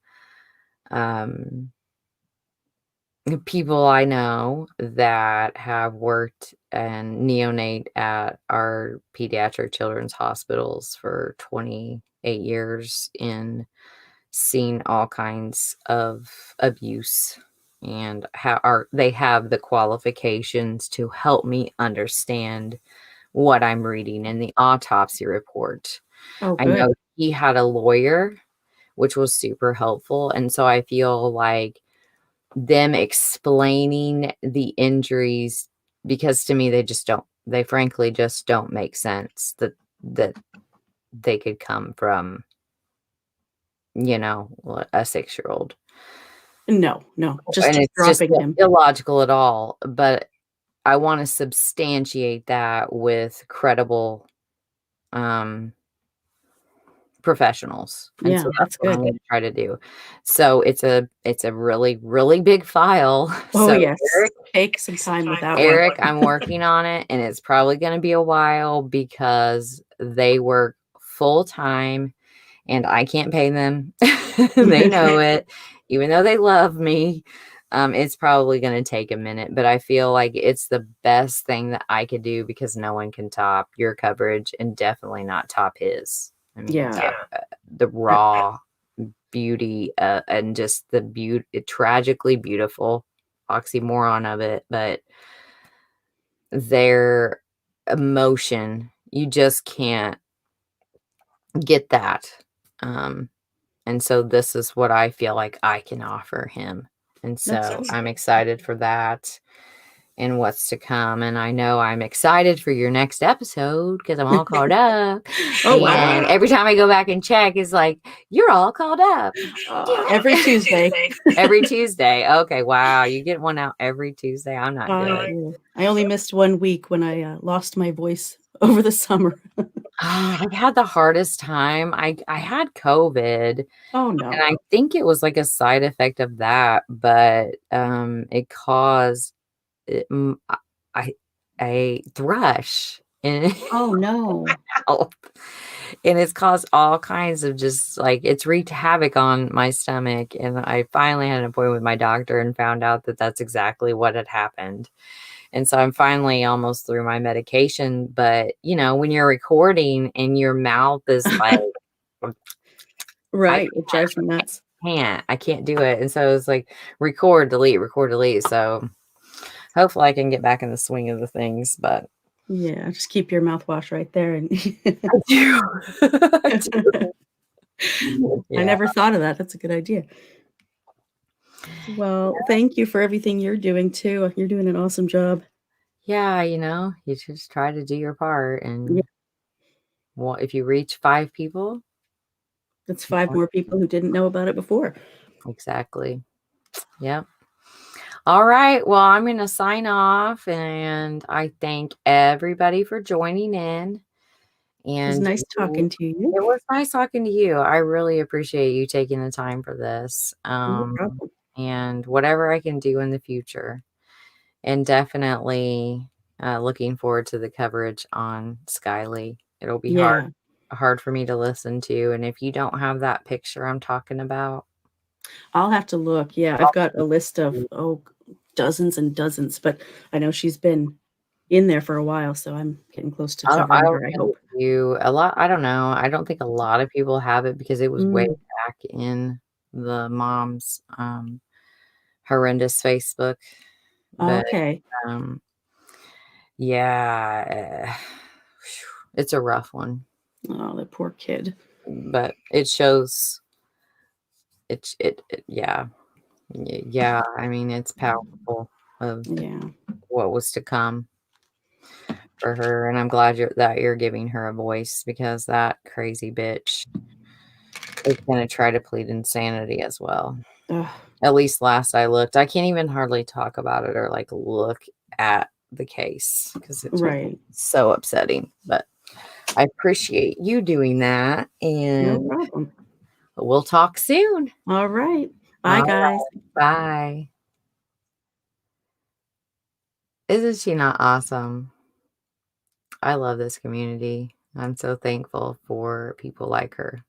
people I know that have worked and neonate at our pediatric children's hospitals for 28 years, and seen all kinds of abuse, and they have the qualifications to help me understand what I'm reading in the autopsy report. Oh, I good. know he had a lawyer, which was super helpful, and so I feel like them explaining the injuries, because to me they frankly just don't make sense, that they could come from a 6-year-old. No, just And it's just dropping him. illogical at all. But I want to substantiate that with credible professionals. And Yeah, so that's that's what I'm good. going to try to do. So it's a really, really big file. Oh, So yes. Take some time with that one. Eric, I'm working on it, and it's probably going to be a while, because they work full time and I can't pay them. They know it, even though they love me. It's probably going to take a minute, but I feel like it's the best thing that I could do, because no one can top your coverage, and definitely not top his. I mean, Yeah. the raw beauty and just the tragically beautiful oxymoron of it, but their emotion, you just can't get that. And so this is what I feel like I can offer him. And so I'm excited for that and what's to come. And I know I'm excited for your next episode, because I'm all caught up. Oh, wow. And every time I go back and check, it's like, you're all caught up. Every Tuesday. Every Tuesday. Okay, wow. You get one out every Tuesday. I'm not good. I only missed 1 week when I lost my voice over the summer. I've had the hardest time. I had COVID. Oh, no. And I think it was like a side effect of that, but it caused a thrush in Oh, no. mouth. And it's caused all kinds of just like, it's wreaked havoc on my stomach. And I finally had an appointment with my doctor and found out that that's exactly what had happened. And so I'm finally almost through my medication. But, when you're recording and your mouth is like, right. It drives me nuts. I can't do it. And so it's like record, delete. So hopefully I can get back in the swing of the things, but yeah, just keep your mouthwash right there. And I do. I do. Yeah. I never thought of that. That's a good idea. Well, thank you for everything you're doing too. You're doing an awesome job. Yeah, you just try to do your part, and Well, if you reach 5 people, That's 5 more people who didn't know about it before. exactly. Yep. All right. Well, I'm going to sign off, and I thank everybody for joining in. It was And nice talking to you. it was nice talking to you. I really appreciate you taking the time for this. No problem. And whatever I can do in the future. And definitely looking forward to the coverage on Skyly. It'll be Yeah. hard for me to listen to. And if you don't have that picture I'm talking about, I'll have to look. Yeah, I've got a list of, dozens and dozens, but I know she's been in there for a while, so I'm getting close to covering I'll her, I send hope. it to you. A lot, I don't know. I don't think a lot of people have it because it was way Mm, back in the mom's horrendous Facebook. But okay. yeah, it's a rough one. Oh, the poor kid. But it shows yeah. Yeah, I mean, it's powerful of Yeah. what was to come for her, and I'm glad that you're giving her a voice because that crazy bitch is gonna try to plead insanity as well. Ugh. At least last I looked. I can't even hardly talk about it or like look at the case because it's Right. so upsetting. But I appreciate you doing that, No and problem. we'll talk soon. All right. Bye, All guys. right, bye. Isn't she not awesome? I love this community. I'm so thankful for people like her.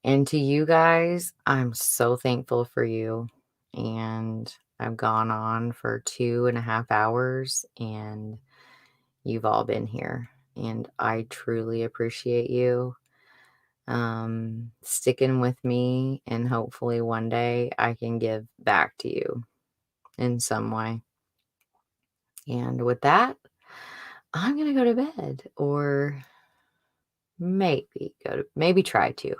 And to you guys, I'm so thankful for you. And I've gone on for 2.5 hours and you've all been here. And I truly appreciate you sticking with me. And hopefully one day I can give back to you in some way. And with that, I'm going to go to bed or maybe try to.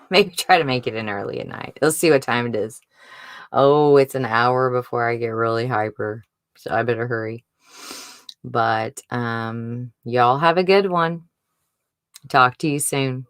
Maybe try to make it in early at night. Let's see what time it is. Oh, it's an hour before I get really hyper. So I better hurry. But y'all have a good one. Talk to you soon.